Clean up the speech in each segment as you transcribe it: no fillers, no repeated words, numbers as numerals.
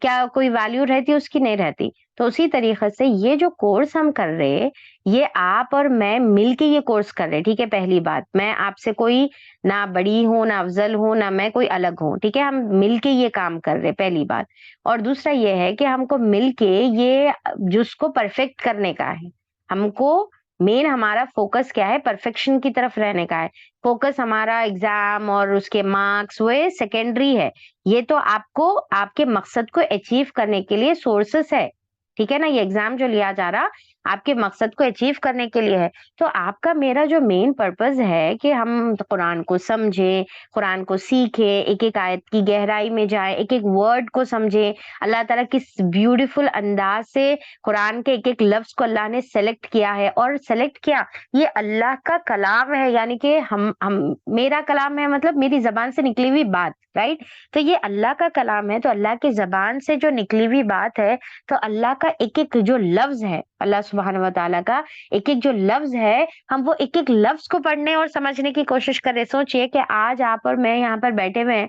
کیا کوئی ویلیو رہتی ہے اس کی؟ نہیں رہتی. تو اسی طریقے سے یہ جو کورس ہم کر رہے، یہ آپ اور میں مل کے یہ کورس کر رہے. ٹھیک ہے، پہلی بات میں آپ سے کوئی نہ بڑی ہوں نہ افضل ہوں نہ میں کوئی الگ ہوں. ٹھیک ہے، ہم مل کے یہ کام کر رہے پہلی بات. اور دوسرا یہ ہے کہ ہم کو مل کے یہ جس کو پرفیکٹ کرنے کا ہے. ہم کو مین ہمارا فوکس کیا ہے؟ پرفیکشن کی طرف رہنے کا ہے. فوکس ہمارا ایگزام اور اس کے مارکس وہ سیکنڈری ہے. یہ تو آپ کو آپ کے مقصد کو اچیو کرنے کے لیے سورسز ہے. ٹھیک ہے نا، یہ ایگزام جو لیا جا رہا آپ کے مقصد کو اچیو کرنے کے لیے ہے. تو آپ کا میرا جو مین پرپز ہے کہ ہم قرآن کو سمجھیں، قرآن کو سیکھیں، ایک ایک آیت کی گہرائی میں جائیں، ایک ایک ورڈ کو سمجھیں. اللہ تعالیٰ کس بیوٹیفل انداز سے قرآن کے ایک ایک لفظ کو اللہ نے سلیکٹ کیا ہے. اور سلیکٹ کیا، یہ اللہ کا کلام ہے، یعنی کہ ہم میرا کلام ہے، مطلب میری زبان سے نکلی ہوئی بات، رائٹ. تو یہ اللہ کا کلام ہے، تو اللہ کی زبان سے جو نکلی ہوئی بات ہے، تو اللہ کا ایک ایک جو لفظ ہے، اللہ سبحانہ و تعالیٰ کا ایک ایک جو لفظ ہے، ہم وہ ایک ایک لفظ کو پڑھنے اور سمجھنے کی کوشش کریں. سوچئے کہ آج آپ اور میں یہاں پر بیٹھے ہوئے ہیں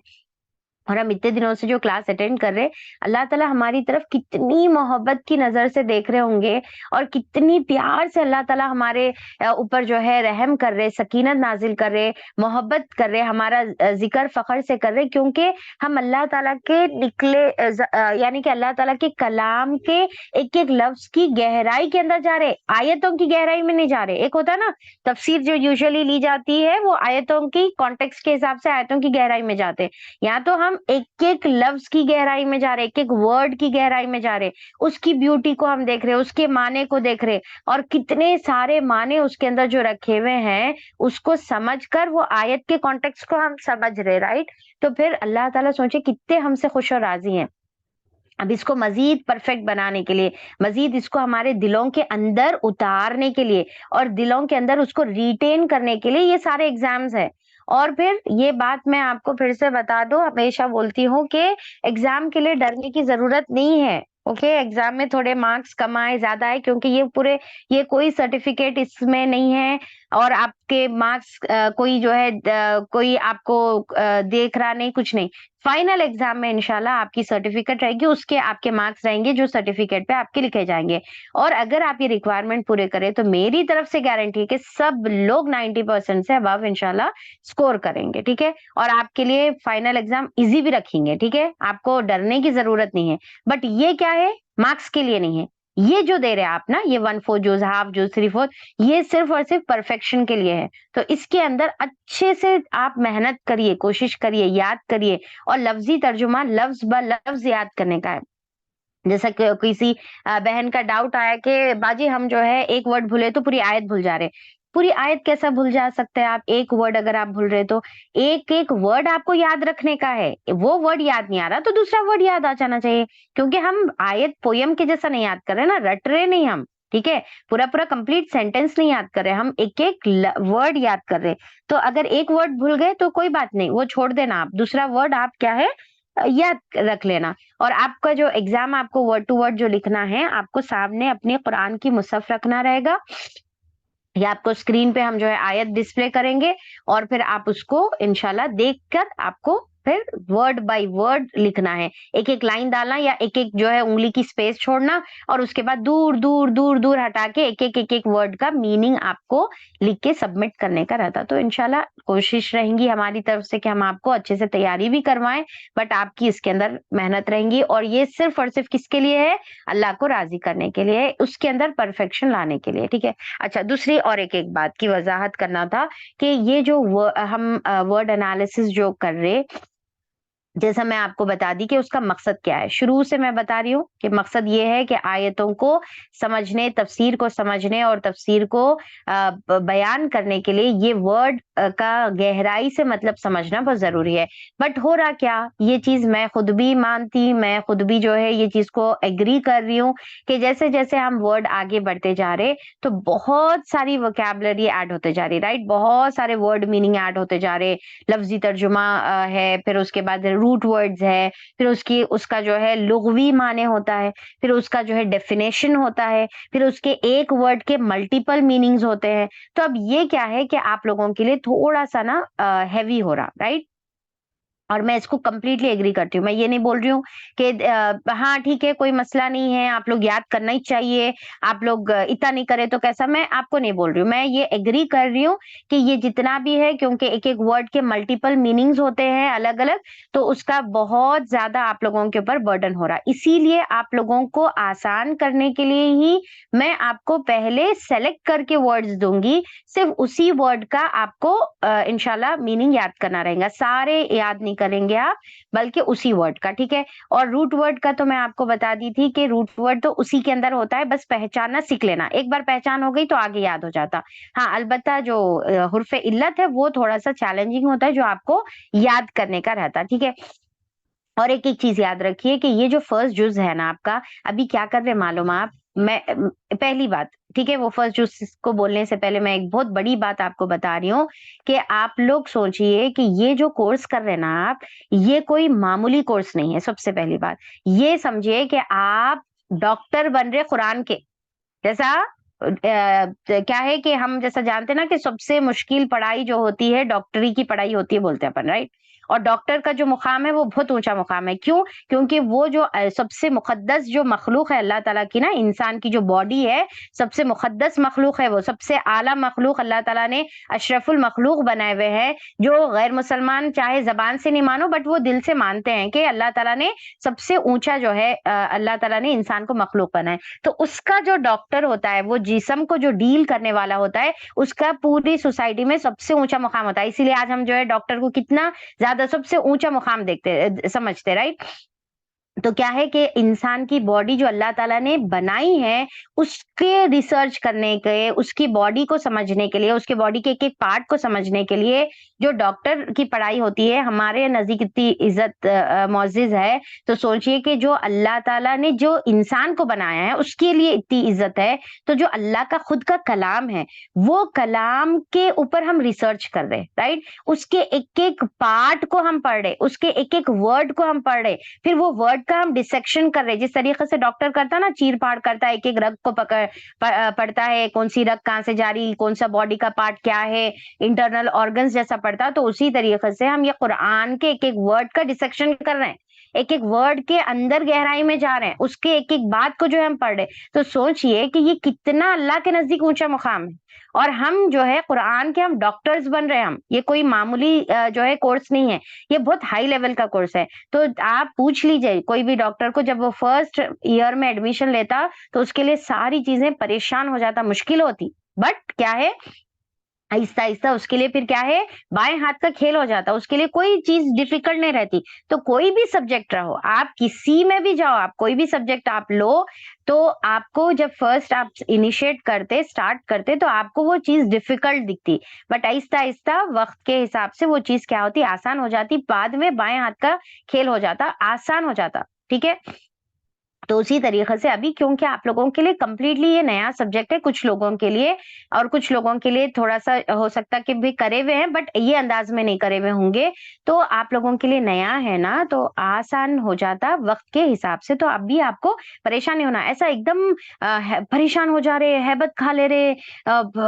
اور ہم اتنے دنوں سے جو کلاس اٹینڈ کر رہے، اللہ تعالیٰ ہماری طرف کتنی محبت کی نظر سے دیکھ رہے ہوں گے، اور کتنی پیار سے اللہ تعالیٰ ہمارے اوپر جو ہے رحم کر رہے، سکینت نازل کر رہے، محبت کر رہے، ہمارا ذکر فخر سے کر رہے، کیونکہ ہم اللہ تعالیٰ کے نکلے یعنی کہ اللہ تعالیٰ کے کلام کے ایک ایک لفظ کی گہرائی کے اندر جا رہے، آیتوں کی گہرائی میں نہیں جا رہے. ایک ہوتا ہے نا تفسیر جو یوزلی لی جاتی ہے، وہ آیتوں کی کانٹیکسٹ کے حساب سے آیتوں کی گہرائی میں جاتے. یا تو ہم ایک ایک لفظ کی گہرائی میں جا رہے، ایک ایک ورڈ کی گہرائی میں جا رہے، اس کی بیوٹی کو ہم دیکھ رہے، اس کے معنی کو دیکھ رہے، اور کتنے سارے معنی اس کے اندر جو رکھے ہوئے ہیں اس کو سمجھ کر وہ آیت کے کانٹیکسٹ کو ہم سمجھ رہے، رائٹ. تو پھر اللہ تعالیٰ سوچے کتنے ہم سے خوش اور راضی ہیں. اب اس کو مزید پرفیکٹ بنانے کے لیے، مزید اس کو ہمارے دلوں کے اندر اتارنے کے لیے، اور دلوں کے اندر اس کو ریٹین کرنے کے لیے یہ سارے ایگزامز ہیں. اور پھر یہ بات میں آپ کو پھر سے بتا دوں، ہمیشہ بولتی ہوں کہ ایگزام کے لیے ڈرنے کی ضرورت نہیں ہے. اوکے، ایگزام میں تھوڑے مارکس کم آئے زیادہ آئے، کیونکہ یہ کوئی سرٹیفکیٹ اس میں نہیں ہے، اور آپ کے مارکس کوئی جو ہے کوئی آپ کو دیکھ رہا نہیں، کچھ نہیں. فائنل ایگزام میں انشاءاللہ آپ کی سرٹیفکیٹ رہے گی، اس کے آپ کے مارکس رہیں گے جو سرٹیفکیٹ پہ آپ کے لکھے جائیں گے. اور اگر آپ یہ ریکوائرمنٹ پورے کریں تو میری طرف سے گارنٹی ہے کہ سب لوگ 90% سے ابو انشاءاللہ اسکور کریں گے. ٹھیک ہے، اور آپ کے لیے فائنل ایگزام ایزی بھی رکھیں گے. ٹھیک ہے، آپ کو ڈرنے کی ضرورت نہیں ہے. بٹ یہ کیا ہے؟ مارکس کے لیے نہیں ہے. یہ جو دے رہے آپ نا، یہ 1/4 جوز ہاف جوز 3/4، یہ صرف اور صرف پرفیکشن کے لیے ہے. تو اس کے اندر اچھے سے آپ محنت کریے، کوشش کریے، یاد کریے، اور لفظی ترجمہ لفظ ب لفظ یاد کرنے کا ہے. جیسا کہ کسی بہن کا ڈاؤٹ آیا کہ باجی ہم جو ہے ایک ورڈ بھولے تو پوری آیت بھول جا رہے. پوری آیت کیسا بھول جا سکتے ہیں آپ؟ ایک ورڈ اگر آپ بھول رہے تو ایک ایک ورڈ آپ کو یاد رکھنے کا ہے. وہ ورڈ یاد نہیں آ رہا تو دوسرا ورڈ یاد آ جانا چاہیے، کیونکہ ہم آیت پویم کے جیسا نہیں یاد کر رہے نا، رٹ رہے نہیں ہم. ٹھیک ہے، پورا پورا کمپلیٹ سینٹینس نہیں یاد کر رہے ہم، ایک ایک ورڈ یاد کر رہے. تو اگر ایک ورڈ بھول گئے تو کوئی بات نہیں، وہ چھوڑ دینا، آپ دوسرا ورڈ آپ کیا ہے یاد رکھ لینا. اور آپ کا جو ایگزام آپ کو ورڈ ٹو ورڈ جو لکھنا ہے، آپ کو سامنے اپنے قرآن کی مصحف رکھنا رہے گا، یا آپ کو اسکرین پہ ہم جو ہے آیت ڈسپلے کریں گے، اور پھر آپ اس کو انشاءاللہ دیکھ کر آپ کو پھر ورڈ بائی ورڈ لکھنا ہے. ایک ایک لائن ڈالنا، یا ایک ایک جو ہے انگلی کی سپیس چھوڑنا، اور اس کے بعد دور دور دور دور ہٹا کے ایک ایک ورڈ کا میننگ آپ کو لکھ کے سبمٹ کرنے کا رہتا. تو انشاءاللہ کوشش رہیں گی ہماری طرف سے کہ ہم آپ کو اچھے سے تیاری بھی کروائیں، بٹ آپ کی اس کے اندر محنت رہیں گی. اور یہ صرف اور صرف کس کے لیے ہے؟ اللہ کو راضی کرنے کے لیے، اس کے اندر پرفیکشن لانے کے لیے. ٹھیک ہے. اچھا، دوسری اور ایک بات کی وضاحت کرنا تھا کہ یہ جو ہم ورڈ انالیسس جو کر رہے، جیسا میں آپ کو بتا دی کہ اس کا مقصد کیا ہے. شروع سے میں بتا رہی ہوں کہ مقصد یہ ہے کہ آیتوں کو سمجھنے، تفسیر کو سمجھنے اور تفسیر کو بیان کرنے کے لیے یہ ورڈ کا گہرائی سے مطلب سمجھنا بہت ضروری ہے. بٹ ہو رہا کیا، یہ چیز میں خود بھی مانتی، میں خود بھی جو ہے یہ چیز کو ایگری کر رہی ہوں کہ جیسے جیسے ہم ورڈ آگے بڑھتے جا رہے تو بہت ساری ووکیبلری ایڈ ہوتے جا رہی، رائٹ. بہت سارے ورڈ میننگ ایڈ ہوتے جا رہے، لفظی ترجمہ ہے، پھر اس کے بعد روٹ ورڈز ہے، پھر اس کا جو ہے لغوی معنی ہوتا ہے، پھر اس کا جو ہے ڈیفینیشن ہوتا ہے، پھر اس کے ایک ورڈ کے ملٹیپل میننگز ہوتے ہیں. تو اب یہ کیا ہے کہ آپ لوگوں کے لیے تھوڑا سا نا ہیوی ہو رہا، رائٹ. اور میں اس کو کمپلیٹلی ایگری کرتی ہوں. میں یہ نہیں بول رہی ہوں کہ ہاں ٹھیک ہے کوئی مسئلہ نہیں ہے, آپ لوگ یاد کرنا ہی چاہیے, آپ لوگ اتنا نہیں کرے تو کیسا, میں آپ کو نہیں بول رہی ہوں. میں یہ ایگری کر رہی ہوں کہ یہ جتنا بھی ہے, کیونکہ ایک ایک ورڈ کے ملٹیپل میننگز ہوتے ہیں الگ الگ, تو اس کا بہت زیادہ آپ لوگوں کے اوپر برڈن ہو رہا ہے. اسی لیے آپ لوگوں کو آسان کرنے کے لیے ہی میں آپ کو پہلے سلیکٹ کر کے ورڈز دوں گی, صرف اسی ورڈ کا آپ کو انشاءاللہ میننگ یاد کرنا رہے گا, سارے یاد نہیں کریں گے آپ, بلکہ اسی ورڈ کا. ٹھیک ہے, اور روٹ ورڈ کا تو میں آپ کو بتا دی تھی کہ روٹ ورڈ تو اسی کے اندر ہوتا ہے, بس پہچاننا سیکھ لینا, ایک بار پہچان ہو گئی تو آگے یاد ہو جاتا. ہاں البتہ جو حرف علت ہے وہ تھوڑا سا چیلنجنگ ہوتا ہے, جو آپ کو یاد کرنے کا رہتا. ٹھیک ہے, اور ایک ایک چیز یاد رکھیے کہ یہ جو فرسٹ جز ہے نا آپ کا, ابھی کیا کر رہے معلوم آپ, میں پہلی بات, ٹھیک ہے, وہ فرسٹ جز کو بولنے سے پہلے میں ایک بہت بڑی بات آپ کو بتا رہی ہوں کہ آپ لوگ سوچئے کہ یہ جو کورس کر رہے نا آپ, یہ کوئی معمولی کورس نہیں ہے. سب سے پہلی بات یہ سمجھیے کہ آپ ڈاکٹر بن رہے قرآن کے جیسا. کیا ہے کہ ہم جیسا جانتے نا کہ سب سے مشکل پڑھائی جو ہوتی ہے ڈاکٹری کی پڑھائی ہوتی ہے, بولتے ہیں اپن, رائٹ. اور ڈاکٹر کا جو مقام ہے وہ بہت اونچا مقام ہے. کیوں؟ کیونکہ وہ جو سب سے مقدس جو مخلوق ہے اللہ تعالیٰ کی نا, انسان کی جو باڈی ہے سب سے مقدس مخلوق ہے, وہ سب سے اعلیٰ مخلوق اللہ تعالیٰ نے اشرف المخلوق بنائے ہوئے ہیں. جو غیر مسلمان چاہے زبان سے نہیں مانو بٹ وہ دل سے مانتے ہیں کہ اللہ تعالیٰ نے سب سے اونچا جو ہے اللہ تعالیٰ نے انسان کو مخلوق بنائے. تو اس کا جو ڈاکٹر ہوتا ہے, وہ جسم کو جو ڈیل کرنے والا ہوتا ہے, اس کا پوری سوسائٹی میں سب سے اونچا مقام ہوتا ہے. اسی لیے آج ہم جو ہے ڈاکٹر کو کتنا زیادہ سب سے اونچا مقام دیکھتے سمجھتے, رائٹ. تو کیا ہے کہ انسان کی باڈی جو اللہ تعالیٰ نے بنائی ہے, اس کے ریسرچ کرنے کے, اس کی باڈی کو سمجھنے کے لیے, اس کے باڈی کے ایک ایک پارٹ کو سمجھنے کے لیے جو ڈاکٹر کی پڑھائی ہوتی ہے, ہمارے نزدیک اتنی عزت معزز ہے. تو سوچئے کہ جو اللہ تعالیٰ نے جو انسان کو بنایا ہے اس کے لیے اتنی عزت ہے, تو جو اللہ کا خود کا کلام ہے, وہ کلام کے اوپر ہم ریسرچ کر رہے, رائٹ. اس کے ایک ایک پارٹ کو ہم پڑھ رہے, اس کے ایک ایک ورڈ کو ہم پڑھ رہے, پھر وہ ورڈ کا ہم ڈسیکشن کر رہے, جس طریقے سے ڈاکٹر کرتا نا, چیر پاڑ کرتا ہے, ایک ایک رگ کو پڑھتا ہے, کون سی رگ کہاں سے جاری, کون سا باڈی کا پارٹ کیا ہے, انٹرنل آرگنز جیسا پڑھتا. تو اسی طریقے سے ہم یہ قرآن کے ایک ایک ورڈ کا ڈسیکشن کر رہے ہیں, ایک ایک ورڈ کے اندر گہرائی میں جا رہے ہیں, اس کے ایک ایک بات کو جو ہے ہم پڑھ رہے. تو سوچئے کہ یہ کتنا اللہ کے نزدیک اونچا مقام ہے, اور ہم جو ہے قرآن کے ہم ڈاکٹرز بن رہے ہیں. ہم یہ کوئی معمولی جو ہے کورس نہیں ہے, یہ بہت ہائی لیول کا کورس ہے. تو آپ پوچھ لیجئے کوئی بھی ڈاکٹر کو, جب وہ فرسٹ ایئر میں ایڈمیشن لیتا تو اس کے لیے ساری چیزیں پریشان ہو جاتا, مشکل ہوتی, بٹ کیا ہے آہستہ آہستہ اس کے لیے پھر کیا ہے بائیں ہاتھ کا کھیل ہو جاتا, اس کے لیے کوئی چیز ڈیفیکلٹ نہیں رہتی. تو کوئی بھی سبجیکٹ رہو, آپ کسی میں بھی جاؤ, آپ کوئی بھی سبجیکٹ آپ لو, تو آپ کو جب فرسٹ آپ انیشیٹ کرتے, اسٹارٹ کرتے, تو آپ کو وہ چیز ڈیفیکلٹ دکھتی, بٹ آہستہ آہستہ وقت کے حساب سے وہ چیز کیا ہوتی, آسان ہو جاتی. بعد میں بائیں ہاتھ کا کھیل ہو جاتا, آسان ہو جاتا. ٹھیک ہے, تو اسی طریقے سے ابھی کیونکہ آپ لوگوں کے لیے کمپلیٹلی یہ نیا سبجیکٹ ہے, کچھ لوگوں کے لیے, اور کچھ لوگوں کے لیے تھوڑا سا ہو سکتا کہ بھی کرے ہوئے ہیں بٹ یہ انداز میں نہیں کرے ہوئے ہوں گے. تو آپ لوگوں کے لیے نیا ہے نا, تو آسان ہو جاتا وقت کے حساب سے. تو اب بھی آپ کو پریشان نہیں ہونا, ایسا ایک دم پریشان ہو جا رہے, ہیبت کھا لے رہے,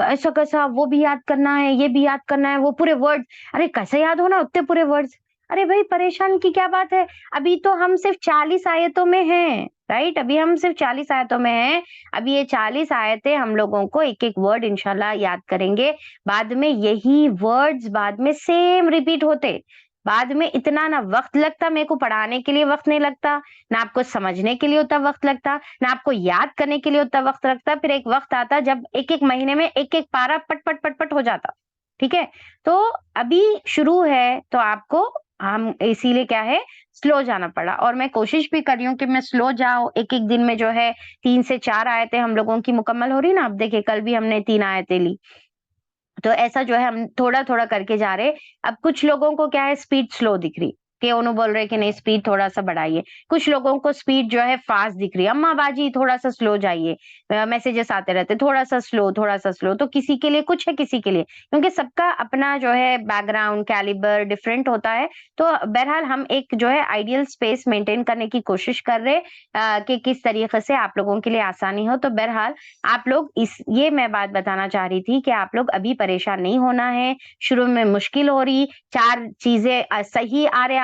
ایسا کیسا, وہ بھی یاد کرنا ہے, یہ بھی یاد کرنا ہے, وہ پورے ورڈ, ارے کیسے یاد ہونا اتنے پورے ورڈز. ارے بھائی پریشان کی کیا بات ہے, ابھی تو ہم صرف 40 آیتوں میں ہیں, رائٹ. ابھی ہم صرف 40 آیتوں میں ہیں. ابھی یہ 40 آیتیں ہم لوگوں کو ایک ایک ورڈ انشاءاللہ یاد کریں گے. بعد میں یہی ورڈز بعد میں سیم ریپیٹ ہوتے, بعد میں اتنا نہ وقت لگتا, میرے کو پڑھانے کے لیے وقت نہیں لگتا, نہ آپ کو سمجھنے کے لیے اتنا وقت لگتا, نہ آپ کو یاد کرنے کے لیے اتنا وقت لگتا. پھر ایک وقت آتا جب ایک ایک مہینے میں ایک ایک پارا پٹ پٹ پٹ پٹ ہو جاتا. ٹھیک ہے, تو ابھی شروع ہے تو آپ کو ہم اسی لیے کیا ہے سلو جانا پڑا, اور میں کوشش بھی کر رہی ہوں کہ میں سلو جاؤں. ایک ایک دن میں جو ہے 3 سے 4 آیتیں ہم لوگوں کی مکمل ہو رہی نا. اب دیکھیں کل بھی ہم نے 3 آیتیں لی, تو ایسا جو ہے ہم تھوڑا تھوڑا کر کے جا رہے. اب کچھ لوگوں کو کیا ہے اسپیڈ سلو دکھ رہی, کہ انہوں بول رہے کہ نہیں اسپیڈ تھوڑا سا بڑھائیے. کچھ لوگوں کو اسپیڈ جو ہے فاسٹ دکھ رہی, اماں باجی تھوڑا سا سلو جائیے, میسیجز آتے رہتے تھوڑا سا سلو تھوڑا سا سلو. تو کسی کے لیے کچھ ہے, کسی کے لیے, کیونکہ سب کا اپنا جو ہے بیک گراؤنڈ کیلیبر ڈفرینٹ ہوتا ہے. تو بہرحال ہم ایک جو ہے آئیڈیل اسپیس مینٹین کرنے کی کوشش کر رہے کہ کس طریقے سے آپ لوگوں کے لیے آسانی ہو. تو بہرحال آپ لوگ یہ میں بات بتانا چاہ رہی تھی کہ آپ لوگ ابھی پریشان نہیں ہونا ہے. شروع میں مشکل ہو رہی, 4 چیزیں صحیح آ رہے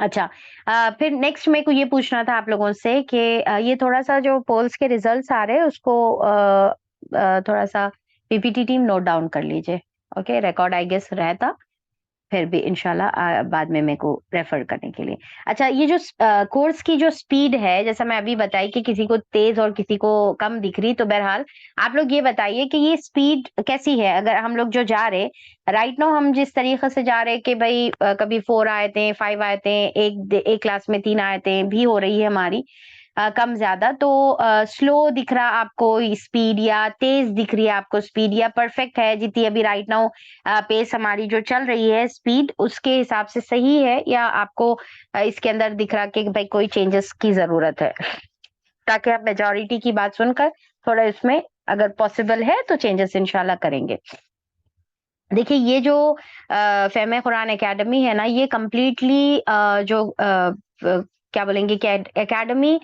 اچھا، پھر نیکسٹ میرے کو یہ پوچھنا تھا آپ لوگوں سے کہ یہ تھوڑا سا جو پولس کے ریزلٹس آ رہے ہیں اس کو تھوڑا سا P P T team note down کر لیجیے. اوکے، ریکارڈ آئی گیس رہتا پھر بھی انشاءاللہ بعد میں میرے کو ریفر کرنے کے لیے. اچھا، یہ جو کورس کی جو سپیڈ ہے جیسا میں ابھی بتائی کہ کسی کو تیز اور کسی کو کم دکھ رہی، تو بہرحال آپ لوگ یہ بتائیے کہ یہ سپیڈ کیسی ہے. اگر ہم لوگ جو جا رہے رائٹ نو، ہم جس طریقے سے جا رہے کہ بھائی کبھی 4 آئے تھے 5 آئے تھے، ایک کلاس میں 3 آئے تھے بھی ہو رہی ہے ہماری کم زیادہ، تو سلو دکھ رہا آپ کو اسپیڈ یا تیز دکھ رہی ہے آپ کو اسپیڈ یا پرفیکٹ ہے جتنی ابھی رائٹ ناؤ پیس ہماری جو چل رہی ہے اسپیڈ اس کے حساب سے صحیح ہے، یا آپ کو اس کے اندر دکھ رہا کہ بھائی کوئی چینجز کی ضرورت ہے، تاکہ آپ میجورٹی کی بات سن کر تھوڑا اس میں اگر پاسبل ہے تو چینجز انشاءاللہ کریں گے. دیکھیے یہ جو فہم قرآن اکیڈمی ہے نا، یہ کمپلیٹلی جو کیا بولیں گے کہ اکیڈمی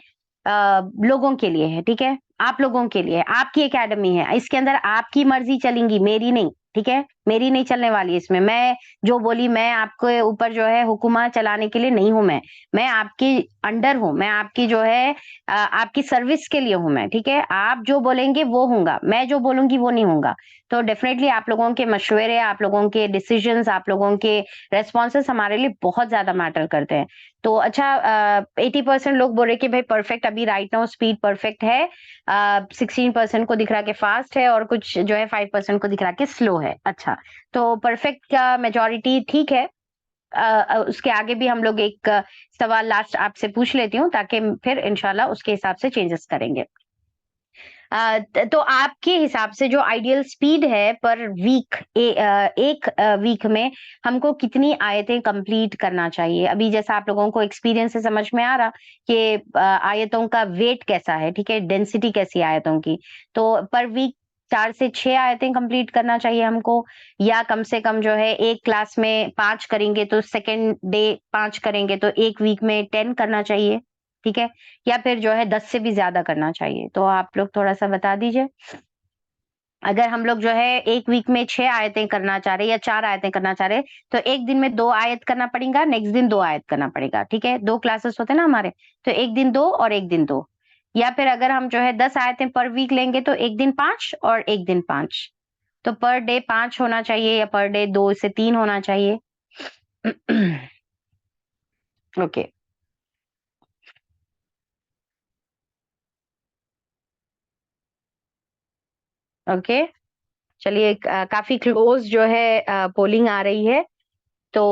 لوگوں کے لیے ہے. ٹھیک ہے، آپ لوگوں کے لیے آپ کی اکیڈمی ہے، اس کے اندر آپ کی مرضی چلیں گی، میری نہیں. ٹھیک ہے، میری نہیں چلنے والی اس میں جو بولی میں آپ کے اوپر جو ہے حکومت چلانے کے لیے نہیں ہوں. میں آپ کی انڈر ہوں، میں آپ کی جو ہے آپ کی سروس کے لیے ہوں میں. ٹھیک ہے، آپ جو بولیں گے وہ ہوں گا، میں جو بولوں گی وہ نہیں ہوں گا. تو ڈیفینیٹلی آپ لوگوں کے مشورے، آپ لوگوں کے ڈیسیجنز، آپ لوگوں کے ریسپانسز ہمارے لیے بہت زیادہ میٹر کرتے ہیں. تو اچھا 80% لوگ بول رہے کہ بھائی پرفیکٹ ابھی رائٹ ناؤ اسپیڈ پرفیکٹ ہے، 16% کو دکھ رہا کہ فاسٹ ہے، اور کچھ جو ہے 5% کو دکھ رہا کہ سلو ہے. اچھا، تو پرفیکٹ کا میجورٹی ٹھیک ہے. اس کے آگے بھی ہم لوگ ایک سوال لاسٹ آپ سے پوچھ لیتی ہوں تاکہ پھر انشاءاللہ اس کے حساب سے چینجز کریں گے. تو آپ کے حساب سے جو آئیڈیل سپیڈ ہے پر ویک، ایک ویک میں ہم کو کتنی آیتیں کمپلیٹ کرنا چاہیے؟ ابھی جیسا آپ لوگوں کو ایکسپیرینس سے سمجھ میں آ رہا کہ آیتوں کا ویٹ کیسا ہے، ٹھیک ہے، ڈینسٹی کیسی ہے آیتوں کی، تو پر ویک 4 سے 6 آیتیں کمپلیٹ کرنا چاہیے ہم کو، یا کم سے کم جو ہے ایک کلاس میں 5 کریں گے تو سیکنڈ ڈے 5 کریں گے تو ایک ویک میں 10 کرنا چاہیے. ٹھیک ہے، یا پھر جو ہے 10 سے بھی زیادہ کرنا چاہیے. تو آپ لوگ تھوڑا سا بتا دیجئے. اگر ہم لوگ جو ہے ایک ویک میں 6 آیتیں کرنا چاہ رہے یا 4 آیتیں کرنا چاہ رہے تو ایک دن میں 2 آیت کرنا پڑے گا، نیکسٹ دن 2 آیت کرنا پڑے گا. ٹھیک ہے، 2 کلاسز ہوتے ہیں نا ہمارے، تو ایک دن 2 اور ایک دن 2. یا پھر اگر ہم جو ہے 10 آیتیں پر ویک لیں گے تو ایک دن 5 اور ایک دن 5. تو پر ڈے 5 ہونا چاہیے یا پر ڈے 2 سے 3 ہونا چاہیے. اوکے. اوکے، چلیے کافی کلوز جو ہے پولنگ آ رہی ہے. تو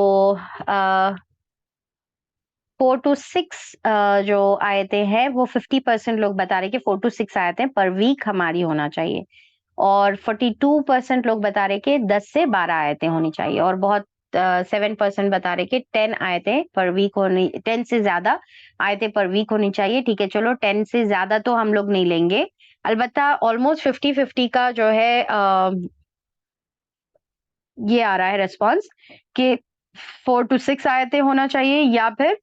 4 to 6 جو آیتیں ہیں وہ 50% لوگ بتا رہے کہ 4 to 6 آیتیں پر ویک ہماری ہونا چاہیے، اور 42% لوگ بتا رہے کہ 10 سے 12 آیتیں ہونی چاہیے، اور بہت 7% بتا رہے کہ 10 آیتیں پر ویک ہونی، 10 سے زیادہ آیتیں پر ویک ہونی چاہیے. ٹھیک ہے، چلو 10 سے زیادہ تو ہم لوگ نہیں لیں گے. البتہ آلموسٹ 50-50 کا جو ہے یہ آ رہا ہے ریسپانس کہ 4 to 6 آیتیں ہونا چاہیے یا پھر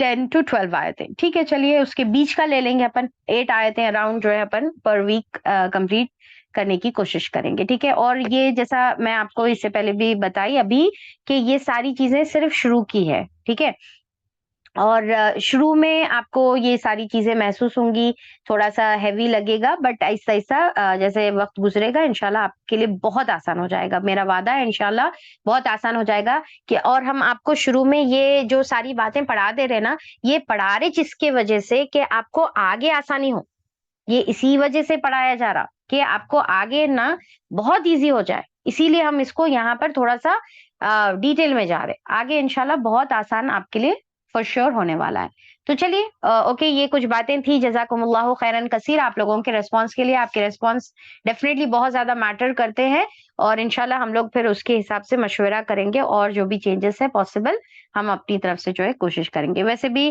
10 to 12 آیتیں. ٹھیک ہے، چلیے اس کے بیچ کا لے لیں گے اپن، 8 آیتیں اراؤنڈ جو ہے اپن پر ویک کمپلیٹ کرنے کی کوشش کریں گے. ٹھیک ہے، اور یہ جیسا میں آپ کو اس سے پہلے بھی بتائی ابھی کہ یہ ساری چیزیں صرف شروع کی ہے. ٹھیک ہے، اور شروع میں آپ کو یہ ساری چیزیں محسوس ہوں گی، تھوڑا سا ہیوی لگے گا، بٹ ایسا ایسا جیسے وقت گزرے گا انشاءاللہ آپ کے لیے بہت آسان ہو جائے گا. میرا وعدہ ہے انشاءاللہ بہت آسان ہو جائے گا. کہ اور ہم آپ کو شروع میں یہ جو ساری باتیں پڑھا دے رہے نا، یہ پڑھا رہے جس کی وجہ سے کہ آپ کو آگے آسانی ہو، یہ اسی وجہ سے پڑھایا جا رہا کہ آپ کو آگے نا بہت ایزی ہو جائے، اسی لیے ہم اس کو یہاں پر تھوڑا سا ڈیٹیل میں جا رہے. آگے انشاءاللہ بہت آسان آپ کے لیے فور شیور ہونے والا ہے. تو چلیے اوکے، یہ کچھ باتیں تھی. جزاکم اللہ خیرن کثیر آپ لوگوں کے ریسپانس کے لیے. آپ کے ریسپانس ڈیفینیٹلی بہت زیادہ میٹر کرتے ہیں، اور انشاءاللہ ہم لوگ پھر اس کے حساب سے مشورہ کریں گے، اور جو بھی چینجز ہے پاسبل ہم اپنی طرف سے جو ہے کوشش کریں گے. ویسے بھی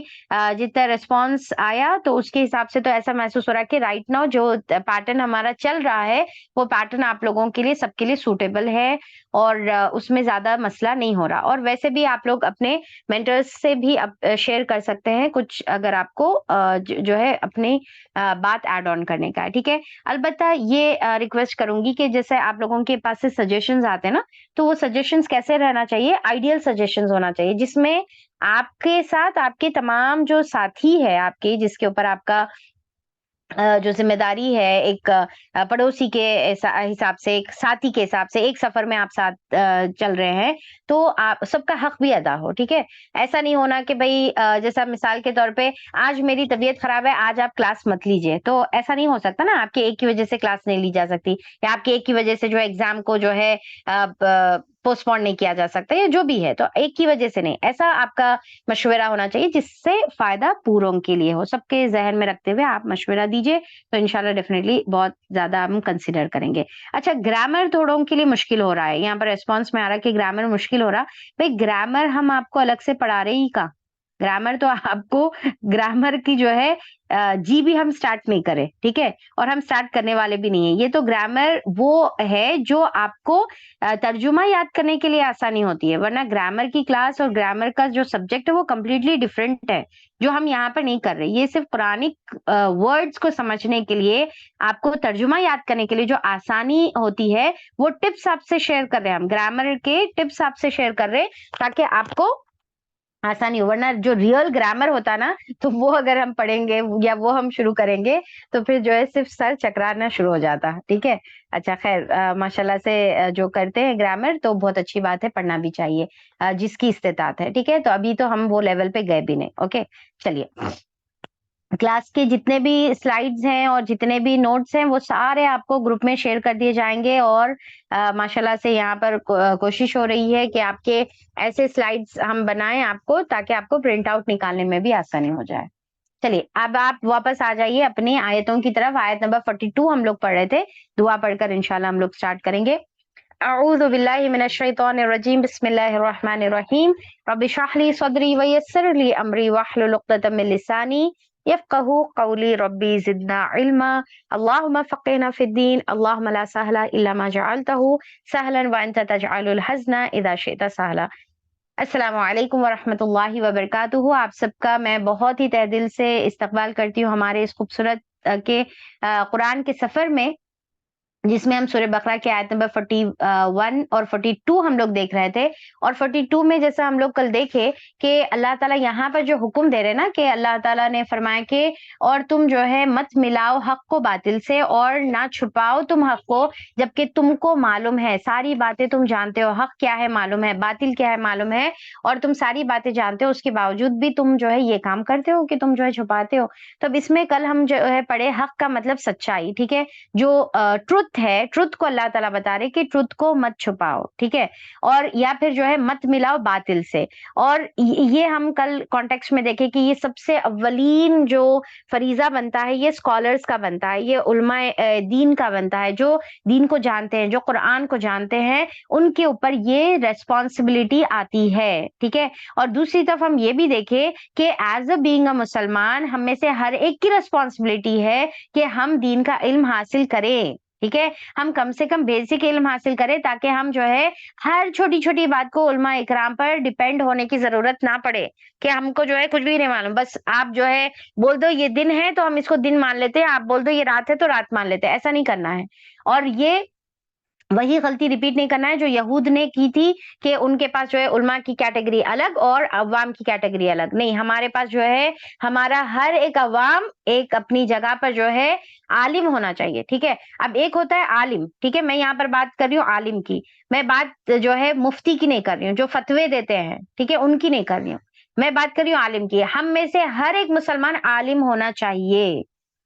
جتنا ریسپانس آیا تو اس کے حساب سے تو ایسا محسوس ہو رہا ہے کہ رائٹ ناؤ جو پیٹرن ہمارا چل رہا ہے وہ پیٹرن آپ لوگوں کے لیے سب کے لیے سوٹیبل ہے، اور اس میں زیادہ مسئلہ نہیں ہو رہا. اور ویسے بھی آپ لوگ اپنے مینٹرز سے بھی شیئر کر سکتے ہیں کچھ کچھ اگر آپ کو جو ہے اپنی بات ایڈ آن کرنے کا ہے، ٹھیک ہے. البتہ یہ ریکویسٹ کروں گی کہ جیسے آپ لوگوں کے پاس سے سجیشنز آتے ہیں نا، تو وہ سجیشنز کیسے رہنا چاہیے، آئیڈیل سجیشنز ہونا چاہیے، جس میں آپ کے ساتھ آپ کے تمام جو ساتھی ہے آپ کے، جس کے اوپر آپ کا جو ذمہ داری ہے، ایک پڑوسی کے حساب سے، ایک ساتھی کے حساب سے، ایک سفر میں آپ ساتھ چل رہے ہیں، تو آپ سب کا حق بھی ادا ہو. ٹھیک ہے، ایسا نہیں ہونا کہ بھائی جیسا مثال کے طور پہ آج میری طبیعت خراب ہے، آج آپ کلاس مت لیجیے، تو ایسا نہیں ہو سکتا نا. آپ کے ایک کی وجہ سے کلاس نہیں لی جا سکتی، یا آپ کے ایک کی وجہ سے جو ایگزام کو جو ہے پوسٹ پون نہیں کیا جا سکتا، یا جو بھی ہے، تو ایک کی وجہ سے نہیں. ایسا آپ کا مشورہ ہونا چاہیے جس سے فائدہ پوروں کے لیے ہو. سب کے ذہن میں رکھتے ہوئے آپ مشورہ دیجیے، تو انشاءاللہ ڈیفینیٹلی بہت زیادہ ہم کنسیڈر کریں گے. اچھا، گرامر تھوڑوں کے لیے مشکل ہو رہا ہے، یہاں پر ریسپانس میں آ رہا ہے کہ گرامر مشکل ہو رہا. بھائی گرامر ہم آپ کو الگ سے پڑھا رہے ہی کا، گرامر تو آپ کو گرامر کی جو ہے جی بھی ہم سٹارٹ نہیں کرے، ٹھیک ہے، اور ہم سٹارٹ کرنے والے بھی نہیں ہیں. یہ تو گرامر وہ ہے جو آپ کو ترجمہ یاد کرنے کے لیے آسانی ہوتی ہے، ورنہ گرامر کی کلاس اور گرامر کا جو سبجیکٹ ہے وہ کمپلیٹلی ڈفرینٹ ہے، جو ہم یہاں پر نہیں کر رہے. یہ صرف قرآنک ورڈز کو سمجھنے کے لیے، آپ کو ترجمہ یاد کرنے کے لیے جو آسانی ہوتی ہے، وہ ٹپس آپ سے شیئر کر رہے ہیں. ہم گرامر کے ٹپس آپ سے شیئر کر رہے ہیں تاکہ آپ کو آسانی ہو. ورنہ جو ریئل گرامر ہوتا نا، تو وہ اگر ہم پڑھیں گے یا وہ ہم شروع کریں گے تو پھر جو ہے صرف سر چکرانا شروع ہو جاتا. ٹھیک ہے، اچھا خیر، ماشاءاللہ سے جو کرتے ہیں گرامر تو بہت اچھی بات ہے، پڑھنا بھی چاہیے جس کی استطاعت ہے. ٹھیک ہے، تو ابھی تو ہم وہ لیول پہ گئے بھی نہیں. اوکے، چلیے. کلاس کے جتنے بھی سلائیڈز ہیں اور جتنے بھی نوٹس ہیں وہ سارے آپ کو گروپ میں شیئر کر دیے جائیں گے، اور ماشاءاللہ سے یہاں پر کوشش ہو رہی ہے کہ آپ کے ایسے سلائیڈز ہم بنائیں آپ کو، تاکہ آپ کو پرنٹ آؤٹ نکالنے میں بھی آسانی ہو جائے. چلیے، اب آپ واپس آ جائیے اپنی آیتوں کی طرف. آیت نمبر 42 ہم لوگ پڑھ رہے تھے، دعا پڑھ کر انشاءاللہ ہم لوگ سٹارٹ کریں گے. اعوذ باللہ من الشیطان الرجیم، بسم اللہ الرحمن الرحیم. رب اشرح لی صدری ویسر لی امری واحلل عقدۃ من لسانی یفقہوا قولی. ربی زدنا علما، اللہم فقہنا فی الدین، اللہم لا سہل الا ما جعلتہ سہلا وانت تجعل الحزن اذا شئت سہلا. السلام علیکم ورحمۃ اللہ وبرکاتہ. آپ سب کا میں بہت ہی تہ دل سے استقبال کرتی ہوں ہمارے اس خوبصورت کے قرآن کے سفر میں، جس میں ہم سورہ بقرہ کے آیت نمبر 41 اور 42 ہم لوگ دیکھ رہے تھے. اور 42 میں جیسا ہم لوگ کل دیکھے کہ اللہ تعالیٰ یہاں پر جو حکم دے رہے نا، کہ اللہ تعالیٰ نے فرمایا کہ اور تم جو ہے مت ملاؤ حق کو باطل سے، اور نہ چھپاؤ تم حق کو، جبکہ تم کو معلوم ہے، ساری باتیں تم جانتے ہو، حق کیا ہے معلوم ہے، باطل کیا ہے معلوم ہے، اور تم ساری باتیں جانتے ہو، اس کے باوجود بھی تم جو ہے یہ کام کرتے ہو کہ تم جو ہے چھپاتے ہو. تو اب اس میں کل ہم جو ہے پڑھے حق کا مطلب سچائی، ٹھیک ہے، جو ٹروتھ ہے، ٹروتھ کو اللہ تعالیٰ بتا رہے کہ ٹروتھ کو مت چھپاؤ، ٹھیک ہے، اور یا پھر جو ہے مت ملاؤ باطل سے. اور یہ ہم کل کانٹیکسٹ میں دیکھے کہ یہ سب سے اولین جو فریضہ بنتا ہے، یہ اسکالرز کا بنتا ہے، یہ علماء دین کا بنتا ہے، جو دین کو جانتے ہیں، جو قرآن کو جانتے ہیں، ان کے اوپر یہ ریسپانسبلٹی آتی ہے. ٹھیک ہے، اور دوسری طرف ہم یہ بھی دیکھے کہ ایز اے بینگ اے مسلمان، ہم میں سے ہر ایک کی ریسپانسبلٹی ہے کہ ہم دین کا علم حاصل کریں. ٹھیک ہے، ہم کم سے کم بیسک علم حاصل کریں، تاکہ ہم جو ہے ہر چھوٹی چھوٹی بات کو علماء اکرام پر ڈیپینڈ ہونے کی ضرورت نہ پڑے، کہ ہم کو جو ہے کچھ بھی نہیں معلوم، بس آپ جو ہے بول دو یہ دن ہے تو ہم اس کو دن مان لیتے ہیں، آپ بول دو یہ رات ہے تو رات مان لیتے ہیں. ایسا نہیں کرنا ہے. اور یہ وہی غلطی ریپیٹ نہیں کرنا ہے جو یہود نے کی تھی، کہ ان کے پاس جو ہے علماء کی کیٹیگری الگ اور عوام کی کیٹیگری الگ. نہیں، ہمارے پاس جو ہے ہمارا ہر ایک عوام ایک اپنی جگہ پر جو ہے عالم ہونا چاہیے. ٹھیک ہے، اب ایک ہوتا ہے عالم، ٹھیک ہے، میں یہاں پر بات کر رہی ہوں عالم کی، میں بات جو ہے مفتی کی نہیں کر رہی ہوں، جو فتوے دیتے ہیں، ٹھیک ہے، ان کی نہیں کر رہی ہوں، میں بات کر رہی ہوں عالم کی. ہم میں سے ہر ایک مسلمان عالم ہونا چاہیے.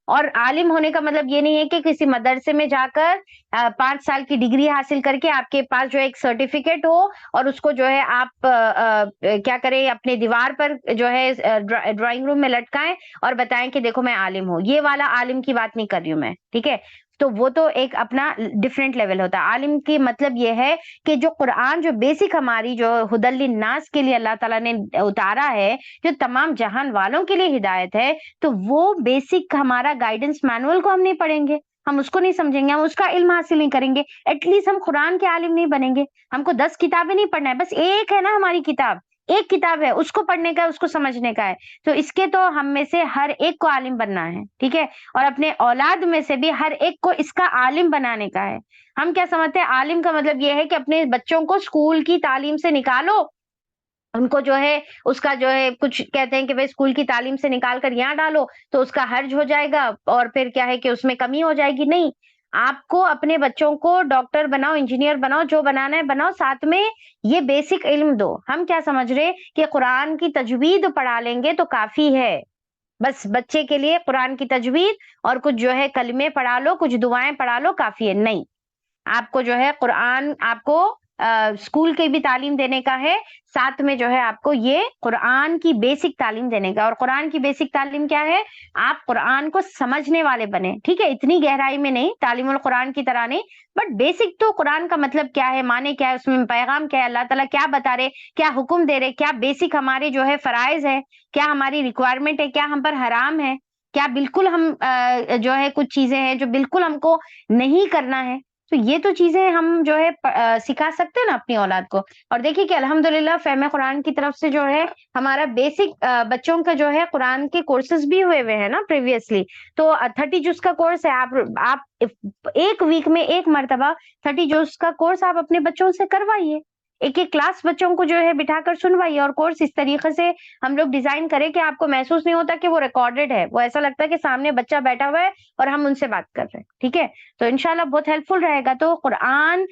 اور عالم ہونے کا مطلب یہ نہیں ہے کہ کسی مدرسے میں جا کر 5 سال کی ڈگری حاصل کر کے آپ کے پاس جو ہے ایک سرٹیفکیٹ ہو، اور اس کو جو ہے آپ کیا کریں، اپنے دیوار پر جو ہے ڈرائنگ روم میں لٹکائیں اور بتائیں کہ دیکھو میں عالم ہوں. یہ والا عالم کی بات نہیں کر رہی ہوں میں. ٹھیک ہے، تو وہ تو ایک اپنا ڈفرینٹ لیول ہوتا ہے. عالم کی مطلب یہ ہے کہ جو قرآن، جو بیسک ہماری جو ہدی للناس کے لیے اللہ تعالیٰ نے اتارا ہے، جو تمام جہان والوں کے لیے ہدایت ہے، تو وہ بیسک ہمارا گائیڈنس مینول کو ہم نہیں پڑھیں گے، ہم اس کو نہیں سمجھیں گے، ہم اس کا علم حاصل نہیں کریں گے، ایٹ لیسٹ ہم قرآن کے عالم نہیں بنیں گے. ہم کو 10 کتابیں نہیں پڑھنا ہے، بس ایک ہے نا ہماری کتاب، ایک کتاب ہے اس کو پڑھنے کا ہے، اس کو سمجھنے کا ہے. تو اس کے تو ہم میں سے ہر ایک کو عالم بننا ہے، ٹھیک ہے، اور اپنے اولاد میں سے بھی ہر ایک کو اس کا عالم بنانے کا ہے. ہم کیا سمجھتے ہیں عالم کا مطلب یہ ہے کہ اپنے بچوں کو اسکول کی تعلیم سے نکالو، ان کو جو ہے اس کا جو ہے کچھ کہتے ہیں کہ بھائی اسکول کی تعلیم سے نکال کر یہاں ڈالو تو اس کا حرج ہو جائے گا اور پھر کیا ہے کہ اس میں کمی ہو جائے گی. نہیں، آپ کو اپنے بچوں کو ڈاکٹر بناؤ، انجینئر بناؤ، جو بنانا ہے بناؤ، ساتھ میں یہ بیسک علم دو. ہم کیا سمجھ رہے کہ قرآن کی تجوید پڑھا لیں گے تو کافی ہے، بس بچے کے لیے قرآن کی تجوید اور کچھ جو ہے کلمے پڑھا لو، کچھ دعائیں پڑھا لو، کافی ہے. نہیں، آپ کو جو ہے قرآن آپ کو اسکول کی بھی تعلیم دینے کا ہے، ساتھ میں جو ہے آپ کو یہ قرآن کی بیسک تعلیم دینے کا. اور قرآن کی بیسک تعلیم کیا ہے؟ آپ قرآن کو سمجھنے والے بنے، ٹھیک ہے، اتنی گہرائی میں نہیں، تعلیم القرآن کی طرح نہیں، بٹ بیسک تو قرآن کا مطلب کیا ہے، معنی کیا ہے، اس میں پیغام کیا ہے، اللہ تعالیٰ کیا بتا رہے، کیا حکم دے رہے، کیا بیسک ہمارے جو ہے فرائض ہے، کیا ہماری ریکوائرمنٹ ہے، کیا ہم پر حرام ہے، کیا بالکل ہم جو ہے کچھ چیزیں ہیں جو بالکل ہم کو نہیں کرنا ہے. تو یہ تو چیزیں ہم جو ہے سکھا سکتے ہیں نا اپنی اولاد کو. اور دیکھیے کہ الحمدللہ فہم قرآن کی طرف سے جو ہے ہمارا بیسک بچوں کا جو ہے قرآن کے کورسز بھی ہوئے ہیں نا پریویسلی. تو 30 جز کا کورس ہے، آپ ایک ویک میں ایک مرتبہ 30 جز کا کورس آپ اپنے بچوں سے کروائیے، ایک ایک کلاس بچوں کو جو ہے بٹھا کر سنوائیے. اور کورس اس طریقے سے ہم لوگ ڈیزائن کریں کہ آپ کو محسوس نہیں ہوتا کہ وہ ریکارڈڈ ہے، وہ ایسا لگتا ہے کہ سامنے بچہ بیٹھا ہوا ہے اور ہم ان سے بات کر رہے ہیں، ٹھیک ہے. تو انشاءاللہ بہت ہیلپ فل رہے گا. تو قرآن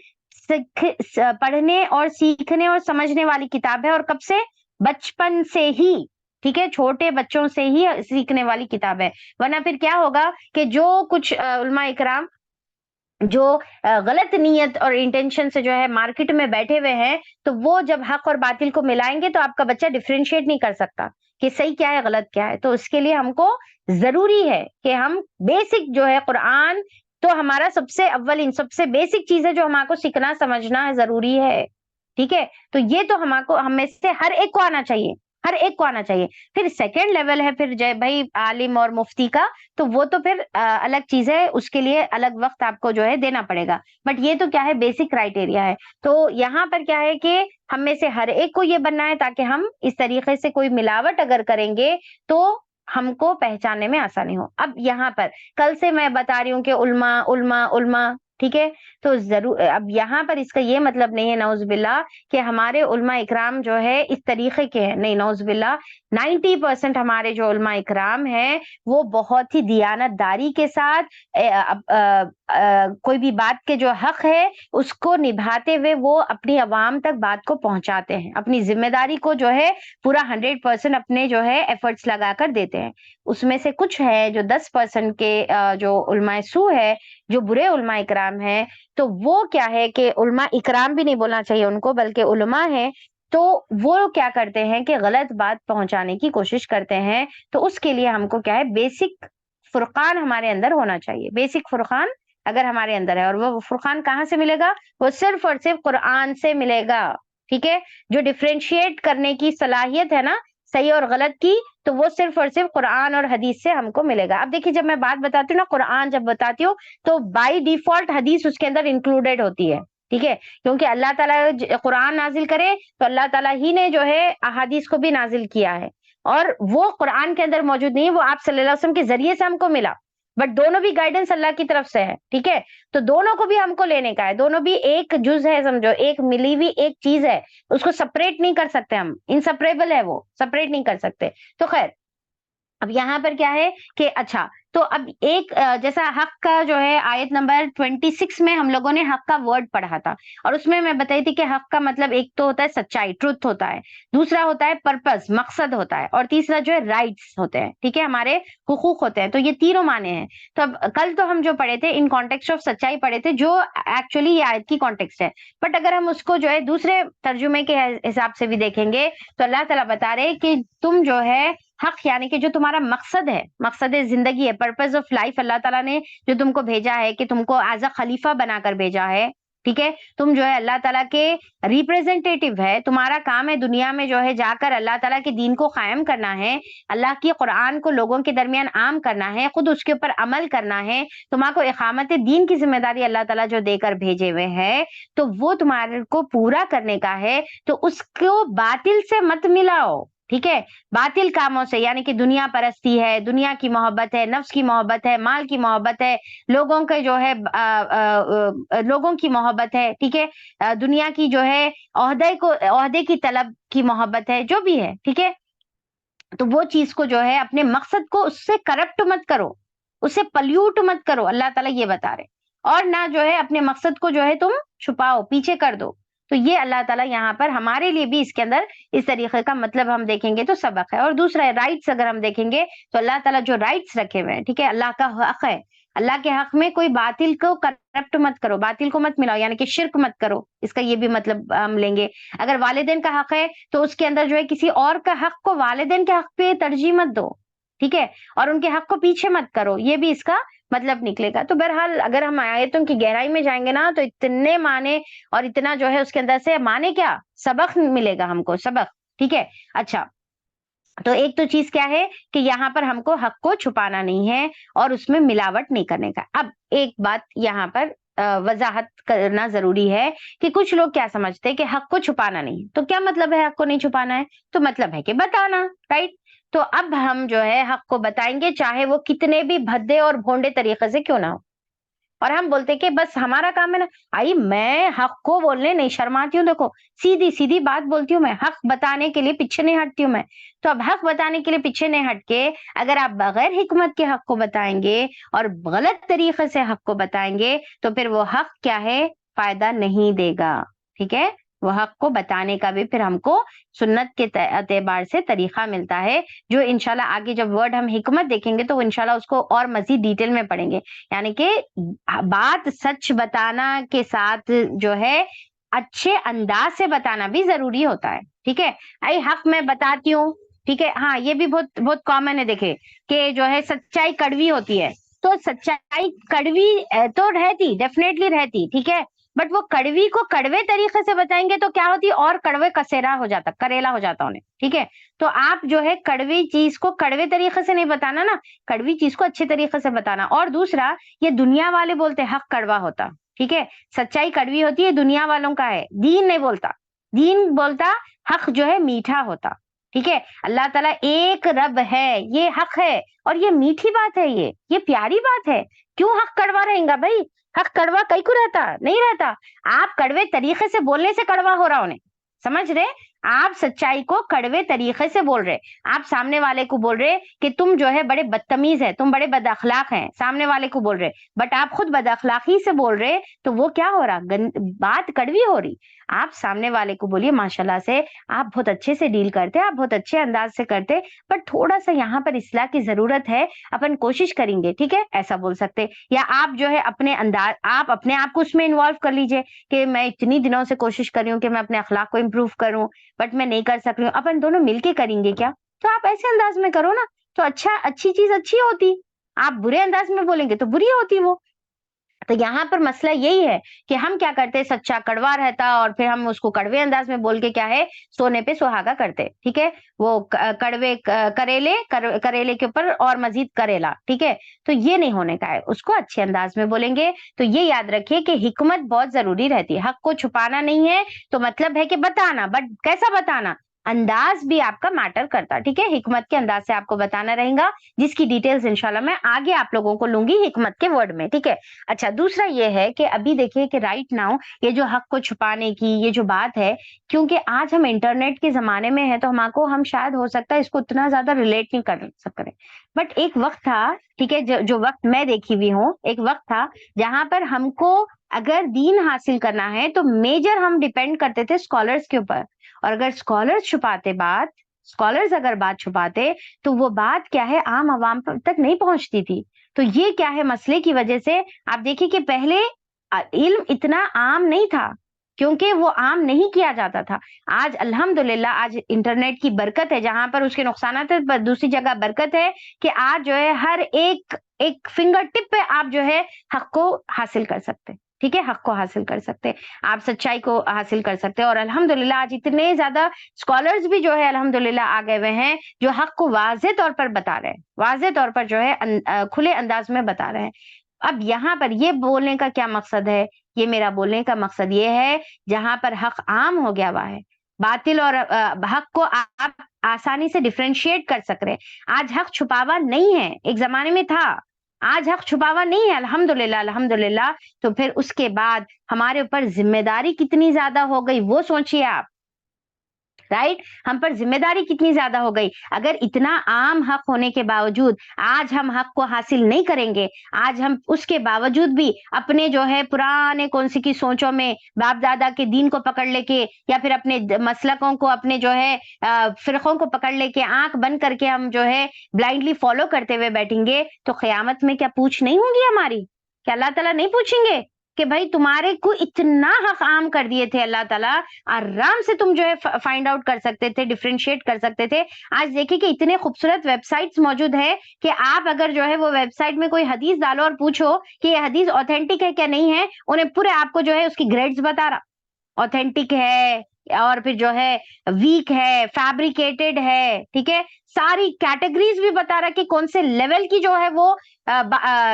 پڑھنے اور سیکھنے اور سمجھنے والی کتاب ہے، اور کب سے؟ بچپن سے ہی، ٹھیک ہے، چھوٹے بچوں سے ہی سیکھنے والی کتاب ہے. ورنہ پھر کیا ہوگا کہ جو کچھ علماء اکرام جو غلط نیت اور انٹینشن سے جو ہے مارکیٹ میں بیٹھے ہوئے ہیں، تو وہ جب حق اور باطل کو ملائیں گے تو آپ کا بچہ ڈفرینشیٹ نہیں کر سکتا کہ صحیح کیا ہے غلط کیا ہے. تو اس کے لیے ہم کو ضروری ہے کہ ہم بیسک جو ہے قرآن تو ہمارا سب سے اول سب سے بیسک چیز ہے جو ہمارے کو سیکھنا سمجھنا ہے، ضروری ہے، ٹھیک ہے. تو یہ تو ہم میں سے ہر ایک کو آنا چاہیے، ہر ایک کو آنا چاہیے. پھر سیکنڈ لیول ہے پھر جے بھائی عالم اور مفتی کا، تو وہ تو پھر الگ چیز ہے، اس کے لیے الگ وقت آپ کو جو ہے دینا پڑے گا. بٹ یہ تو کیا ہے بیسک کرائٹیریا ہے. تو یہاں پر کیا ہے کہ ہم میں سے ہر ایک کو یہ بننا ہے تاکہ ہم اس طریقے سے کوئی ملاوٹ اگر کریں گے تو ہم کو پہچاننے میں آسانی ہو. اب یہاں پر کل سے میں بتا رہی ہوں کہ علماء علماء علماء، ٹھیک ہے، تو ضرور اب یہاں پر اس کا یہ مطلب نہیں ہے نعوذ باللہ کہ ہمارے علماء اکرام جو ہے اس طریقے کے ہیں، نہیں، نعوذ باللہ. 90% ہمارے جو علماء اکرام ہیں وہ بہت ہی دیانت داری کے ساتھ کوئی بھی بات کے جو حق ہے اس کو نبھاتے ہوئے وہ اپنی عوام تک بات کو پہنچاتے ہیں، اپنی ذمہ داری کو جو ہے پورا 100% اپنے جو ہے ایفرٹس لگا کر دیتے ہیں. اس میں سے کچھ ہے جو 10% کے جو علماء سو ہے، جو برے علماء اکرام ہیں، تو وہ کیا ہے کہ علماء اکرام بھی نہیں بولنا چاہیے ان کو بلکہ علماء ہیں. تو وہ کیا کرتے ہیں کہ غلط بات پہنچانے کی کوشش کرتے ہیں. تو اس کے لیے ہم کو کیا ہے بیسک فرقان ہمارے اندر ہونا چاہیے. بیسک فرقان اگر ہمارے اندر ہے، اور وہ فرقان کہاں سے ملے گا؟ وہ صرف اور صرف قرآن سے ملے گا، ٹھیک ہے. جو ڈفرینشیٹ کرنے کی صلاحیت ہے نا صحیح اور غلط کی، تو وہ صرف اور صرف قرآن اور حدیث سے ہم کو ملے گا. اب دیکھیے جب میں بات بتاتی ہوں نا، قرآن جب بتاتی ہوں تو بائی ڈیفالٹ حدیث اس کے اندر انکلوڈیڈ ہوتی ہے، ٹھیک ہے، کیونکہ اللہ تعالیٰ قرآن نازل کرے تو اللہ تعالیٰ ہی نے جو ہے احادیث کو بھی نازل کیا ہے، اور وہ قرآن کے اندر موجود نہیں ہے، وہ آپ صلی اللہ علیہ وسلم کے ذریعے سے ہم کو ملا. بٹ دونوں بھی گائیڈنس اللہ کی طرف سے ہے، ٹھیک ہے. تو دونوں کو بھی ہم کو لینے کا ہے، دونوں بھی ایک جز ہے، سمجھو ایک ملی ہوئی ایک چیز ہے، اس کو سپریٹ نہیں کر سکتے ہم، انسپریبل ہے، وہ سپریٹ نہیں کر سکتے. تو خیر اب یہاں پر کیا ہے کہ اچھا، تو اب ایک جیسا حق کا جو ہے آیت نمبر 26 میں ہم لوگوں نے حق کا ورڈ پڑھا تھا، اور اس میں بتائی تھی کہ حق کا مطلب ایک تو ہوتا ہے سچائی، ٹروتھ ہوتا ہے، دوسرا ہوتا ہے پرپز، مقصد ہوتا ہے، اور تیسرا جو ہے رائٹس ہوتے ہیں، ٹھیک ہے، ہمارے حقوق ہوتے ہیں. تو یہ تینوں معنی ہیں. تو اب کل تو ہم جو پڑھے تھے ان کانٹیکسٹ آف سچائی پڑھے تھے، جو ایکچولی یہ آیت کی کانٹیکسٹ ہے. بٹ اگر ہم اس کو جو ہے دوسرے ترجمے کے حساب سے بھی دیکھیں گے تو اللہ تعالیٰ بتا رہے کہ تم جو ہے حق یعنی کہ جو تمہارا مقصد ہے، مقصد زندگی ہے، پرپز آف لائف، اللہ تعالیٰ نے جو تم کو بھیجا ہے کہ تم کو ایز اے خلیفہ بنا کر بھیجا ہے، ٹھیک ہے، تم جو ہے اللہ تعالیٰ کے ریپریزنٹیٹیو ہے، تمہارا کام ہے دنیا میں جو ہے جا کر اللہ تعالیٰ کے دین کو قائم کرنا ہے، اللہ کی قرآن کو لوگوں کے درمیان عام کرنا ہے، خود اس کے اوپر عمل کرنا ہے، تمہارا کو اقامت دین کی ذمہ داری اللہ تعالیٰ جو دے کر بھیجے ہوئے ہے تو وہ تمہارے کو پورا کرنے کا ہے، تو اس کو باطل سے مت ملاؤ، ٹھیک ہے، باطل کاموں سے، یعنی کہ دنیا پرستی ہے، دنیا کی محبت ہے، نفس کی محبت ہے، مال کی محبت ہے، لوگوں کے جو ہے لوگوں کی محبت ہے، ٹھیک ہے، دنیا کی جو ہے عہدے کی طلب کی محبت ہے، جو بھی ہے، ٹھیک ہے، تو وہ چیز کو جو ہے اپنے مقصد کو اس سے کرپٹ مت کرو، اسے پلیوٹ مت کرو، اللہ تعالیٰ یہ بتا رہے، اور نہ جو ہے اپنے مقصد کو جو ہے تم چھپاؤ، پیچھے کر دو، تو یہ اللہ تعالیٰ یہاں پر ہمارے لیے بھی اس کے اندر اس طریقے کا مطلب ہم دیکھیں گے تو سبق ہے۔ اور دوسرا رائٹس اگر ہم دیکھیں گے تو اللہ تعالیٰ جو رائٹس رکھے ہوئے ہیں، ٹھیک ہے، اللہ کا حق ہے، اللہ کے حق میں کوئی باطل کو کرپٹ مت کرو، باطل کو مت ملاؤ، یعنی کہ شرک مت کرو، اس کا یہ بھی مطلب ہم لیں گے۔ اگر والدین کا حق ہے تو اس کے اندر جو ہے کسی اور کا حق کو والدین کے حق پہ ترجیح مت دو، ٹھیک ہے، اور ان کے حق کو پیچھے مت کرو، یہ بھی اس کا مطلب نکلے گا۔ تو بہرحال اگر ہم آیتوں کی گہرائی میں جائیں گے نا تو اتنے معنی اور اتنا جو ہے اس کے اندر سے معنی کیا سبق ملے گا ہم کو، سبق، ٹھیک ہے۔ اچھا، تو ایک تو چیز کیا ہے کہ یہاں پر ہم کو حق کو چھپانا نہیں ہے اور اس میں ملاوٹ نہیں کرنے کا۔ اب ایک بات یہاں پر وضاحت کرنا ضروری ہے کہ کچھ لوگ کیا سمجھتے ہیں کہ حق کو چھپانا نہیں، تو کیا مطلب ہے حق کو نہیں چھپانا ہے؟ تو مطلب ہے کہ بتانا، رائٹ؟ تو اب ہم جو ہے حق کو بتائیں گے، چاہے وہ کتنے بھی بھدے اور بھونڈے طریقے سے کیوں نہ ہو۔ اور ہم بولتے کہ بس ہمارا کام ہے نا، آئی میں حق کو بولنے نہیں شرماتی ہوں، دیکھو سیدھی سیدھی بات بولتی ہوں، میں حق بتانے کے لیے پیچھے نہیں ہٹتی ہوں میں۔ تو اب حق بتانے کے لیے پیچھے نہیں ہٹ کے اگر آپ بغیر حکمت کے حق کو بتائیں گے اور غلط طریقے سے حق کو بتائیں گے تو پھر وہ حق کیا ہے، فائدہ نہیں دے گا، ٹھیک ہے۔ وہ حق کو بتانے کا بھی پھر ہم کو سنت کے اعتبار سے طریقہ ملتا ہے، جو انشاءاللہ آگے جب ورڈ ہم حکمت دیکھیں گے تو انشاءاللہ اس کو اور مزید ڈیٹیل میں پڑھیں گے، یعنی کہ بات سچ بتانا کے ساتھ جو ہے اچھے انداز سے بتانا بھی ضروری ہوتا ہے، ٹھیک ہے۔ اے حق میں بتاتی ہوں، ٹھیک ہے، ہاں یہ بھی بہت بہت کامن ہے، دیکھے کہ جو ہے سچائی کڑوی ہوتی ہے، تو سچائی کڑوی تو رہتی، ڈیفینیٹلی رہتی، ٹھیک ہے، بٹ وہ کڑوی کو کڑوے طریقے سے بتائیں گے تو کیا ہوتی، اور کڑوے کسیرا ہو جاتا، کریلا ہو جاتا انہیں، ٹھیک ہے۔ تو آپ جو ہے کڑوی چیز کو کڑوے طریقے سے نہیں بتانا نا، کڑوی چیز کو اچھے طریقے سے بتانا۔ اور دوسرا، یہ دنیا والے بولتے حق کڑوا ہوتا، ٹھیک ہے، سچائی کڑوی ہوتی ہے، دنیا والوں کا ہے، دین نہیں بولتا، دین بولتا حق جو ہے میٹھا ہوتا، ٹھیک ہے۔ اللہ تعالیٰ ایک رب ہے، یہ حق ہے، اور یہ میٹھی بات ہے، یہ پیاری بات ہے، کیوں حق کڑوا رہیں گا بھائی؟ حق کڑوا کئی کو رہتا نہیں رہتا، آپ کڑوے طریقے سے بولنے سے کڑوا ہو رہا انہیں، سمجھ رہے؟ آپ سچائی کو کڑوے طریقے سے بول رہے، آپ سامنے والے کو بول رہے کہ تم جو ہے بڑے بدتمیز ہے، تم بڑے بد اخلاق ہیں، سامنے والے کو بول رہے، بٹ آپ خود بد اخلاقی سے بول رہے، تو وہ کیا ہو رہا، بات کڑوی ہو رہی۔ آپ سامنے والے کو بولیے ماشاءاللہ سے آپ بہت اچھے سے ڈیل کرتے، آپ بہت اچھے انداز سے کرتے، بٹ تھوڑا سا یہاں پر اصلاح کی ضرورت ہے، اپن کوشش کریں گے، ٹھیک ہے، ایسا بول سکتے۔ یا آپ جو ہے اپنے انداز، آپ اپنے آپ کو اس میں انوالو کر لیجئے کہ میں اتنی دنوں سے کوشش کر رہی ہوں کہ میں اپنے اخلاق کو امپروو کروں، بٹ میں نہیں کر سک رہی ہوں، اپن دونوں مل کے کریں گے کیا؟ تو آپ ایسے انداز میں کرو نا، تو اچھی چیز اچھی ہوتی، آپ برے انداز میں بولیں گے تو بری ہوتی وہ۔ تو یہاں پر مسئلہ یہی ہے کہ ہم کیا کرتے، سچا کڑوا رہتا اور پھر ہم اس کو کڑوے انداز میں بول کے کیا ہے، سونے پہ سہاگا کرتے، ٹھیک ہے، وہ کڑوے کریلے کے اوپر اور مزید کریلا، ٹھیک ہے، تو یہ نہیں ہونے کا ہے، اس کو اچھے انداز میں بولیں گے۔ تو یہ یاد رکھیے کہ حکمت بہت ضروری رہتی ہے، حق کو چھپانا نہیں ہے، تو مطلب ہے کہ بتانا، بٹ کیسا بتانا، انداز بھی آپ کا میٹر کرتا، ٹھیک ہے، حکمت کے انداز سے آپ کو بتانا رہے گا، جس کی ڈیٹیلز انشاءاللہ میں آگے آپ لوگوں کو لوں گی حکمت کے ورڈ میں، ٹھیک ہے۔ اچھا، دوسرا یہ ہے کہ ابھی دیکھیے کہ رائٹ ناؤ یہ جو حق کو چھپانے کی یہ جو بات ہے، کیونکہ آج ہم انٹرنیٹ کے زمانے میں ہیں تو ہم شاید ہو سکتا ہے اس کو اتنا زیادہ ریلیٹ نہیں کر سکتے، بٹ ایک وقت تھا، ٹھیک ہے، جو وقت میں دیکھی ہوئی ہوں، ایک وقت تھا جہاں پر ہم کو اگر دین حاصل کرنا ہے تو میجر ہم ڈیپینڈ کرتے تھے اسکالرس کے اوپر، اور اگر اسکالرز اگر بات چھپاتے تو وہ بات کیا ہے عام عوام تک نہیں پہنچتی تھی۔ تو یہ کیا ہے مسئلے کی وجہ سے آپ دیکھیے کہ پہلے علم اتنا عام نہیں تھا، کیونکہ وہ عام نہیں کیا جاتا تھا۔ آج الحمدللہ آج انٹرنیٹ کی برکت ہے، جہاں پر اس کے نقصانات ہے، پر دوسری جگہ برکت ہے کہ آج جو ہے ہر ایک فنگر ٹپ پہ آپ جو ہے حق کو حاصل کر سکتے، ٹھیک ہے، حق کو حاصل کر سکتے، آپ سچائی کو حاصل کر سکتے. اور الحمدللہ آج اتنے زیادہ اسکالرز بھی جو ہے الحمدللہ آ گئے ہوئے ہیں جو حق کو واضح طور پر بتا رہے ہیں، واضح طور پر جو ہے کھلے انداز میں بتا رہے ہیں. اب یہاں پر یہ بولنے کا کیا مقصد ہے؟ یہ میرا بولنے کا مقصد یہ ہے جہاں پر حق عام ہو گیا ہوا ہے، باطل اور حق کو آپ آسانی سے ڈفرینشیٹ کر سک رہے. آج حق چھپاوا نہیں ہے، ایک زمانے میں تھا، آج حق چھپاوا نہیں ہے الحمدللہ الحمدللہ. تو پھر اس کے بعد ہمارے اوپر ذمہ داری کتنی زیادہ ہو گئی وہ سوچیے آپ، رائٹ؟ ہم پر ذمہ داری کتنی زیادہ ہو گئی. اگر اتنا عام حق ہونے کے باوجود آج ہم حق کو حاصل نہیں کریں گے، آج ہم اس کے باوجود بھی اپنے جو ہے پرانے کون سی کی سوچوں میں باپ دادا کے دین کو پکڑ لے کے یا پھر اپنے مسلکوں کو، اپنے جو ہے فرقوں کو پکڑ لے کے آنکھ بند کر کے ہم جو ہے بلائنڈلی فالو کرتے ہوئے بیٹھیں گے، تو قیامت میں کیا پوچھ نہیں ہوں گی ہماری؟ کیا اللہ تعالیٰ نہیں پوچھیں گے کہ بھائی تمہارے کو اتنا حق عام کر دیے تھے اللہ تعالیٰ، آرام سے تم جو ہے فائنڈ آؤٹ کر سکتے تھے، ڈفرینشیٹ کر سکتے تھے. آج دیکھیں کہ اتنے خوبصورت ویب سائٹس موجود ہے کہ آپ اگر جو ہے وہ ویب سائٹ میں کوئی حدیث ڈالو اور پوچھو کہ یہ حدیث اوتھینٹک ہے کیا نہیں ہے، انہیں پورے آپ کو جو ہے اس کی گریڈز بتا رہا، اوتھینٹک ہے اور پھر جو ہے ویک ہے، فیبریکیٹڈ ہے، ٹھیک ہے، ساری کیٹیگریز بھی بتا رہا کہ کون سے لیول کی جو ہے وہ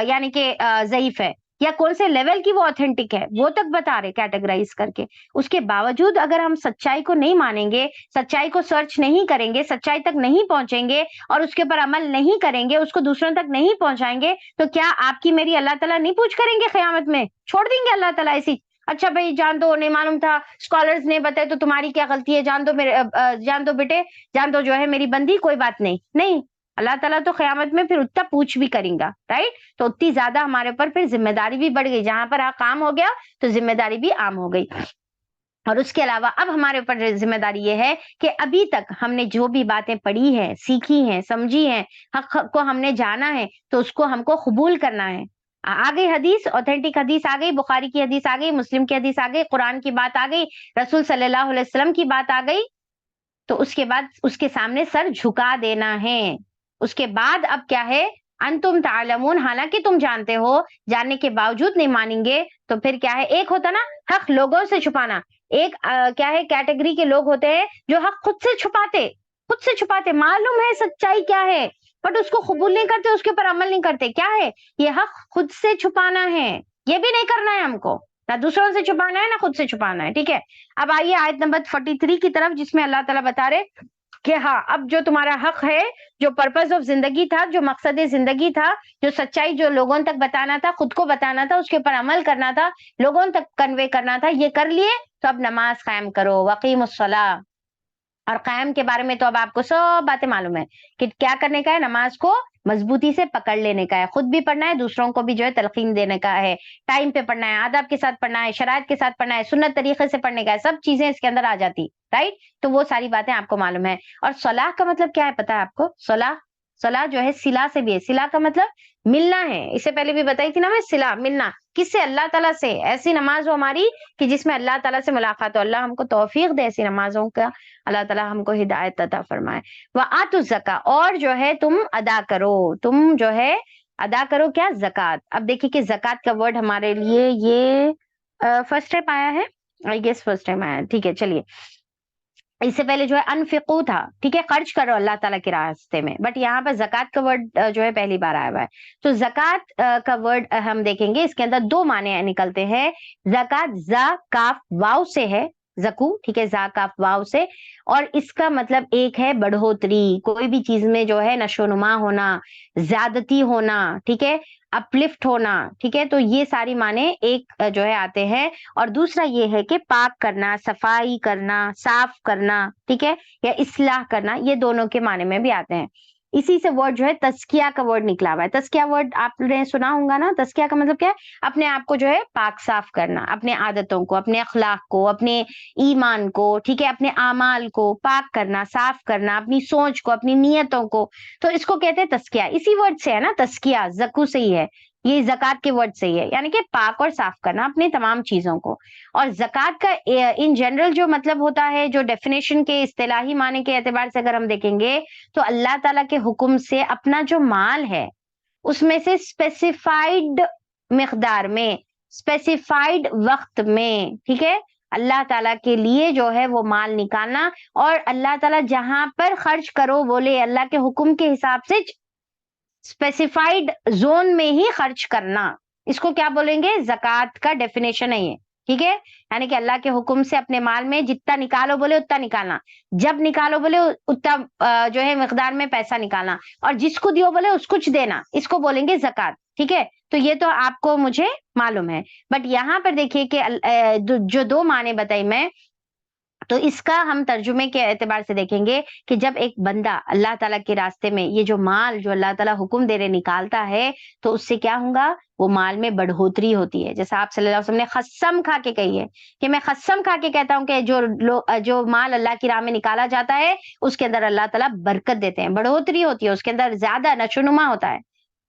یعنی کہ ضعیف ہے یا کون سے لیول کی وہ اوتھینٹک ہے، وہ تک بتا رہے کیٹیگرائز کر کے. اس کے باوجود اگر ہم سچائی کو نہیں مانیں گے، سچائی کو سرچ نہیں کریں گے، سچائی تک نہیں پہنچیں گے اور اس کے اوپر عمل نہیں کریں گے، اس کو دوسروں تک نہیں پہنچائیں گے، تو کیا آپ کی میری اللہ تعالیٰ نہیں پوچھ کریں گے قیامت میں؟ چھوڑ دیں گے اللہ تعالیٰ ایسی؟ اچھا بھائی جان دو، نہیں معلوم تھا، اسکالرز نے بتائے تو تمہاری کیا غلطی ہے، جان دو میرے جان دو بیٹے، جان دو جو ہے میری بندی، کوئی بات نہیں. نہیں، اللہ تعالیٰ تو قیامت میں پھر اتنا پوچھ بھی کریں گا، رائٹ؟ تو اتنی زیادہ ہمارے اوپر پھر ذمہ داری بھی بڑھ گئی، جہاں پر حق عام ہو گیا تو ذمہ داری بھی عام ہو گئی. اور اس کے علاوہ اب ہمارے اوپر ذمہ داری یہ ہے کہ ابھی تک ہم نے جو بھی باتیں پڑھی ہیں، سیکھی ہیں، سمجھی ہیں، حق کو ہم نے جانا ہے، تو اس کو ہم کو قبول کرنا ہے. آ گئی حدیث، اوتھینٹک حدیث آ گئی، بخاری کی حدیث آ گئی، مسلم کی حدیث آ گئی، قرآن کی بات آ گئی، رسول صلی اللہ علیہ وسلم کی بات آ گئی، تو اس کے بعد اس کے سامنے سر جھکا دینا ہے. اس کے بعد اب کیا ہے؟ انتم تعلمون، حالانکہ تم جانتے ہو، جاننے کے باوجود نہیں مانیں گے، تو پھر کیا ہے؟ ایک ہوتا نا حق لوگوں سے چھپانا، ایک کیا ہے کیٹیگری کے لوگ ہوتے ہیں جو حق خود سے چھپاتے، خود سے چھپاتے، معلوم ہے سچائی کیا ہے بٹ اس کو قبول نہیں کرتے، اس کے اوپر عمل نہیں کرتے. کیا ہے یہ؟ حق خود سے چھپانا ہے. یہ بھی نہیں کرنا ہے ہم کو، نہ دوسروں سے چھپانا ہے نہ خود سے چھپانا ہے. ٹھیک ہے، اب آئیے آیت نمبر 43 کی طرف، جس میں اللہ تعالیٰ بتا رہے کہ ہاں اب جو تمہارا حق ہے، جو پرپز آف زندگی تھا، جو مقصد زندگی تھا، جو سچائی جو لوگوں تک بتانا تھا، خود کو بتانا تھا، اس کے اوپر عمل کرنا تھا، لوگوں تک کنوے کرنا تھا، یہ کر لیے. تو اب نماز قائم کرو، وقیم الصلاۃ. اور قائم کے بارے میں تو اب آپ کو سب باتیں معلوم ہے کہ کیا کرنے کا ہے، نماز کو مضبوطی سے پکڑ لینے کا ہے، خود بھی پڑھنا ہے، دوسروں کو بھی جو ہے تلقین دینے کا ہے، ٹائم پہ پڑھنا ہے، آداب کے ساتھ پڑھنا ہے، شرائط کے ساتھ پڑھنا ہے، سنت طریقے سے پڑھنے کا ہے، سب چیزیں اس کے اندر آ جاتی، رائٹ؟ تو وہ ساری باتیں آپ کو معلوم ہے. اور صلاح کا مطلب کیا ہے پتا ہے آپ کو؟ صلاح جو ہے صلہ سے بھی ہے. صلہ کا مطلب ملنا ہے، اس سے پہلے بھی بتائی تھی نا میں، صلہ ملنا کس سے؟ اللہ تعالیٰ سے. ایسی نماز ہو ہماری کہ جس میں اللہ تعالیٰ سے ملاقات ہو. اللہ ہم کو توفیق دے ایسی نمازوں کا، اللہ تعالیٰ ہم کو ہدایت عطا فرمائے. وآتوا الزکاۃ، اور جو ہے تم ادا کرو، تم جو ہے ادا کرو کیا؟ زکات. اب دیکھیے کہ زکات کا ورڈ ہمارے لیے یہ فرسٹ ٹائم آیا ہے، آئی گیس فرسٹ ٹائم آیا ہے. ٹھیک ہے چلیے، اس سے پہلے جو ہے انفقو تھا، ٹھیک ہے، خرچ کرو اللہ تعالیٰ کے راستے میں، بٹ یہاں پر زکات کا ورڈ جو ہے پہلی بار آیا ہوا ہے. تو زکات کا ورڈ ہم دیکھیں گے، اس کے اندر دو معنی نکلتے ہیں. زکات زا کاف واو سے ہے، زکو، ٹھیک ہے، زا کاف واو سے، اور اس کا مطلب ایک ہے بڑھوتری، کوئی بھی چیز میں جو ہے نشو نما ہونا، زیادتی ہونا، ٹھیک ہے، اپلفٹ ہونا، ٹھیک ہے. تو یہ ساری معنی ایک جو ہے آتے ہیں. اور دوسرا یہ ہے کہ پاک کرنا، صفائی کرنا، صاف کرنا، ٹھیک ہے، یا اصلاح کرنا، یہ دونوں کے معنی میں بھی آتے ہیں. اسی سے ورڈ جو ہے تزکیہ کا ورڈ نکلا ہوا ہے. تزکیہ ورڈ آپ نے سنا ہوگا نا، تزکیہ کا مطلب کیا ہے؟ اپنے آپ کو جو ہے پاک صاف کرنا، اپنے عادتوں کو، اپنے اخلاق کو، اپنے ایمان کو، ٹھیک ہے، اپنے اعمال کو پاک کرنا، صاف کرنا، اپنی سوچ کو، اپنی نیتوں کو. تو اس کو کہتے ہیں تزکیہ. اسی ورڈ سے ہے نا تزکیہ، زکو سے ہی ہے، یہ زکات کے ورڈ سے ہی ہے، یعنی کہ پاک اور صاف کرنا اپنے تمام چیزوں کو. اور زکات کا ان جنرل جو مطلب ہوتا ہے، جو ڈیفینیشن کے اصطلاحی معنی کے اعتبار سے اگر ہم دیکھیں گے، تو اللہ تعالیٰ کے حکم سے اپنا جو مال ہے اس میں سے اسپیسیفائڈ مقدار میں اسپیسیفائڈ وقت میں، ٹھیک ہے، اللہ تعالیٰ کے لیے جو ہے وہ مال نکالنا، اور اللہ تعالیٰ جہاں پر خرچ کرو بولے اللہ کے حکم کے حساب سے اسپیسیفائڈ زون میں ہی خرچ کرنا، اس کو کیا بولیں گے؟ زکوٰۃ کا ڈیفینیشن ہے یہ، ٹھیک ہے، یعنی کہ اللہ کے حکم سے اپنے مال میں جتنا نکالو بولے اتنا نکالنا، جب نکالو بولے اتنا جو ہے مقدار میں پیسہ نکالنا، اور جس کو دیو بولے اس کچھ دینا، اس کو بولیں گے زکوٰۃ، ٹھیک ہے۔ تو یہ تو آپ کو مجھے معلوم ہے، بٹ یہاں پر دیکھیے کہ جو دو معنی بتائی میں، تو اس کا ہم ترجمے کے اعتبار سے دیکھیں گے کہ جب ایک بندہ اللہ تعالیٰ کے راستے میں یہ جو مال جو اللہ تعالیٰ حکم دے رہے نکالتا ہے، تو اس سے کیا ہوگا؟ وہ مال میں بڑھوتری ہوتی ہے، جیسا آپ صلی اللہ علیہ وسلم نے قسم کھا کے کہی ہے کہ میں قسم کھا کے کہتا ہوں کہ جو مال اللہ کی راہ میں نکالا جاتا ہے اس کے اندر اللہ تعالیٰ برکت دیتے ہیں، بڑھوتری ہوتی ہے، اس کے اندر زیادہ نشوونما ہوتا ہے،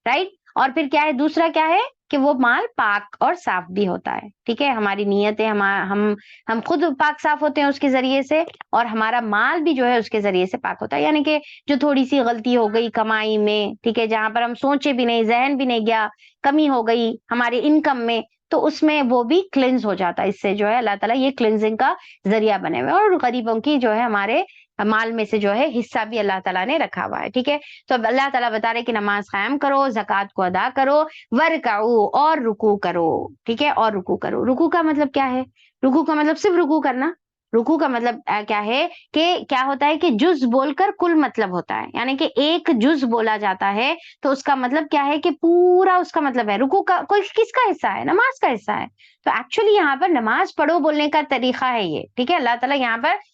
رائٹ۔ اور پھر کیا ہے دوسرا، کیا ہے کہ وہ مال پاک اور صاف بھی ہوتا ہے، ٹھیک ہے، ہماری نیتیں ہم خود پاک صاف ہوتے ہیں اس کے ذریعے سے، اور ہمارا مال بھی جو ہے اس کے ذریعے سے پاک ہوتا ہے، یعنی کہ جو تھوڑی سی غلطی ہو گئی کمائی میں، ٹھیک ہے، جہاں پر ہم سوچے بھی نہیں، ذہن بھی نہیں گیا، کمی ہو گئی ہمارے انکم میں، تو اس میں وہ بھی کلینز ہو جاتا ہے، اس سے جو ہے اللہ تعالیٰ یہ کلینزنگ کا ذریعہ بنے ہوئے، اور غریبوں کی جو ہے ہمارے مال میں سے جو ہے حصہ بھی اللہ تعالیٰ نے رکھا ہوا ہے، ٹھیک ہے۔ تو اب اللہ تعالیٰ بتا رہے کہ نماز قائم کرو، زکوٰۃ کو ادا کرو، ورکعو اور رکوع کرو، ٹھیک ہے، اور رکوع کرو۔ رکوع کا مطلب کیا ہے؟ رکوع کا مطلب صرف رکوع کرنا، رکوع کا مطلب کیا ہے کہ کیا ہوتا ہے کہ جز بول کر کل مطلب ہوتا ہے، یعنی کہ ایک جز بولا جاتا ہے تو اس کا مطلب کیا ہے کہ پورا اس کا مطلب ہے۔ رکوع کا کوئی کس کا حصہ ہے؟ نماز کا حصہ ہے، تو ایکچولی یہاں پر نماز پڑھو بولنے کا طریقہ ہے یہ، ٹھیک ہے۔ اللہ تعالیٰ یہاں پر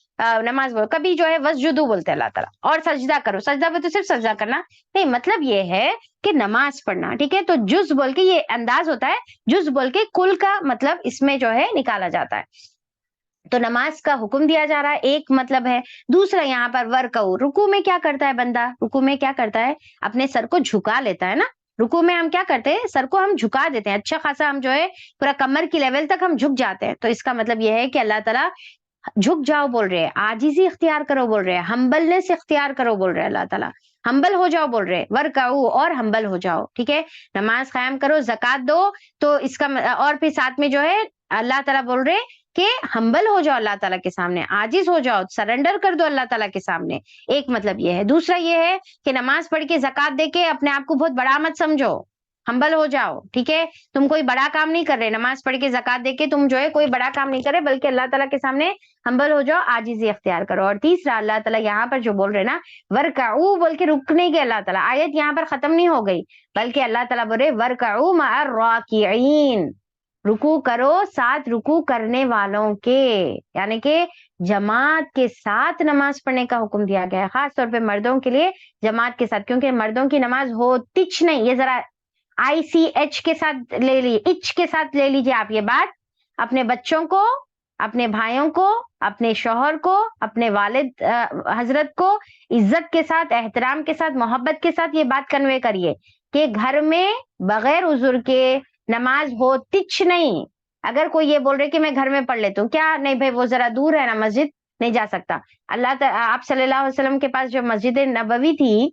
نماز بولو، کبھی جو ہے وسجدو بولتے ہیں اللہ تعالیٰ، اور سجدہ کرو، سجدہ میں تو صرف سجدہ کرنا نہیں، مطلب یہ ہے کہ نماز پڑھنا، ٹھیک ہے۔ تو جز بول کے یہ انداز ہوتا ہے، جز بول کے کل کا مطلب اس میں جو ہے نکالا جاتا ہے، تو نماز کا حکم دیا جا رہا ہے، ایک مطلب ہے۔ دوسرا یہاں پر ورکعو، رکوع میں کیا کرتا ہے بندہ؟ رکوع میں کیا کرتا ہے؟ اپنے سر کو جھکا لیتا ہے نا، رکوع میں ہم کیا کرتے ہیں؟ سر کو ہم جھکا دیتے ہیں، اچھا خاصا ہم جو ہے پورا کمر کی لیول تک ہم جھک جاتے ہیں، تو اس کا مطلب یہ ہے کہ اللہ تعالیٰ جھک جاؤ بول رہے ہیں، عاجزی اختیار کرو بول رہے ہیں، ہمبلنس اختیار کرو بول رہے ہیں اللہ تعالیٰ، ہمبل ہو جاؤ بول رہے ہیں، ورکعو اور ہمبل ہو جاؤ، ٹھیک ہے۔ نماز قائم کرو، زکوٰۃ دو، تو اس کا اور پھر ساتھ میں جو ہے اللہ تعالیٰ بول رہے کہ ہمبل ہو جاؤ اللہ تعالیٰ کے سامنے، عاجز ہو جاؤ، سرنڈر کر دو اللہ تعالیٰ کے سامنے، ایک مطلب یہ ہے۔ دوسرا یہ ہے کہ نماز پڑھ کے زکوٰۃ دے کے اپنے آپ کو بہت بڑا مت سمجھو، ہمبل ہو جاؤ، ٹھیک ہے، تم کوئی بڑا کام نہیں کر رہے، نماز پڑھ کے زکوٰۃ دے کے تم جو ہے کوئی بڑا کام نہیں کر رہے، بلکہ اللہ تعالیٰ کے سامنے ہمبل ہو جاؤ، عاجزی اختیار کرو۔ اور تیسرا اللہ تعالیٰ یہاں پر جو بول رہے نا ورکعو بول کے رک نہیں گئے اللہ تعالیٰ، آیت یہاں پر ختم نہیں ہو گئی، بلکہ اللہ تعالیٰ بول رہے ورکعو مع الراکعین، رکوع کرو ساتھ رکوع کرنے والوں کے، یعنی کہ جماعت کے ساتھ نماز پڑھنے کا حکم دیا گیا ہے، خاص طور پہ مردوں کے لیے جماعت کے ساتھ، کیونکہ مردوں کی نماز ہوتچ نہیں، یہ ذرا ICH کے ساتھ لے لی، اچ کے ساتھ لے لیجیے آپ یہ بات، اپنے بچوں کو، اپنے بھائیوں کو، اپنے شوہر کو، اپنے والد حضرت کو عزت کے ساتھ، احترام کے ساتھ، محبت کے ساتھ یہ بات کنوے کریے کہ گھر میں بغیر عذر کے نماز ہوتچ نہیں۔ اگر کوئی یہ بول رہے کہ میں گھر میں پڑھ لیتا ہوں، کیا نہیں بھائی، وہ ذرا دور ہے نا مسجد، نہیں جا سکتا۔ آپ صلی اللہ علیہ وسلم کے پاس جو مسجد نبوی تھی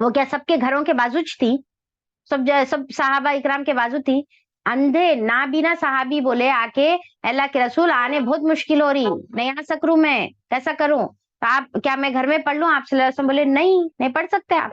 وہ کیا سب کے گھروں کے بازوچ تھی؟ سب صحابہ اکرام کے بازو تھی؟ اندھے نابینا صحابی بولے آ کے اللہ کے رسول آنے بہت مشکل ہو رہی، نہیں آ سک رہوں، میں کیسا کروں؟ تو آپ کیا میں گھر میں پڑھ لوں؟ آپ صلی اللہ علیہ وسلم بولے نہیں پڑھ سکتے آپ۔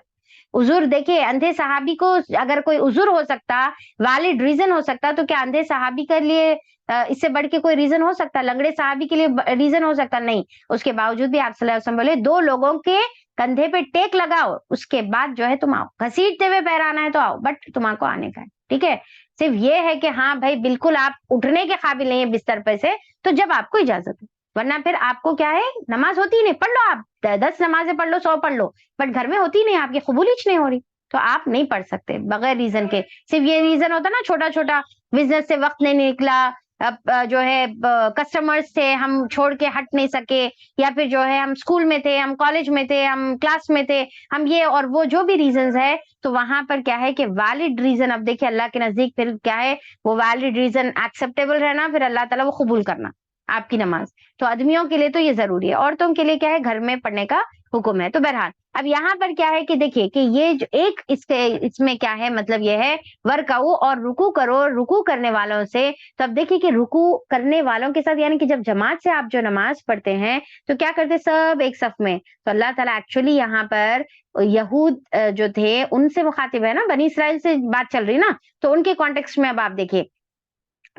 عذر دیکھیے، اندھے صحابی کو اگر کوئی عذر ہو سکتا، ویلڈ ریزن ہو سکتا، تو کیا اندھے صحابی کے لیے اس سے بڑھ کے کوئی ریزن ہو سکتا؟ لنگڑے صحابی کے لیے ریزن ہو سکتا؟ نہیں۔ اس کے باوجود بھی آپ صلی اللہ علیہ وسلم بولے دو لوگوں کے کندھے پہ ٹیک لگاؤ، اس کے بعد جو ہے تم آؤ، گھسیٹتے ہوئے پیر آنا ہے تو آؤ، بٹ تمہارے کو آنے کا ہے، ٹھیک ہے۔ صرف یہ ہے کہ ہاں بھائی بالکل آپ اٹھنے کے قابل نہیں ہے بستر پہ سے، تو جب آپ کو اجازت ہے، ورنہ پھر آپ کو کیا ہے، نماز ہوتی ہی نہیں، پڑھ لو آپ 10 نمازیں پڑھ لو، 100 پڑھ لو، بٹ گھر میں ہوتی ہی نہیں، آپ کی قبول ہی نہیں ہو رہی، تو آپ نہیں پڑھ سکتے بغیر ریزن کے۔ صرف یہ ریزن ہوتا نا چھوٹا چھوٹا، بزنس سے وقت نہیں نکلا، جو ہے کسٹمرز تھے ہم چھوڑ کے ہٹ نہیں سکے، یا پھر جو ہے ہم اسکول میں تھے، ہم کالج میں تھے، ہم کلاس میں تھے، ہم یہ اور وہ جو بھی ریزنز ہے، تو وہاں پر کیا ہے کہ ویلڈ ریزن، اب دیکھیں اللہ کے نزدیک پھر کیا ہے، وہ ویلڈ ریزن ایکسیپٹیبل رہنا، پھر اللہ تعالیٰ وہ قبول کرنا آپ کی نماز۔ تو آدمیوں کے لیے تو یہ ضروری ہے، عورتوں کے لیے کیا ہے، گھر میں پڑھنے کا حکم ہے۔ تو بہرحال اب یہاں پر کیا ہے کہ دیکھیے کہ یہ جو ایک اس میں کیا ہے مطلب یہ ہے ورکعو اور رکوع کرو رکوع کرنے والوں سے. تو اب دیکھیے کہ رکوع کرنے والوں کے ساتھ یعنی کہ جب جماعت سے آپ جو نماز پڑھتے ہیں تو کیا کرتے سب ایک صف میں. تو اللہ تعالیٰ ایکچولی یہاں پر یہود جو تھے ان سے مخاطب ہے نا, بنی اسرائیل سے بات چل رہی نا, تو ان کے کانٹیکسٹ میں اب آپ دیکھیے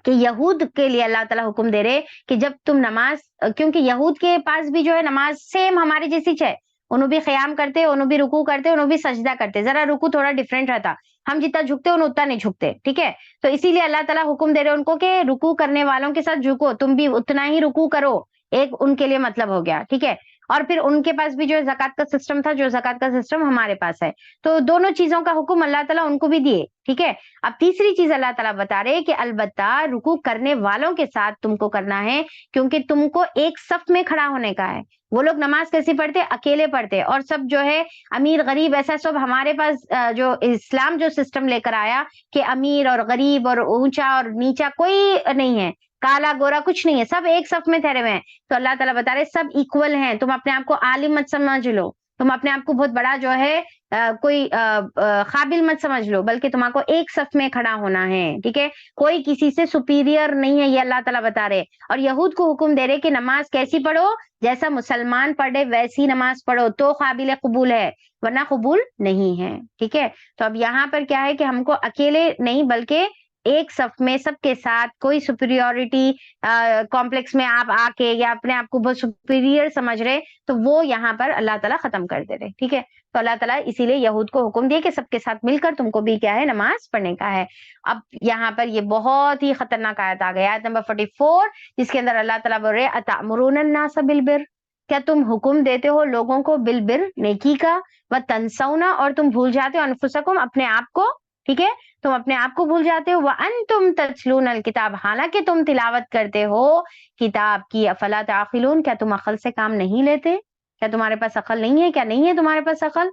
کہ یہود کے لیے اللہ تعالیٰ حکم دے رہے کہ جب تم نماز, کیونکہ یہود کے پاس بھی جو ہے نماز سیم ہماری جیسی ہے, انہوں بھی قیام کرتے, انہوں بھی رکوع کرتے, انہوں بھی سجدہ کرتے, ذرا رکوع تھوڑا ڈفرینٹ رہتا, ہم جتنا جھکتے انہوں اتنا نہیں جھکتے, ٹھیک ہے. تو اسی لیے اللہ تعالیٰ حکم دے رہے ان کو کہ رکوع کرنے والوں کے ساتھ جھکو, تم بھی اتنا ہی رکوع کرو, ایک ان کے لیے مطلب ہو گیا, ٹھیک ہے. اور پھر ان کے پاس بھی جو زکات کا سسٹم تھا, جو زکات کا سسٹم ہمارے پاس ہے, تو دونوں چیزوں کا حکم اللہ تعالیٰ ان کو بھی دیے, ٹھیک ہے. اب تیسری چیز اللہ تعالیٰ بتا رہے کہ البتہ رکوع کرنے والوں کے ساتھ تم کو کرنا ہے, کیونکہ تم کو ایک صف میں کھڑا ہونے کا ہے. وہ لوگ نماز کیسی پڑھتے, اکیلے پڑھتے, اور سب جو ہے امیر غریب ایسا سب ہمارے پاس جو اسلام جو سسٹم لے کر آیا کہ امیر اور غریب اور اونچا اور نیچا کوئی نہیں ہے, کالا گورا کچھ نہیں ہے, سب ایک صف میں ٹھہرے ہوئے ہیں. تو اللہ تعالیٰ بتا رہے سب ایکول ہیں, تم اپنے آپ کو عالم مت سمجھ لو, تم اپنے آپ کو بہت بڑا جو ہے کوئی قابل مت سمجھ لو, بلکہ تمہارے کو ایک صف میں کھڑا ہونا ہے, ٹھیک ہے. کوئی کسی سے سپیریئر نہیں ہے, یہ اللہ تعالیٰ بتا رہے. اور یہود کو حکم دے رہے کہ نماز کیسی پڑھو, جیسا مسلمان پڑھے ویسی نماز پڑھو تو قابل قبول ہے, ورنہ قبول نہیں ہے, ٹھیک ہے. تو اب یہاں پر کیا ہے کہ ہم کو اکیلے نہیں بلکہ ایک صف میں سب کے ساتھ, کوئی سپیریورٹی کمپلیکس میں آپ آ کے یا اپنے آپ کو بہت سپیریئر سمجھ رہے, تو وہ یہاں پر اللہ تعالیٰ ختم کر دے رہے, ٹھیک ہے. تو اللہ تعالیٰ اسی لیے یہود کو حکم دیے کہ سب کے ساتھ مل کر تم کو بھی کیا ہے نماز پڑھنے کا ہے. اب یہاں پر یہ بہت ہی خطرناک آیت آ گئی, آیت نمبر 44, جس کے اندر اللہ تعالیٰ بول رہے اتأمرون الناس بالبر, کیا تم حکم دیتے ہو لوگوں کو بالبر نیکی کا, وتنسون اور تم بھول جاتے ہو انفسکم اپنے آپ کو, ٹھیک ہے, تم اپنے آپ کو بھول جاتے ہو, وانتم تتلون الکتاب حالانکہ تم تلاوت کرتے ہو کتاب کی, افلا تعقلون کیا تم عقل سے کام نہیں لیتے, کیا تمہارے پاس عقل نہیں ہے, کیا نہیں ہے تمہارے پاس عقل.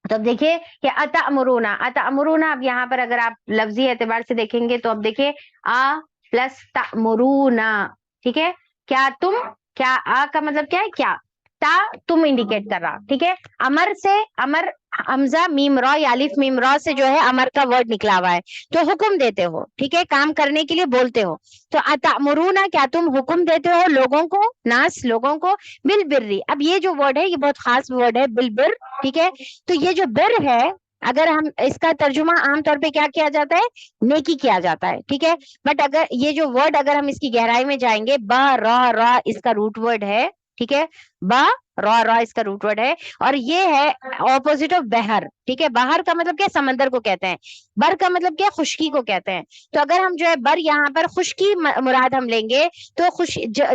تو اب دیکھیے کہ اتأمرون, اب یہاں پر اگر آپ لفظی اعتبار سے دیکھیں گے تو اب دیکھیے پلس تأمرون, ٹھیک ہے. کیا تم, کیا کا مطلب کیا ہے, کیا تا تم انڈیکیٹ کر رہا, ٹھیک ہے. امر سے, امر حمزہ میم را یا الف میم را سے جو ہے امر کا ورڈ نکلا ہوا ہے, تو حکم دیتے ہو, ٹھیک ہے, کام کرنے کے لیے بولتے ہو. تو اتأمرون کیا تم حکم دیتے ہو لوگوں کو, ناس لوگوں کو, بالبری. اب یہ جو ورڈ ہے یہ بہت خاص ورڈ ہے بالبر, ٹھیک ہے. تو یہ جو بر ہے اگر ہم اس کا ترجمہ عام طور پہ کیا کیا جاتا ہے, نیکی کیا جاتا ہے, ٹھیک ہے. بٹ اگر یہ جو ورڈ اگر ہم اس کی گہرائی میں جائیں گے, با را را اس کا روٹ ورڈ ہے, ٹھیک ہے, با را را اس کا روٹ ورڈ ہے, اور یہ ہے اپوزٹ آف بحر, ٹھیک ہے. بحر کا مطلب کیا, سمندر کو کہتے ہیں, بر کا مطلب کیا, خشکی کو کہتے ہیں. تو اگر ہم جو ہے بر یہاں پر خشکی مراد ہم لیں گے, تو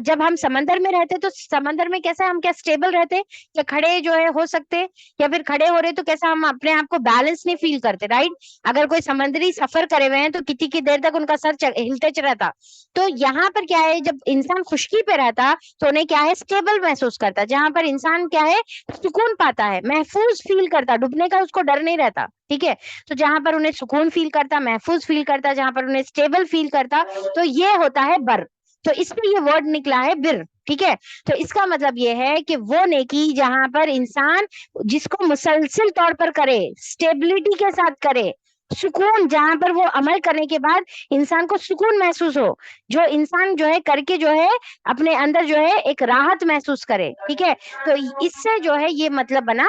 جب ہم سمندر میں رہتے تو سمندر میں کیسا ہم کیا اسٹیبل رہتے, یا کھڑے جو ہے ہو سکتے, یا پھر کھڑے ہو رہے تو کیسا ہم اپنے آپ کو بیلنس نہیں فیل کرتے, رائٹ. اگر کوئی سمندری سفر کرے ہوئے ہیں تو کتنی کی دیر تک ان کا سر ہلتے رہتا. تو یہاں پر کیا ہے, جب انسان خشکی پہ رہتا تو انہیں کیا ہے اسٹیبل محسوس کرتا, جہاں پر انسان کیا ہے سکون پاتا ہے, محفوظ فیل کرتا, ڈوبنے کا اس کو ڈر نہیں رہتا, ٹھیک ہے. تو جہاں پر انہیں سکون فیل کرتا, محفوظ فیل کرتا, جہاں پر انہیں اسٹیبل فیل کرتا, تو یہ ہوتا ہے بر. تو اس میں یہ ورڈ نکلا ہے بر, ٹھیک ہے. تو اس کا مطلب یہ ہے کہ وہ نیکی جہاں پر انسان جس کو مسلسل طور پر کرے, اسٹیبلٹی کے ساتھ کرے, سکون, جہاں پر وہ عمل کرنے کے بعد انسان کو سکون محسوس ہو, جو انسان جو ہے کر کے جو ہے اپنے اندر جو ہے ایک راحت محسوس کرے, ٹھیک ہے. تو اس سے جو ہے یہ مطلب بنا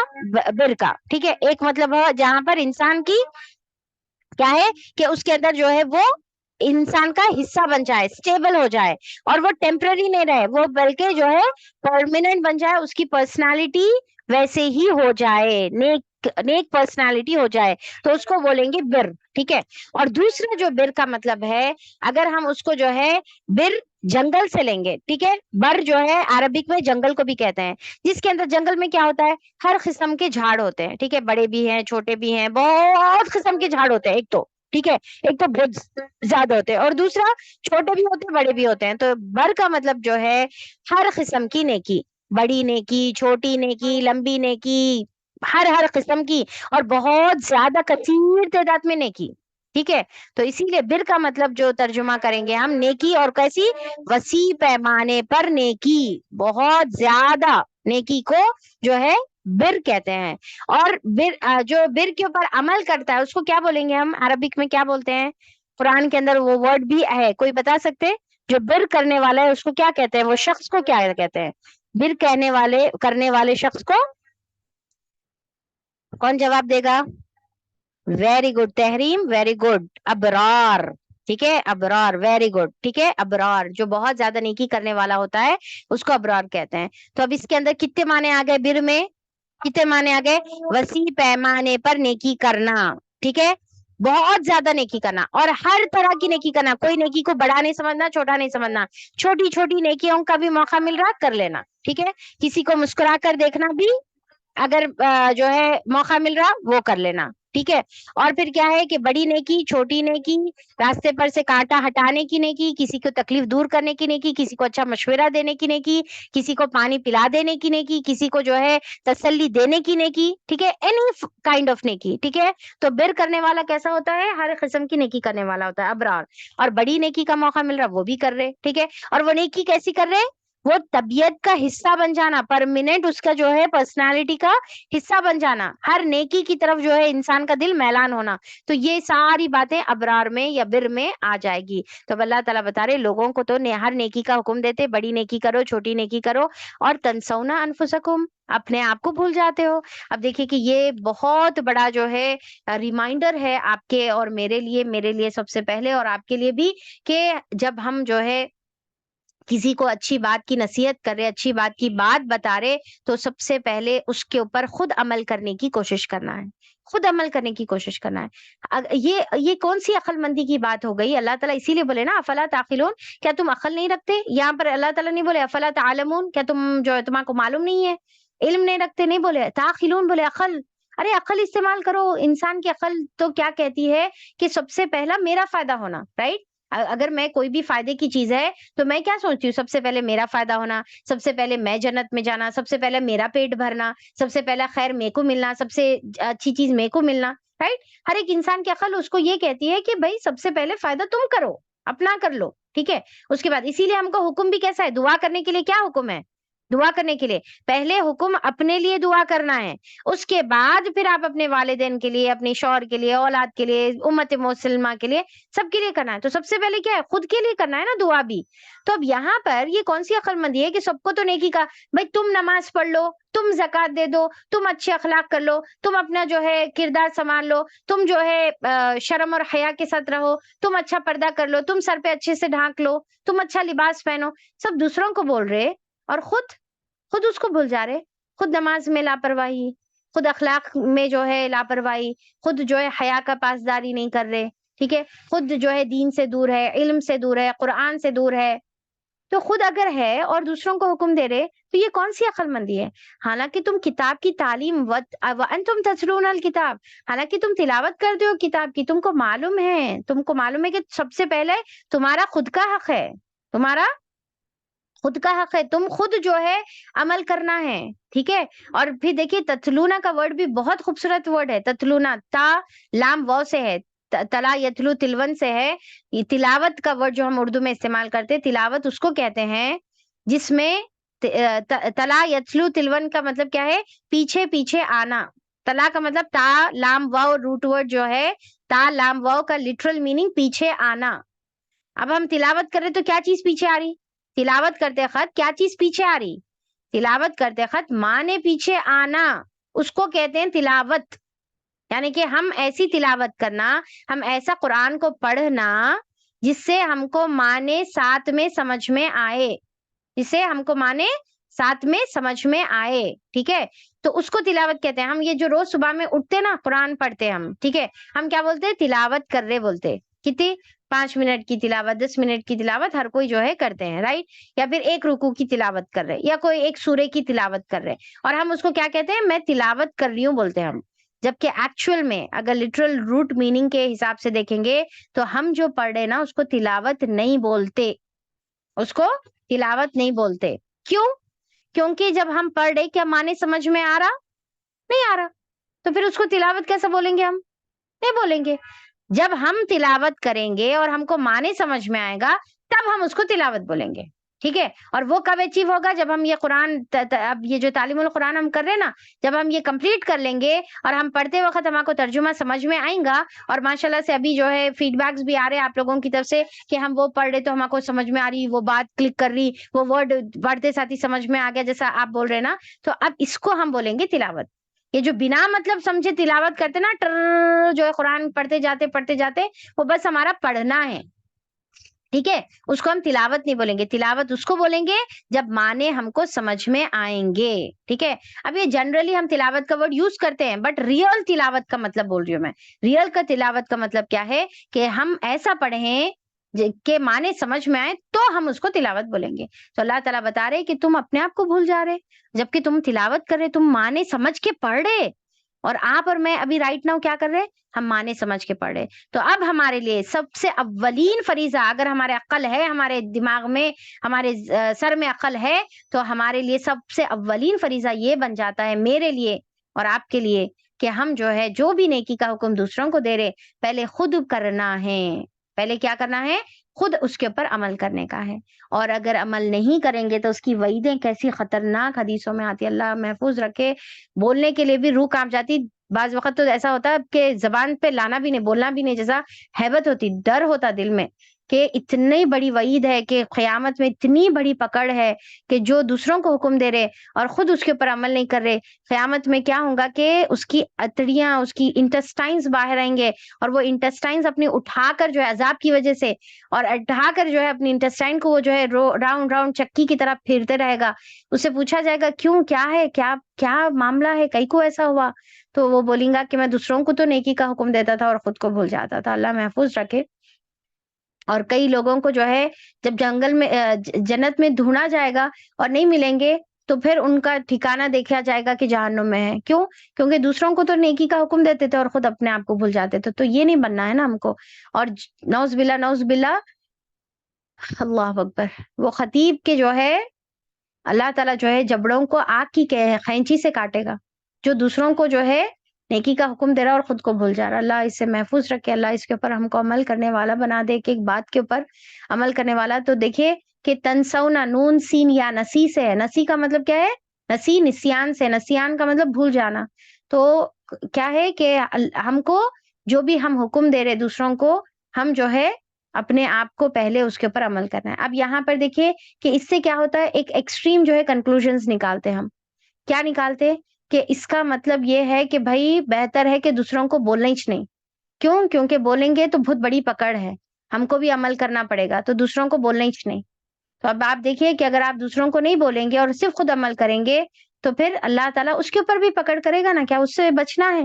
بر کا, ٹھیک ہے. ایک مطلب ہے جہاں پر انسان کی کیا ہے کہ اس کے اندر جو ہے وہ انسان کا حصہ بن جائے, اسٹیبل ہو جائے, اور وہ ٹیمپرری نہیں رہے, وہ بلکہ جو ہے پرماننٹ بن جائے, اس کی پرسنالٹی ویسے ہی ہو جائے, نیک پرسنالٹی ہو جائے, تو اس کو بولیں گے بر, ٹھیک ہے. اور دوسرا جو بر کا مطلب ہے, اگر ہم اس کو جو ہے بر جنگل سے لیں گے, ٹھیک ہے. بر جو ہے عربک میں جنگل کو بھی کہتے ہیں, جس کے اندر جنگل میں کیا ہوتا ہے, ہر قسم کے جھاڑ ہوتے ہیں, ٹھیک ہے, بڑے بھی ہیں چھوٹے بھی ہیں, بہت قسم کے جھاڑ ہوتے ہیں. ایک تو ٹھیک ہے, ایک تو بہت زیادہ ہوتے ہیں, اور دوسرا چھوٹے بھی ہوتے ہیں بڑے بھی ہوتے ہیں. تو بر کا مطلب جو ہے ہر قسم کی نیکی, بڑی نیکی, چھوٹی نیکی, لمبی نیکی, ہر قسم کی, اور بہت زیادہ کثیر تعداد میں نیکی, ٹھیک ہے. تو اسی لیے بر کا مطلب جو ترجمہ کریں گے ہم, نیکی, اور کیسی, وسیع پیمانے پر نیکی, بہت زیادہ نیکی کو جو ہے بر کہتے ہیں. اور جو بر کے اوپر عمل کرتا ہے اس کو کیا بولیں گے ہم عربک میں, کیا بولتے ہیں؟ قرآن کے اندر وہ ورڈ بھی ہے, کوئی بتا سکتے؟ جو بر کرنے والا ہے اس کو کیا کہتے ہیں, وہ شخص کو کیا کہتے ہیں؟ بر کرنے والے شخص کو کون جواب دے گا؟ Very good Tahreem, very good. Abrar, ٹھیک ہے, ابرار, ویری گڈ, ٹھیک ہے. ابرار جو بہت زیادہ نیکی کرنے والا ہوتا ہے اس کو ابرار کہتے ہیں. تو اب اس کے اندر کتنے معنی آ گئے بر میں؟ کتنے معنی آ گئے؟ وسیع پیمانے پر نیکی کرنا, ٹھیک ہے, بہت زیادہ نیکی کرنا, اور ہر طرح کی نیکی کرنا. کوئی نیکی کو بڑا نہیں سمجھنا, چھوٹا نہیں سمجھنا. چھوٹی چھوٹی نیکیوں کا بھی موقع مل رہا کر لینا, ٹھیک ہے. کسی کو مسکرا کر دیکھنا بھی اگر جو ہے موقع مل رہا وہ کر لینا, ٹھیک ہے. اور پھر کیا ہے کہ بڑی نیکی, چھوٹی نیکی, راستے پر سے کانٹا ہٹانے کی نیکی, کسی کو تکلیف دور کرنے کی نیکی, کسی کو اچھا مشورہ دینے کی نیکی, کسی کو پانی پلا دینے کی نیکی, کسی کو جو ہے تسلی دینے کی نیکی, ٹھیک ہے. اینی کائنڈ آف نیکی, ٹھیک ہے. تو بر کرنے والا کیسا ہوتا ہے؟ ہر قسم کی نیکی کرنے والا ہوتا ہے, ابرار. اور بڑی نیکی کا موقع مل رہا وہ بھی کر رہے, ٹھیک ہے. اور وہ نیکی کیسی کر رہے؟ وہ طبیعت کا حصہ بن جانا, پرماننٹ اس کا جو ہے پرسنالٹی کا حصہ بن جانا, ہر نیکی کی طرف جو ہے انسان کا دل میلان ہونا. تو یہ ساری باتیں ابرار میں یا بر میں آ جائے گی. تو اللہ تعالیٰ بتا رہے لوگوں کو تو ہر نیکی کا حکم دیتے, بڑی نیکی کرو, چھوٹی نیکی کرو, اور تنسونا انفسکم, اپنے آپ کو بھول جاتے ہو. اب دیکھیے کہ یہ بہت بڑا جو ہے ریمائنڈر ہے آپ کے اور میرے لیے سب سے پہلے, اور آپ کے لیے بھی, کہ جب ہم جو ہے کسی کو اچھی بات کی نصیحت کر رہے, اچھی بات کی بات بتا رہے, تو سب سے پہلے اس کے اوپر خود عمل کرنے کی کوشش کرنا ہے, خود عمل کرنے کی کوشش کرنا ہے. یہ کون سی عقل مندی کی بات ہو گئی؟ اللہ تعالیٰ اسی لیے بولے نا افلا تعقلون, کیا تم عقل نہیں رکھتے؟ یہاں پر اللہ تعالیٰ نہیں بولے افلا تعلمون, کیا تم جو ہے تمہارے کو معلوم نہیں ہے, علم نہیں رکھتے, نہیں بولے تعقلون, بولے عقل. ارے عقل استعمال کرو. انسان کی عقل تو کیا کہتی ہے کہ سب سے پہلا میرا فائدہ ہونا, رائٹ. اگر میں کوئی بھی فائدے کی چیز ہے تو میں کیا سوچتی ہوں؟ سب سے پہلے میرا فائدہ ہونا, سب سے پہلے میں جنت میں جانا, سب سے پہلے میرا پیٹ بھرنا, سب سے پہلا خیر میرے کو ملنا, سب سے اچھی چیز میرے کو ملنا, رائٹ. ہر ایک انسان کی عقل اس کو یہ کہتی ہے کہ بھائی سب سے پہلے فائدہ تم کرو, اپنا کر لو, ٹھیک ہے. اس کے بعد اسی لیے ہم کو حکم بھی کیسا ہے؟ دعا کرنے کے لیے کیا حکم ہے؟ دعا کرنے کے لیے پہلے حکم اپنے لیے دعا کرنا ہے, اس کے بعد پھر آپ اپنے والدین کے لیے, اپنے شوہر کے لیے, اولاد کے لیے, امت مسلمہ کے لیے, سب کے لیے کرنا ہے. تو سب سے پہلے کیا ہے؟ خود کے لیے کرنا ہے نا دعا بھی. تو اب یہاں پر یہ کون سی عقل مندی ہے کہ سب کو تو نیکی کا, بھائی تم نماز پڑھ لو, تم زکات دے دو, تم اچھے اخلاق کر لو, تم اپنا جو ہے کردار سنبھال لو, تم جو ہے شرم اور حیا کے ساتھ رہو, تم اچھا پردہ کر لو, تم سر پہ اچھے سے ڈھانک لو, تم اچھا لباس پہنو. سب دوسروں کو بول رہے اور خود اس کو بھول جا رہے. خود نماز میں لاپرواہی, خود اخلاق میں جو ہے لاپرواہی, خود جو ہے حیا کا پاسداری نہیں کر رہے, ٹھیک ہے. خود جو ہے دین سے دور ہے, علم سے دور ہے, قرآن سے دور ہے. تو خود اگر ہے اور دوسروں کو حکم دے رہے تو یہ کون سی عقل مندی ہے؟ حالانکہ تم کتاب کی تعلیم وانتم تتلون الکتاب, حالانکہ تم تلاوت کرتے ہو کتاب کی, تم کو معلوم ہے کہ سب سے پہلے تمہارا خود کا حق ہے, تمہارا خود کا حق ہے, تم خود جو ہے عمل کرنا ہے, ٹھیک ہے. اور پھر دیکھیے تتلونا کا ورڈ بھی بہت خوبصورت ورڈ ہے. تتلونا تا لام واو سے ہے, تلا یتلو تلون سے ہے. یہ تلاوت کا ورڈ جو ہم اردو میں استعمال کرتے, تلاوت اس کو کہتے ہیں جس میں تلا یتلو تلون کا مطلب کیا ہے؟ پیچھے پیچھے آنا. تلا کا مطلب تا لام واو, روٹ ورڈ جو ہے تا لام واو کا لٹرل میننگ پیچھے آنا. اب ہم تلاوت کر رہے تو کیا چیز پیچھے آ رہی؟ تلاوت کرتے خط کیا چیز پیچھے آ رہی؟ تلاوت کرتے خط مانے پیچھے آنا, اس کو کہتے ہیں تلاوت. یعنی کہ ہم ایسی تلاوت کرنا, ہم ایسا قرآن کو پڑھنا جس سے ہم کو مانے ساتھ میں سمجھ میں آئے, جسے ہم کو مانے ساتھ میں سمجھ میں آئے, ٹھیک ہے. تو اس کو تلاوت کہتے ہیں. ہم یہ جو روز صبح میں اٹھتے نا قرآن پڑھتے ہم, ٹھیک ہے, ہم کیا بولتے ہیں؟ تلاوت کر رہے بولتے. کتنی؟ 5 منٹ کی تلاوت, 10 منٹ کی تلاوت ہر کوئی جو ہے کرتے ہیں, رائٹ. یا پھر ایک رکوع کی تلاوت کر رہے, یا کوئی ایک سورے کی تلاوت کر رہے, اور ہم اس کو کیا کہتے ہیں؟ میں تلاوت کر رہی ہوں بولتے ہیں ہم. جبکہ ایکچوئل میں اگر لٹرل روٹ میننگ کے حساب سے دیکھیں گے تو ہم جو پڑھ رہے نا اس کو تلاوت نہیں بولتے, اس کو تلاوت نہیں بولتے. کیوں؟ کیونکہ جب ہم پڑھ رہے کیا معنی سمجھ میں آ رہا؟ نہیں آ رہا, تو پھر اس کو تلاوت کیسے بولیں گے؟ ہم نہیں بولیں گے. جب ہم تلاوت کریں گے اور ہم کو معنی سمجھ میں آئے گا تب ہم اس کو تلاوت بولیں گے, ٹھیک ہے. اور وہ کب اچیو ہوگا؟ جب ہم یہ قرآن اب یہ جو تعلیم القرآن ہم کر رہے ہیں نا، جب ہم یہ کمپلیٹ کر لیں گے اور ہم پڑھتے وقت ہمارے کو ترجمہ سمجھ میں آئیں گا، اور ماشاءاللہ سے ابھی جو ہے فیڈ بیکس بھی آ رہے ہیں آپ لوگوں کی طرف سے کہ ہم وہ پڑھ رہے تو ہمارے کو سمجھ میں آ رہی، وہ بات کلک کر رہی، وہ ورڈ پڑھتے ساتھ ہی سمجھ میں آ گیا جیسا آپ بول رہے ہیں نا. تو اب اس کو ہم بولیں گے تلاوت. یہ جو بنا مطلب سمجھے تلاوت کرتے نا، جو ہے قرآن پڑھتے جاتے وہ بس ہمارا پڑھنا ہے. ٹھیک ہے، اس کو ہم تلاوت نہیں بولیں گے. تلاوت اس کو بولیں گے جب معنی ہم کو سمجھ میں آئیں گے. ٹھیک ہے. اب یہ جنرلی ہم تلاوت کا ورڈ یوز کرتے ہیں، بٹ ریئل تلاوت کا مطلب بول رہی ہوں میں. ریئل کا تلاوت کا مطلب کیا ہے کہ ہم ایسا پڑھیں کہ معنی سمجھ میں آئے تو ہم اس کو تلاوت بولیں گے. تو اللہ تعالیٰ بتا رہے کہ تم اپنے آپ کو بھول جا رہے، جبکہ تم تلاوت کر رہے، تم معنی سمجھ کے پڑھ رہے. اور آپ اور میں ابھی رائٹ ناؤ کیا کر رہے؟ ہم معنی سمجھ کے پڑھ رہے. تو اب ہمارے لیے سب سے اولین فریضہ، اگر ہمارے عقل ہے، ہمارے دماغ میں، ہمارے سر میں عقل ہے، تو ہمارے لیے سب سے اولین فریضہ یہ بن جاتا ہے، میرے لیے اور آپ کے لیے، کہ ہم جو ہے جو بھی نیکی کا حکم دوسروں کو دے رہے، پہلے خود کرنا ہے. پہلے کیا کرنا ہے؟ خود اس کے اوپر عمل کرنے کا ہے. اور اگر عمل نہیں کریں گے تو اس کی وعیدیں کیسی خطرناک حدیثوں میں آتی، اللہ محفوظ رکھے. بولنے کے لیے بھی روح کانپ جاتی. بعض وقت تو ایسا ہوتا ہے کہ زبان پہ لانا بھی نہیں، بولنا بھی نہیں، جیسا ہیبت ہوتی، ڈر ہوتا دل میں کہ اتنی بڑی وعید ہے، کہ قیامت میں اتنی بڑی پکڑ ہے کہ جو دوسروں کو حکم دے رہے اور خود اس کے اوپر عمل نہیں کر رہے، قیامت میں کیا ہوگا کہ اس کی اتڑیاں، اس کی انٹسٹائنز باہر آئیں گے، اور وہ انٹسٹائنز اپنی اٹھا کر جو ہے عذاب کی وجہ سے، اور اٹھا کر جو ہے اپنی انٹسٹائن کو وہ جو ہے راؤنڈ راؤنڈ چکی کی طرح پھرتے رہے گا. اسے پوچھا جائے گا کیوں، کیا ہے، کیا معاملہ ہے، کئی کو ایسا ہوا؟ تو وہ بولیں گا کہ میں دوسروں کو تو نیکی کا حکم دیتا تھا اور خود کو بھول جاتا تھا. اللہ محفوظ رکھے. اور کئی لوگوں کو جو ہے جب جنگل میں جنت میں ڈھونڈا جائے گا اور نہیں ملیں گے، تو پھر ان کا ٹھکانہ دیکھا جائے گا کہ جہنم میں ہے. کیوں؟ کیونکہ دوسروں کو تو نیکی کا حکم دیتے تھے اور خود اپنے آپ کو بھول جاتے تھے. تو یہ نہیں بننا ہے نا ہم کو. اور نعوذ باللہ، نعوذ باللہ، اللہ اکبر، وہ خطیب کے جو ہے اللہ تعالیٰ جو ہے جبڑوں کو آگ کی خینچی سے کاٹے گا، جو دوسروں کو جو ہے نیکی کا حکم دے رہا اور خود کو بھول جا رہا. اللہ اس سے محفوظ رکھے. اللہ اس کے اوپر ہم کو عمل کرنے والا بنا دے، کہ ایک بات کے اوپر عمل کرنے والا. تو دیکھیے کہ تنسونا، نون سین یا نسی سے ہے. نسی کا مطلب کیا ہے؟ نسی نسیان سے، نسیان کا مطلب بھول جانا. تو کیا ہے کہ ہم کو جو بھی ہم حکم دے رہے دوسروں کو، ہم جو ہے اپنے آپ کو پہلے اس کے اوپر عمل کرنا ہے. اب یہاں پر دیکھیے کہ اس سے کیا ہوتا ہے، ایک ایکسٹریم جو ہے کنکلوژنز نکالتے ہم. کیا نکالتے؟ کہ اس کا مطلب یہ ہے کہ بھائی بہتر ہے کہ دوسروں کو بولنا ہی نہیں. کیوں؟ کیونکہ بولیں گے تو بہت بڑی پکڑ ہے، ہم کو بھی عمل کرنا پڑے گا، تو دوسروں کو بولنا ہی نہیں. تو اب آپ دیکھیے کہ اگر آپ دوسروں کو نہیں بولیں گے اور صرف خود عمل کریں گے، تو پھر اللہ تعالیٰ اس کے اوپر بھی پکڑ کرے گا نا. کیا اس سے بچنا ہے؟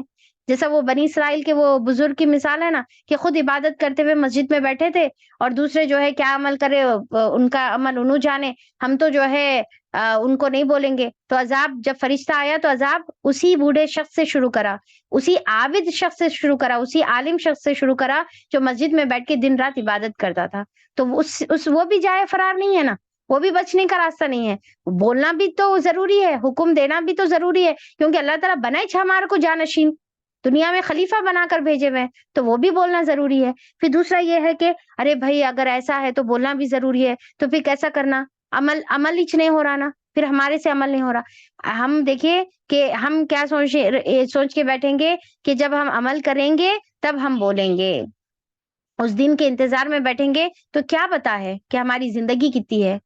جیسا وہ بنی اسرائیل کے وہ بزرگ کی مثال ہے نا، کہ خود عبادت کرتے ہوئے مسجد میں بیٹھے تھے اور دوسرے جو ہے کیا عمل کرے، ان کا عمل انہوں جانے. ہم تو جو ہے ان کو نہیں بولیں گے. تو عذاب جب فرشتہ آیا تو عذاب اسی بوڑھے شخص سے شروع کرا، اسی عابد شخص سے شروع کرا، اسی عالم شخص سے شروع کرا جو مسجد میں بیٹھ کے دن رات عبادت کرتا تھا. تو وہ بھی جائے فرار نہیں ہے نا، وہ بھی بچنے کا راستہ نہیں ہے. بولنا بھی تو ضروری ہے، حکم دینا بھی تو ضروری ہے، کیونکہ اللہ تعالیٰ بنائے ہمارے کو جانشین، دنیا میں خلیفہ بنا کر بھیجے ہوئے، تو وہ بھی بولنا ضروری ہے. پھر دوسرا یہ ہے کہ ارے بھائی اگر ایسا ہے تو بولنا بھی ضروری ہے، تو پھر کیسا کرنا؟ عمل ہی نہیں ہو رہا نا، پھر ہمارے سے عمل نہیں ہو رہا. ہم دیکھیے کہ ہم کیا سوچ کے بیٹھیں گے کہ جب ہم عمل کریں گے تب ہم بولیں گے، اس دن کے انتظار میں بیٹھیں گے. تو کیا پتا ہے کہ ہماری زندگی کتنی ہے.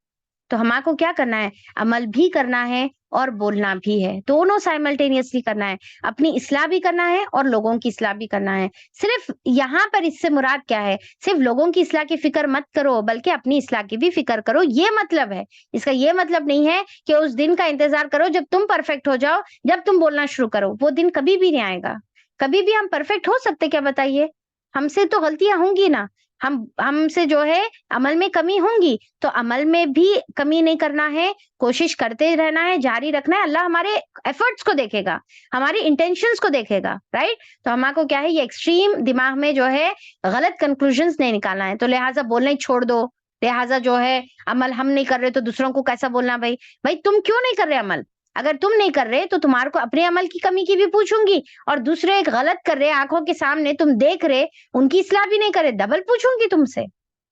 تو ہمارے کو کیا کرنا ہے؟ عمل بھی کرنا ہے اور بولنا بھی ہے، دونوں سائملٹینیسلی کرنا ہے. اپنی اصلاح بھی کرنا ہے اور لوگوں کی اصلاح بھی کرنا ہے. صرف یہاں پر اس سے مراد کیا ہے؟ صرف لوگوں کی اصلاح کی فکر مت کرو، بلکہ اپنی اصلاح کی بھی فکر کرو. یہ مطلب ہے اس کا. یہ مطلب نہیں ہے کہ اس دن کا انتظار کرو جب تم پرفیکٹ ہو جاؤ، جب تم بولنا شروع کرو. وہ دن کبھی بھی نہیں آئے گا. کبھی بھی ہم پرفیکٹ ہو سکتے کیا؟ بتائیے. ہم سے تو غلطیاں ہوں گی نا، ہم سے جو ہے عمل میں کمی ہوں گی، تو عمل میں بھی کمی نہیں کرنا ہے، کوشش کرتے رہنا ہے، جاری رکھنا ہے. اللہ ہمارے ایفرٹس کو دیکھے گا، ہماری انٹینشنز کو دیکھے گا، رائٹ. تو ہمارے کو کیا ہے، یہ ایکسٹریم دماغ میں جو ہے غلط کنکلوژنز نہیں نکالنا ہے. تو لہٰذا بولنا ہی چھوڑ دو، لہٰذا جو ہے عمل ہم نہیں کر رہے تو دوسروں کو کیسا بولنا. بھائی تم کیوں نہیں کر رہے عمل؟ اگر تم نہیں کر رہے تو تمہارے کو اپنے عمل کی کمی کی بھی پوچھوں گی، اور دوسرے غلط کر رہے آنکھوں کے سامنے تم دیکھ رہے ان کی اصلاح بھی نہیں کرے، ڈبل پوچھوں گی تم سے.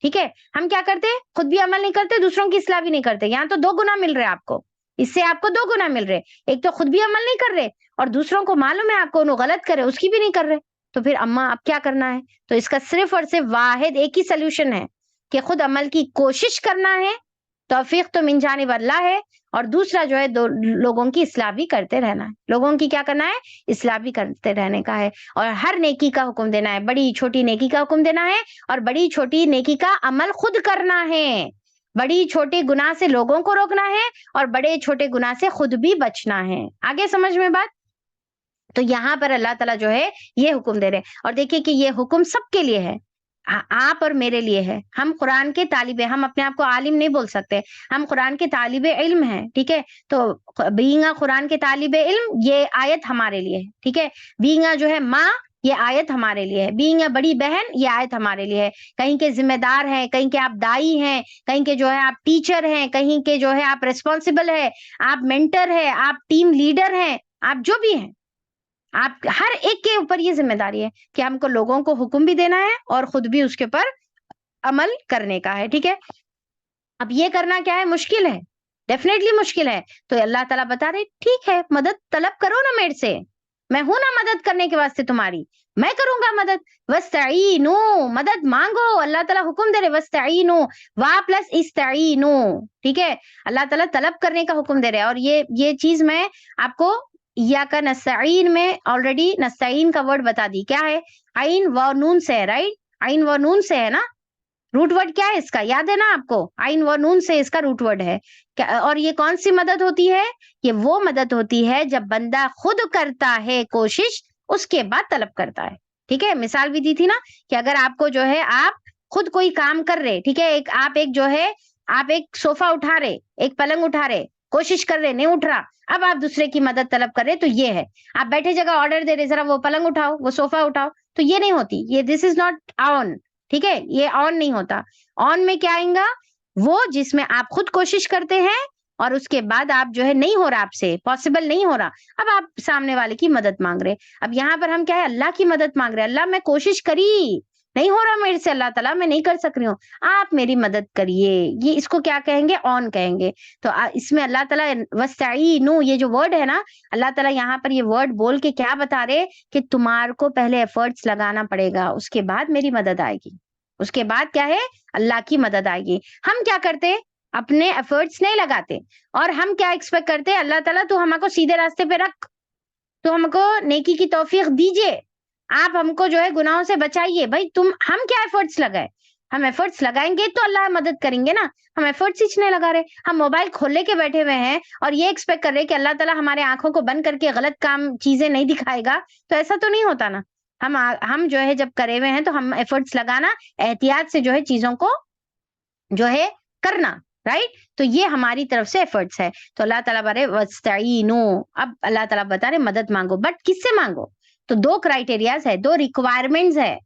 ٹھیک ہے. ہم کیا کرتے ہیں, خود بھی عمل نہیں کرتے, دوسروں کی اصلاح بھی نہیں کرتے. یہاں تو 2 گنا مل رہے آپ کو, اس سے آپ کو 2 گنا مل رہے. ایک تو خود بھی عمل نہیں کر رہے, اور دوسروں کو معلوم ہے آپ کو انہوں غلط کرے, اس کی بھی نہیں کر رہے. تو پھر اماں اب کیا کرنا ہے؟ تو اس کا صرف اور صرف واحد ایک ہی سلوشن ہے کہ خود عمل کی کوشش کرنا ہے, توفیق تو من جانب اللہ ہے, اور دوسرا جو ہے لوگوں کی اصلاح بھی کرتے رہنا ہے. لوگوں کی کیا کرنا ہے؟ اصلاح بھی کرتے رہنے کا ہے, اور ہر نیکی کا حکم دینا ہے, بڑی چھوٹی نیکی کا حکم دینا ہے, اور بڑی چھوٹی نیکی کا عمل خود کرنا ہے. بڑی چھوٹے گناہ سے لوگوں کو روکنا ہے, اور بڑے چھوٹے گناہ سے خود بھی بچنا ہے. آگے سمجھ میں بات؟ تو یہاں پر اللہ تعالیٰ جو ہے یہ حکم دے رہے, اور دیکھیے کہ یہ حکم سب کے لیے ہے, آپ اور میرے لیے ہے. ہم قرآن کے طالب, ہم اپنے آپ کو عالم نہیں بول سکتے, ہم قرآن کے طالب علم ہیں. ٹھیک ہے, تو بینگ قرآن کے طالب علم, یہ آیت ہمارے لیے ہے. ٹھیک ہے, بینگ جو ہے ماں, یہ آیت ہمارے لیے ہے. بینگ بڑی بہن, یہ آیت ہمارے لیے ہے. کہیں کے ذمہ دار ہیں, کہیں کے آپ دائی ہیں, کہیں کے جو ہے آپ ٹیچر ہیں, کہیں کے جو ہے آپ ریسپانسبل ہے, آپ مینٹر ہے, آپ ٹیم لیڈر ہیں, آپ جو بھی ہیں, آپ ہر ایک کے اوپر یہ ذمہ داری ہے کہ ہم کو لوگوں کو حکم بھی دینا ہے اور خود بھی اس کے اوپر عمل کرنے کا ہے. ٹھیک ہے, اب یہ کرنا کیا ہے؟ مشکل ہے, ڈیفینیٹلی مشکل ہے. تو اللہ تعالیٰ بتا رہے ٹھیک ہے, مدد طلب کرو نا میرے سے, میں ہوں نا مدد کرنے کے واسطے تمہاری, میں کروں گا مدد. وستعینوا, مدد مانگو. اللہ تعالیٰ حکم دے رہے وستعینوا, وا پلس استعینوا. ٹھیک ہے, اللہ تعالیٰ طلب کرنے کا حکم دے رہے. اور یہ چیز میں آپ کو ایاک نستعین میں آلریڈی نستعین کا ورڈ بتا دی, کیا ہے؟ عین و نون سے ہے, رائٹ؟ عین و نون سے ہے نا. روٹ ورڈ کیا ہے اس کا؟ یاد ہے نا آپ کو؟ عین و نون سے اس کا روٹ ورڈ ہے. اور یہ کون سی مدد ہوتی ہے؟ یہ وہ مدد ہوتی ہے جب بندہ خود کرتا ہے کوشش, اس کے بعد طلب کرتا ہے. ٹھیک ہے, مثال بھی دی تھی نا کہ اگر آپ کو جو ہے آپ خود کوئی کام کر رہے, ٹھیک ہے, آپ ایک صوفہ اٹھا رہے, ایک پلنگ اٹھا رہے, کوشش کر رہے, نہیں اٹھ رہا, اب آپ دوسرے کی مدد طلب کر رہے, تو یہ ہے آپ بیٹھے جگہ آرڈر دے رہے, ذرا وہ پلنگ اٹھاؤ, وہ صوفہ اٹھاؤ, تو یہ نہیں ہوتی, یہ دس از ناٹ آن. ٹھیک ہے, یہ آن نہیں ہوتا. آن میں کیا آئیں گا؟ وہ جس میں آپ خود کوشش کرتے ہیں, اور اس کے بعد آپ جو ہے نہیں ہو رہا, آپ سے پاسبل نہیں ہو رہا, اب آپ سامنے والے کی مدد مانگ رہے. اب یہاں پر ہم کیا ہے؟ اللہ کی مدد مانگ رہے. اللہ میں کوشش کری, نہیں ہو رہا میرے سے, اللہ تعالیٰ میں نہیں کر سک رہی ہوں, آپ میری مدد کریے. یہ اس کو کیا کہیں گے؟ آن کہیں گے. تو اس میں اللہ تعالیٰ وستعینوا, یہ جو ورڈ ہے نا, اللہ تعالیٰ یہاں پر یہ ورڈ بول کے کیا بتا رہے کہ تمہار کو پہلے ایفرٹس لگانا پڑے گا, اس کے بعد میری مدد آئے گی. اس کے بعد کیا ہے؟ اللہ کی مدد آئے گی. ہم کیا کرتے؟ اپنے ایفرٹس نہیں لگاتے, اور ہم کیا ایکسپیکٹ کرتے؟ اللہ تعالیٰ تو ہم کو سیدھے راستے پہ رکھ, تو ہم کو نیکی کی توفیق دیجئے, آپ ہم کو جو ہے گناہوں سے بچائیے. بھائی ہم کیا ایفرٹس لگائے؟ ہم ایفرٹس لگائیں گے تو اللہ مدد کریں گے نا. ہم ایفرٹس ہی نہیں لگا رہے, ہم موبائل کھولے کے بیٹھے ہوئے ہیں اور یہ ایکسپیکٹ کر رہے کہ اللہ تعالیٰ ہمارے آنکھوں کو بند کر کے غلط کام چیزیں نہیں دکھائے گا, تو ایسا تو نہیں ہوتا نا. ہم جو ہے جب کرے ہوئے ہیں تو ہم ایفرٹس لگانا, احتیاط سے جو ہے چیزوں کو جو ہے کرنا, رائٹ؟ تو یہ ہماری طرف سے ایفرٹس ہے. تو اللہ تعالیٰ بارے وستعینوا, اب اللہ تعالیٰ بتا رہے مدد مانگو, بٹ کس سے مانگو؟ تو 2 کرائٹیریاز ہے, 2 ریکوائرمنٹس ہے.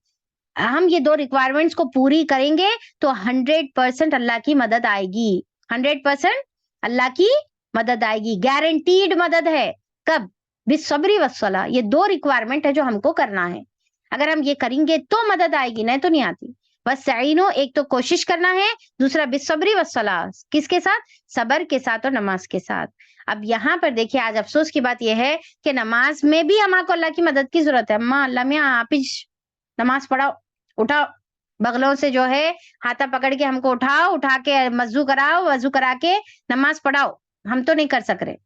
ہم یہ 2 ریکوائرمنٹس کو پوری کریں گے تو 100% اللہ کی مدد آئے گی. 100% اللہ کی مدد آئے گی, گارنٹیڈ مدد ہے. کب؟ بالصبر والصلاۃ. یہ 2 ریکوائرمنٹ ہے جو ہم کو کرنا ہے. اگر ہم یہ کریں گے تو مدد آئے گی, نہیں تو نہیں آتی. وستعینوا, ایک تو کوشش کرنا ہے, دوسرا بالصبر والصلاۃ, کس کے ساتھ؟ صبر کے ساتھ اور نماز کے ساتھ. اب یہاں پر دیکھیے, آج افسوس کی بات یہ ہے کہ نماز میں بھی ہمارے کو اللہ کی مدد کی ضرورت ہے. اماں اللہ میاں آپ ہی نماز پڑھاؤ, اٹھاؤ, بغلوں سے جو ہے ہاتھا پکڑ کے ہم کو اٹھاؤ, اٹھا کے وضو کراؤ, وضو کرا کے نماز پڑھاؤ, ہم تو نہیں کر سک رہے.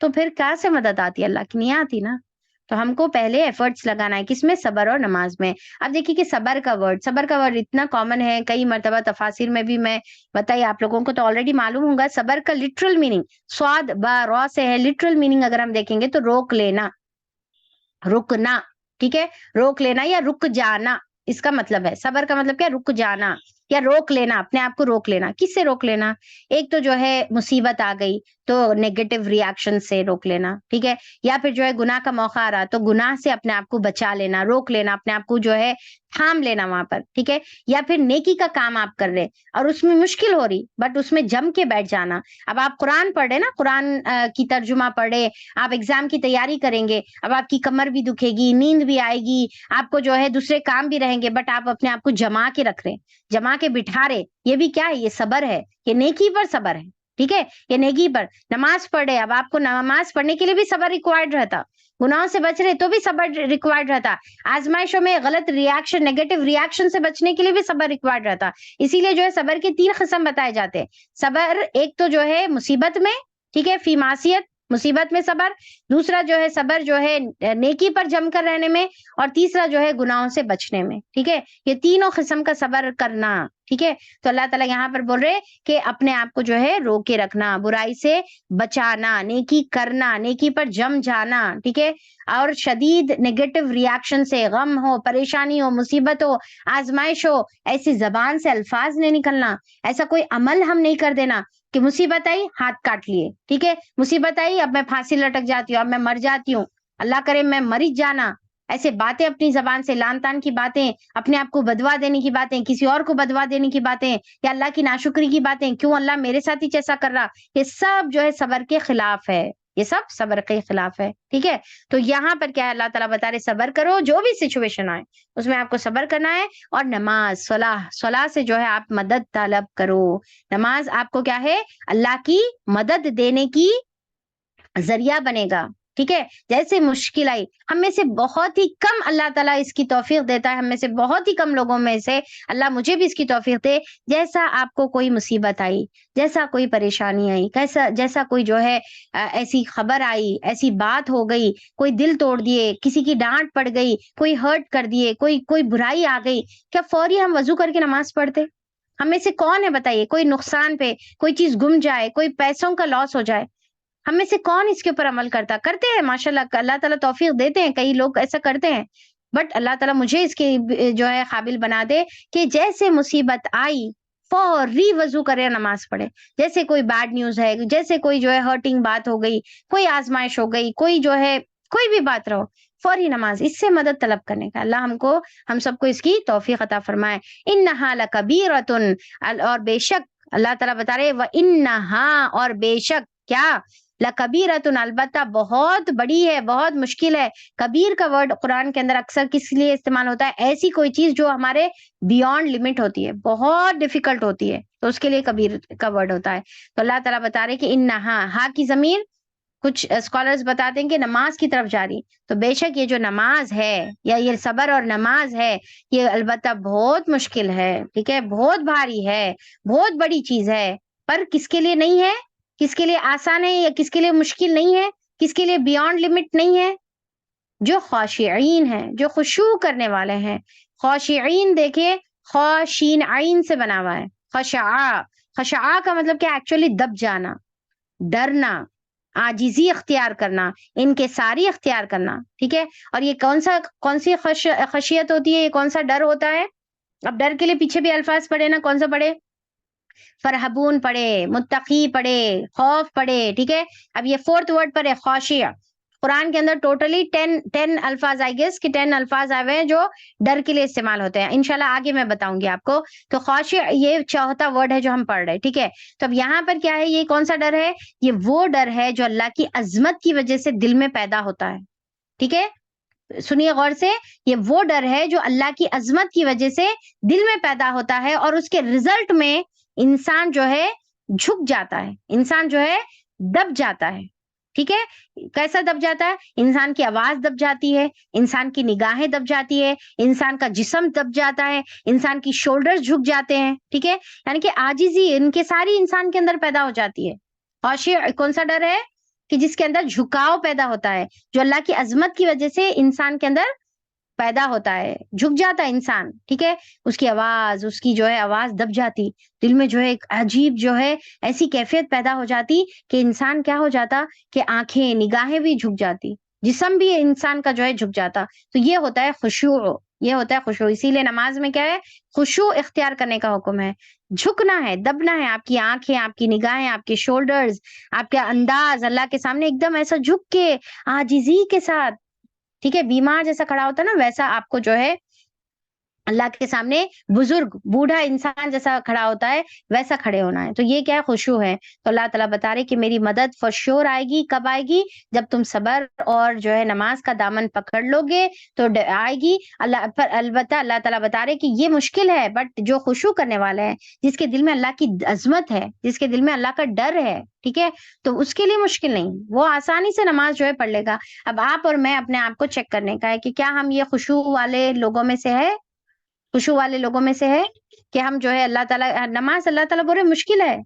تو پھر کہاں سے مدد آتی ہے؟ اللہ کی نہیں آتی نا. تو ہم کو پہلے ایفرٹس لگانا ہے, کس میں؟ صبر اور نماز میں. اب دیکھیے کہ صبر کا ورڈ اتنا کامن ہے, کئی مرتبہ تفاسیر میں بھی میں بتائی آپ لوگوں کو تو آلریڈی معلوم ہوگا. صبر کا لٹرل میننگ سواد با را سے ہے. لٹرل میننگ اگر ہم دیکھیں گے تو روک لینا, رکنا. ٹھیک ہے, روک لینا یا رک جانا, اس کا مطلب ہے. صبر کا مطلب کیا؟ رک جانا یا روک لینا, اپنے آپ کو روک لینا. کس سے روک لینا؟ ایک تو جو ہے مصیبت آ گئی تو نیگیٹو ریاکشن سے روک لینا, ٹھیک ہے, یا پھر جو ہے گناہ کا موقع آ رہا تو گناہ سے اپنے آپ کو بچا لینا, روک لینا, اپنے آپ کو جو ہے تھام لینا وہاں پر، ٹھیک ہے. یا پھر نیکی کا کام آپ کر رہے اور اس میں مشکل ہو رہی بٹ اس میں جم کے بیٹھ جانا. اب آپ قرآن پڑھ رہے نا، قرآن کی ترجمہ پڑھ رہے، آپ ایگزام کی تیاری کریں گے، اب آپ کی کمر بھی دکھے گی، نیند بھی آئے گی، آپ کو جو ہے دوسرے کام بھی رہیں گے، بٹ آپ اپنے آپ کو جما کے رکھ رہے، جما کے بٹھا رہے. یہ بھی کیا ہے؟ یہ صبر ہے، یہ نیکی پر صبر ہے. ٹھیک ہے، یہ نیکی پر. نماز پڑھ رہے، اب آپ کو نماز پڑھنے کے لیے بھی صبر ریکوائرڈ رہتا، گناہوں سے بچ رہے تو بھی صبر ریکوائرڈ رہتا، آزمائشوں میں غلط ریاکشن، نیگیٹو ریاکشن سے بچنے کے لیے بھی صبر ریکوائرڈ رہتا. اسی لیے جو ہے صبر کے 3 قسم بتائے جاتے ہیں. صبر ایک تو جو ہے مصیبت میں، ٹھیک ہے، فی معصیت، مصیبت میں صبر. دوسرا جو ہے صبر جو ہے نیکی پر جم کر رہنے میں. اور تیسرا جو ہے گناہوں سے بچنے میں. ٹھیک ہے، یہ تینوں قسم کا صبر کرنا. ٹھیک ہے، تو اللہ تعالیٰ یہاں پر بول رہے کہ اپنے آپ کو جو ہے رو کے رکھنا، برائی سے بچانا، نیکی کرنا، نیکی پر جم جانا. ٹھیک ہے، اور شدید نیگیٹو ریاکشن سے، غم ہو، پریشانی ہو، مصیبت ہو، آزمائش ہو، ایسی زبان سے الفاظ نہیں نکلنا، ایسا کوئی عمل ہم نہیں کر دینا کہ مصیبت آئی ہاتھ کاٹ لیے. ٹھیک ہے، مصیبت آئی اب میں پھانسی لٹک جاتی ہوں، اب میں مر جاتی ہوں، اللہ کرے میں مر ہی جانا. ایسے باتیں اپنی زبان سے، لان تان کی باتیں، اپنے آپ کو بدوا دینے کی باتیں، کسی اور کو بدوا دینے کی باتیں، یا اللہ کی ناشکری کی باتیں، کیوں اللہ میرے ساتھ ہی ایسا کر رہا، یہ سب جو ہے صبر کے خلاف ہے. یہ سب صبر کے خلاف ہے. ٹھیک ہے، تو یہاں پر کیا ہے، اللہ تعالیٰ بتا رہے صبر کرو، جو بھی سچویشن آئے اس میں آپ کو صبر کرنا ہے. اور نماز، صلاح سے جو ہے آپ مدد طلب کرو. نماز آپ کو کیا ہے، اللہ کی مدد دینے کی ذریعہ بنے گا. ٹھیک ہے، جیسے مشکل آئی، ہم میں سے بہت ہی کم اللہ تعالیٰ اس کی توفیق دیتا ہے، ہم میں سے بہت ہی کم لوگوں میں سے اللہ مجھے بھی اس کی توفیق دے. جیسا آپ کو کوئی مصیبت آئی، جیسا کوئی پریشانی آئی، جیسا کوئی جو ہے ایسی خبر آئی، ایسی بات ہو گئی، کوئی دل توڑ دیے، کسی کی ڈانٹ پڑ گئی، کوئی ہرٹ کر دیے، کوئی برائی آ گئی، کیا فوری ہم وضو کر کے نماز پڑھتے؟ ہم میں سے کون ہے بتائیے؟ کوئی نقصان پہ، کوئی چیز گم جائے، کوئی پیسوں کا لاس ہو جائے، ہم میں سے کون اس کے اوپر عمل کرتے ہیں؟ ماشاءاللہ اللہ تعالیٰ توفیق دیتے ہیں، کئی لوگ ایسا کرتے ہیں، بٹ اللہ تعالیٰ مجھے اس کے جو ہے قابل بنا دے کہ جیسے مصیبت آئی فوری وضو کرے، نماز پڑھے. جیسے کوئی بیڈ نیوز ہے، جیسے کوئی جو ہے ہرٹنگ بات ہو گئی، کوئی آزمائش ہو گئی، کوئی جو ہے کوئی بھی بات رہو، فوری نماز، اس سے مدد طلب کرنے کا. اللہ ہم سب کو اس کی توفیق عطا فرمائے. انہا لکبیرۃ، اور بے شک اللہ تعالیٰ بتا رہے وَإِنَّهَا، اور بے شک کیا، لکبیرۃ، البتہ بہت بڑی ہے، بہت مشکل ہے. کبیر کا ورڈ قرآن کے اندر اکثر کس لیے استعمال ہوتا ہے؟ ایسی کوئی چیز جو ہمارے بیونڈ لمٹ ہوتی ہے، بہت ڈیفیکلٹ ہوتی ہے، تو اس کے لیے کبیر کا ورڈ ہوتا ہے. تو اللہ تعالیٰ بتا رہے کہ انہا، ہا کی ضمیر کچھ اسکالرز بتاتے ہیں کہ نماز کی طرف جاری. تو بے شک یہ جو نماز ہے، یا یہ صبر اور نماز ہے، یہ البتہ بہت مشکل ہے. ٹھیک ہے، بہت بھاری ہے، بہت بڑی چیز ہے. پر کس کے لیے نہیں ہے؟ کس کے لیے آسان ہے یا کس کے لیے مشکل نہیں ہے؟ کس کے لیے بیونڈ لمٹ نہیں ہے؟ جو خاشعین ہیں، جو خشوع کرنے والے ہیں. خاشعین دیکھیے، خاشین عین سے بنا ہوا ہے. خشعا، خشعا کا مطلب کیا؟ ایکچولی دب جانا، ڈرنا، عاجزی اختیار کرنا، انکساری اختیار کرنا. ٹھیک ہے، اور یہ کون سی خشیت ہوتی ہے، یہ کون سا ڈر ہوتا ہے؟ اب ڈر کے لیے پیچھے بھی الفاظ پڑھے نا، کون سا پڑھے؟ فرحبون پڑھے، متقی پڑھے، خوف پڑھے. ٹھیک ہے، اب یہ 4th ورڈ پر ہے خاشیہ. قرآن کے اندر ٹوٹلی 10 الفاظ آئی گیس کہ 10 الفاظ آئے ہیں جو ڈر کے لیے استعمال ہوتے ہیں. انشاءاللہ آگے میں بتاؤں گی آپ کو. تو خاشع یہ 4تھا ورڈ ہے جو ہم پڑھ رہے. ٹھیک ہے، تو اب یہاں پر کیا ہے، یہ کون سا ڈر ہے؟ یہ وہ ڈر ہے جو اللہ کی عظمت کی وجہ سے دل میں پیدا ہوتا ہے. ٹھیک ہے، سنیے غور سے، یہ وہ ڈر ہے جو اللہ کی عظمت کی وجہ سے دل میں پیدا ہوتا ہے، اور اس کے رزلٹ میں انسان جو ہے جھک جاتا ہے، انسان جو ہے دب جاتا ہے. ٹھیک ہے، کیسا دب جاتا ہے؟ انسان کی آواز دب جاتی ہے، انسان کی نگاہیں دب جاتی ہے، انسان کا جسم دب جاتا ہے، انسان کی شولڈرز جھک جاتے ہیں. ٹھیک ہے، یعنی کہ عاجزی ان کے ساری انسان کے اندر پیدا ہو جاتی ہے. خاشع کون سا ڈر ہے؟ کہ جس کے اندر جھکاؤ پیدا ہوتا ہے، جو اللہ کی عظمت کی وجہ سے انسان کے اندر پیدا ہوتا ہے، جھک جاتا ہے انسان. ٹھیک ہے، اس کی آواز، اس کی جو ہے آواز دب جاتی، دل میں جو ہے ایک عجیب جو ہے ایسی کیفیت پیدا ہو جاتی کہ انسان کیا ہو جاتا کہ آنکھیں، نگاہیں بھی جھک جاتی، جسم بھی انسان کا جو ہے جھک جاتا. تو یہ ہوتا ہے خشوع، یہ ہوتا ہے خشوع. اسی لیے نماز میں کیا ہے؟ خشوع اختیار کرنے کا حکم ہے. جھکنا ہے، دبنا ہے. آپ کی آنکھیں، آپ کی نگاہیں، آپ کے شولڈرز، آپ کا انداز اللہ کے سامنے ایک دم ایسا جھک کے عاجزی کے ساتھ. ٹھیک ہے، بیمار جیسا کھڑا ہوتا ہے نا، ویسا آپ کو جو ہے اللہ کے سامنے بزرگ بوڑھا انسان جیسا کھڑا ہوتا ہے ویسا کھڑے ہونا ہے. تو یہ کیا ہے؟ خشوع ہے. تو اللہ تعالیٰ بتا رہے کہ میری مدد فور شور آئے گی. کب آئے گی؟ جب تم صبر اور جو ہے نماز کا دامن پکڑ لو گے تو آئے گی. اللہ پر البتہ اللہ تعالیٰ بتا رہے کہ یہ مشکل ہے، بٹ جو خشوع کرنے والا ہے، جس کے دل میں اللہ کی عظمت ہے، جس کے دل میں اللہ کا ڈر ہے، ٹھیک ہے، تو اس کے لیے مشکل نہیں، وہ آسانی سے نماز جو ہے پڑھ لے گا. اب آپ اور میں اپنے آپ کو چیک کرنے کا ہے کہ کیا ہم یہ خشوع والے لوگوں میں سے ہے، خشوع والے لوگوں میں سے ہے کہ ہم جو ہے اللہ تعالیٰ نماز اللہ تعالیٰ بول رہے مشکل ہے.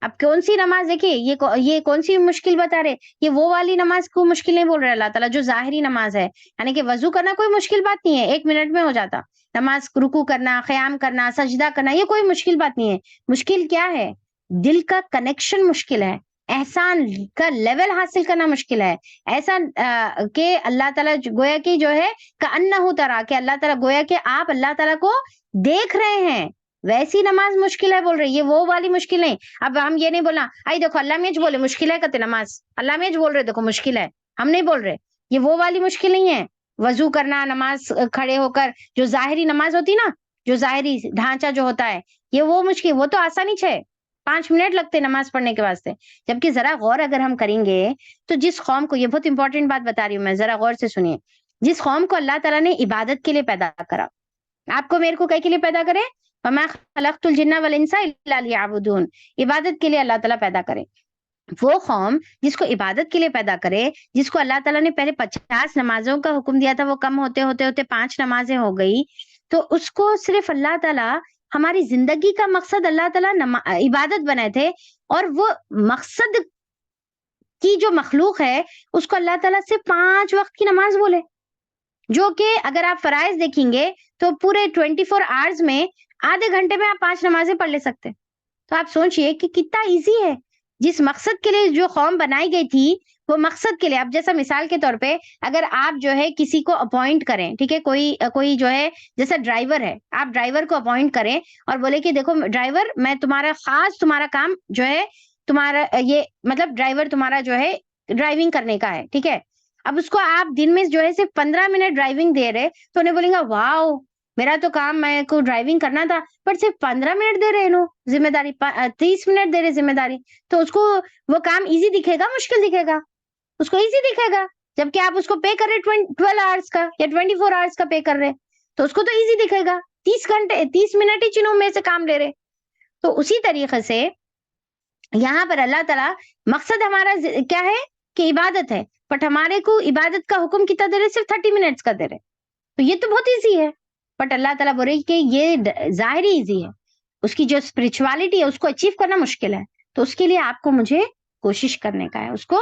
اب کون سی نماز دیکھیے، یہ کون سی مشکل بتا رہے، یہ وہ والی نماز کو مشکل نہیں بول رہے اللہ تعالیٰ جو ظاہری نماز ہے، یعنی کہ وضو کرنا کوئی مشکل بات نہیں ہے، 1 منٹ میں ہو جاتا. نماز رکوع کرنا، قیام کرنا، سجدہ کرنا، یہ کوئی مشکل بات نہیں ہے. مشکل کیا ہے؟ دل کا کنیکشن مشکل ہے، احسان کا لیول حاصل کرنا مشکل ہے. ایسا کہ اللہ تعالیٰ گویا کہ جو ہے کأنہ ترا، کہ اللہ تعالیٰ گویا کہ آپ اللہ تعالیٰ کو دیکھ رہے ہیں، ویسی نماز مشکل ہے بول رہے. یہ وہ والی مشکل نہیں. اب ہم یہ نہیں بولنا آئی دیکھو اللہ میج بولے مشکل ہے کہتے نماز، اللہ میج بول رہے دیکھو مشکل ہے، ہم نہیں بول رہے. یہ وہ والی مشکل نہیں ہے. وضو کرنا، نماز کھڑے ہو کر جو ظاہری نماز ہوتی نا، جو ظاہری ڈھانچہ جو ہوتا ہے، یہ وہ مشکل، وہ تو آسانی ہے، 5 منٹ لگتے نماز پڑھنے کے واسطے. جبکہ ذرا غور اگر ہم کریں گے تو جس قوم کو، یہ بہت امپورٹنٹ بات بتا رہی ہوں میں، ذرا غور سے سنیے، جس قوم کو اللہ تعالیٰ نے عبادت کے لیے پیدا کرا، آپ کو میرے کو کئی کے لیے پیدا کرے، وَمَا خَلَقْتُ الْجِنَّ وَالْإِنسَ إِلَّا لِيَعْبُدُونَ، عبادت کے لیے اللہ تعالیٰ پیدا کرے. وہ قوم جس کو عبادت کے لیے پیدا کرے، جس کو اللہ تعالیٰ نے پہلے 50 نمازوں کا حکم دیا تھا، وہ کم ہوتے ہوتے ہوتے 5 نمازیں ہو گئی، تو اس کو صرف اللہ تعالیٰ ہماری زندگی کا مقصد اللہ تعالیٰ عبادت بنائے تھے. اور وہ مقصد کی جو مخلوق ہے اس کو اللہ تعالیٰ سے 5 وقت کی نماز بولے، جو کہ اگر آپ فرائض دیکھیں گے تو پورے 24 آورز میں آدھے گھنٹے میں آپ 5 نمازیں پڑھ لے سکتے. تو آپ سوچئے کہ کتنا ایزی ہے. جس مقصد کے لیے جو قوم بنائی گئی تھی، وہ مقصد کے لیے، اب جیسا مثال کے طور پہ اگر آپ جو ہے کسی کو اپوائنٹ کریں، ٹھیک ہے، کوئی جو ہے جیسا ڈرائیور ہے، آپ ڈرائیور کو اپوائنٹ کریں اور بولے کہ دیکھو ڈرائیور، میں تمہارا کام جو ہے، تمہارا یہ مطلب ڈرائیور تمہارا جو ہے ڈرائیونگ کرنے کا ہے، ٹھیک ہے. اب اس کو آپ دن میں جو ہے صرف 15 منٹ ڈرائیونگ دے رہے تو انہیں بولیں گا واؤ میرا تو کام میں کو ڈرائیونگ کرنا تھا، پر صرف 15 منٹ دے رہے نو ذمہ داری، 30 منٹ دے رہے ذمہ داری، تو اس کو وہ کام ایزی دکھے گا مشکل دکھے گا؟ اس کو ایزی دکھے گا. جبکہ آپ اس کو پے کر رہے 12 آورس کا یا 24 آورس کا پے کر رہے تو اس کو تو ایزی دکھے گا، 30 منٹ ہی چنوں میں سے کام لے رہے. تو اسی طریقے سے یہاں پر اللہ تعالیٰ مقصد ہمارا کیا ہے کہ عبادت ہے، بٹ ہمارے کو عبادت کا حکم کتنا دے رہے؟ صرف 30 منٹس کا دے رہے. تو یہ تو بہت ایزی ہے، بٹ اللہ تعالیٰ بول رہے کہ یہ ظاہری ایزی ہے، اس کی جو اسپرچوالٹی ہے اس کو اچیو کرنا مشکل ہے. تو اس کے لیے آپ کو مجھے کوشش کرنے کا ہے اس کو.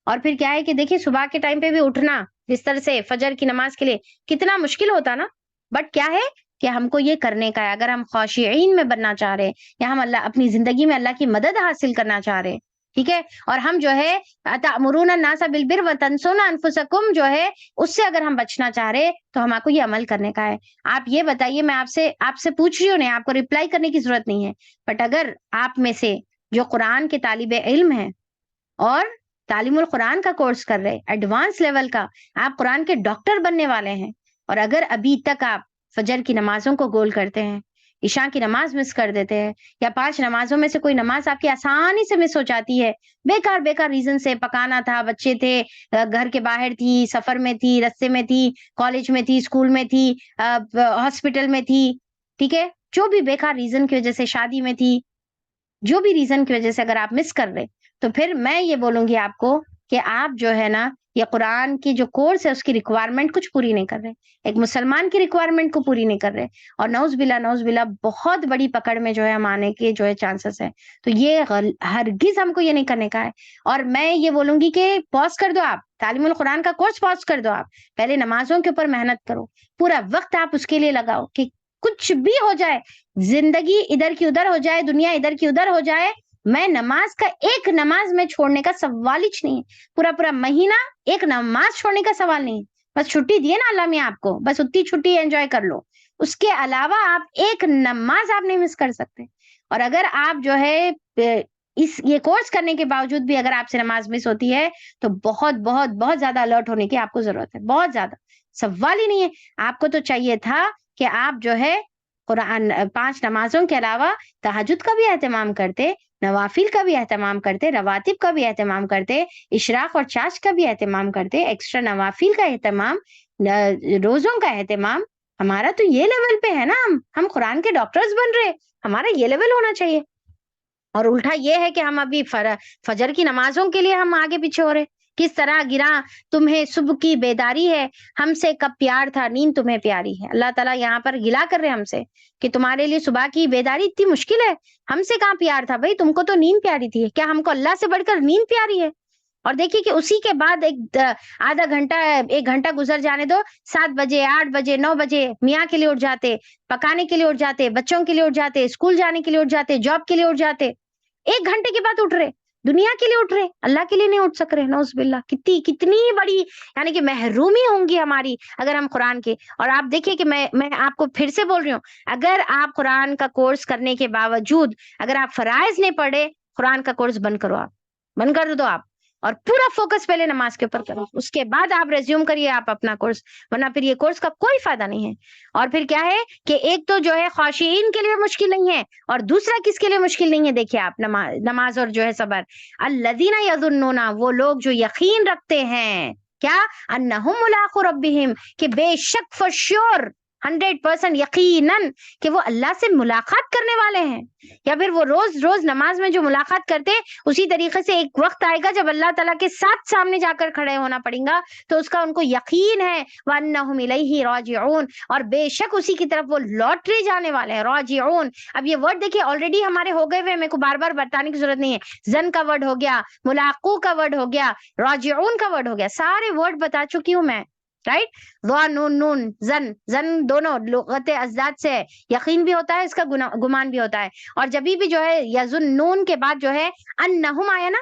اور پھر کیا ہے کہ دیکھیے صبح کے ٹائم پہ بھی اٹھنا جس طرح سے فجر کی نماز کے لیے کتنا مشکل ہوتا نا، بٹ کیا ہے کہ ہم کو یہ کرنے کا ہے. اگر ہم خاشعین میں بننا چاہ رہے یا ہم اللہ اپنی زندگی میں اللہ کی مدد حاصل کرنا چاہ رہے، ٹھیک ہے، اور ہم جو ہے تأمرون الناس بالبر وتنسون انفسکم جو ہے اس سے اگر ہم بچنا چاہ رہے تو ہم کو یہ عمل کرنے کا ہے. آپ یہ بتائیے، میں آپ سے پوچھ رہی ہوں، نہیں آپ کو ریپلائی کرنے کی ضرورت نہیں ہے، بٹ اگر آپ میں سے جو قرآن کے طالب علم ہیں اور تعلیم القرآن کا کورس کر رہے ایڈوانس لیول کا، آپ قرآن کے ڈاکٹر بننے والے ہیں، اور اگر ابھی تک آپ فجر کی نمازوں کو گول کرتے ہیں، عشاء کی نماز مس کر دیتے ہیں، یا 5 نمازوں میں سے کوئی نماز آپ کی آسانی سے مس ہو جاتی ہے، بیکار ریزن سے، پکانا تھا، بچے تھے، گھر کے باہر تھی، سفر میں تھی، رستے میں تھی، کالج میں تھی، اسکول میں تھی، ہاسپٹل میں تھی، ٹھیک ہے، جو بھی بیکار ریزن کی وجہ سے، شادی میں تھی، جو بھی ریزن کی وجہ سے اگر آپ مس کر رہے تو پھر میں یہ بولوں گی آپ کو کہ آپ جو ہے نا یہ قرآن کی جو کورس ہے اس کی ریکوائرمنٹ کچھ پوری نہیں کر رہے، ایک مسلمان کی ریکوائرمنٹ کو پوری نہیں کر رہے، اور نعوذ باللہ بہت بڑی پکڑ میں جو ہے ہم آنے کے جو ہے چانسز ہے. تو یہ ہرگز ہم کو یہ نہیں کرنے کا ہے. اور میں یہ بولوں گی کہ پاز کر دو، آپ تعلیم القرآن کا کورس پاز کر دو، آپ پہلے نمازوں کے اوپر محنت کرو، پورا وقت آپ اس کے لیے لگاؤ کہ کچھ بھی ہو جائے، زندگی ادھر کی ادھر ہو جائے، دنیا ادھر کی ادھر ہو جائے، میں نماز کا ایک نماز میں چھوڑنے کا سوال ہی نہیں ہے. پورا مہینہ ایک نماز چھوڑنے کا سوال نہیں ہے. بس چھٹی دیے نا اللہ میں آپ کو، بس اتنی چھٹی انجوائے کر لو، اس کے علاوہ آپ ایک نماز آپ نہیں مس کر سکتے. اور اگر آپ جو ہے یہ کورس کرنے کے باوجود بھی اگر آپ سے نماز مس ہوتی ہے تو بہت بہت بہت زیادہ الرٹ ہونے کی آپ کو ضرورت ہے، بہت زیادہ، سوال ہی نہیں ہے. آپ کو تو چاہیے تھا کہ آپ جو ہے قرآن 5 نمازوں کے علاوہ تہجد کا بھی اہتمام کرتے، نوافل کا بھی اہتمام کرتے، رواتب کا بھی اہتمام کرتے، اشراق اور چاش کا بھی اہتمام کرتے، ایکسٹرا نوافل کا اہتمام، روزوں کا اہتمام. ہمارا تو یہ لیول پہ ہے نا، ہم قرآن کے ڈاکٹرز بن رہے، ہمارا یہ لیول ہونا چاہیے. اور الٹا یہ ہے کہ ہم ابھی فجر کی نمازوں کے لیے ہم آگے پیچھے ہو رہے. کس طرح گرا تمہیں صبح کی بیداری ہے، ہم سے کب پیار تھا، نیند تمہیں پیاری ہے. اللہ تعالیٰ یہاں پر گلا کر رہے ہم سے کہ تمہارے لیے صبح کی بیداری اتنی مشکل ہے، ہم سے کہاں پیار تھا بھائی، تم کو تو نیند پیاری تھی. کیا ہم کو اللہ سے بڑھ کر نیند پیاری ہے؟ اور دیکھیے کہ اسی کے بعد آدھا گھنٹہ 1 گھنٹہ گزر جانے دو، 7 بجے 8 بجے 9 بجے میاں کے لیے اٹھ جاتے، پکانے کے لیے اٹھ جاتے، بچوں کے لیے اٹھ جاتے، اسکول جانے کے لیے اٹھ جاتے، جاب کے لیے اٹھ جاتے. 1 گھنٹے کے بعد اٹھ رہے، دنیا کے لیے اٹھ رہے، اللہ کے لیے نہیں اٹھ سک رہے. نعوذ باللہ، کتنی بڑی یعنی کہ محرومی ہوں گی ہماری اگر ہم قرآن کے. اور آپ دیکھیے کہ میں آپ کو پھر سے بول رہی ہوں، اگر آپ قرآن کا کورس کرنے کے باوجود اگر آپ فرائض نہیں پڑھے، قرآن کا کورس بند کرو، آپ بند کر دو آپ، اور پورا فوکس پہلے نماز کے اوپر کرو، اس کے بعد آپ ریزیوم کریے آپ اپنا کورس، ورنہ پھر یہ کورس کا کوئی فائدہ نہیں ہے. اور پھر کیا ہے کہ ایک تو جو ہے خاشعین کے لیے مشکل نہیں ہے، اور دوسرا کس کے لیے مشکل نہیں ہے؟ دیکھیے آپ، نماز اور جو ہے صبر. الذین یظنون، وہ لوگ جو یقین رکھتے ہیں، کیا؟ انہم ملاقو ربہم، کہ بے شک فور شیور 100% یقیناً کہ وہ اللہ سے ملاقات کرنے والے ہیں. یا پھر وہ روز روز نماز میں جو ملاقات کرتے، اسی طریقے سے ایک وقت آئے گا جب اللہ تعالیٰ کے ساتھ سامنے جا کر کھڑے ہونا پڑے گا، تو اس کا ان کو یقین ہے. وَأَنَّهُمْ إِلَيْهِ رَاجِعُونَ، اور بے شک اسی کی طرف وہ لوٹے جانے والے ہیں. راجعون، اب یہ ورڈ دیکھیے آلریڈی ہمارے ہو گئے ہوئے، میرے کو بار بار بتانے کی ضرورت نہیں ہے. زن کا ورڈ ہو گیا، ملاقو کا ورڈ ہو گیا، راجعون کا ورڈ ہو گیا، سارے ورڈ بتا چکی ہوں میں، رائٹ. نون نون زن دونوں لغت ازداد سے ہے، یقین بھی ہوتا ہے اس کا، گمان بھی ہوتا ہے. اور جبھی بھی جو ہے یظن نون کے بعد جو ہے انہم آیا نا،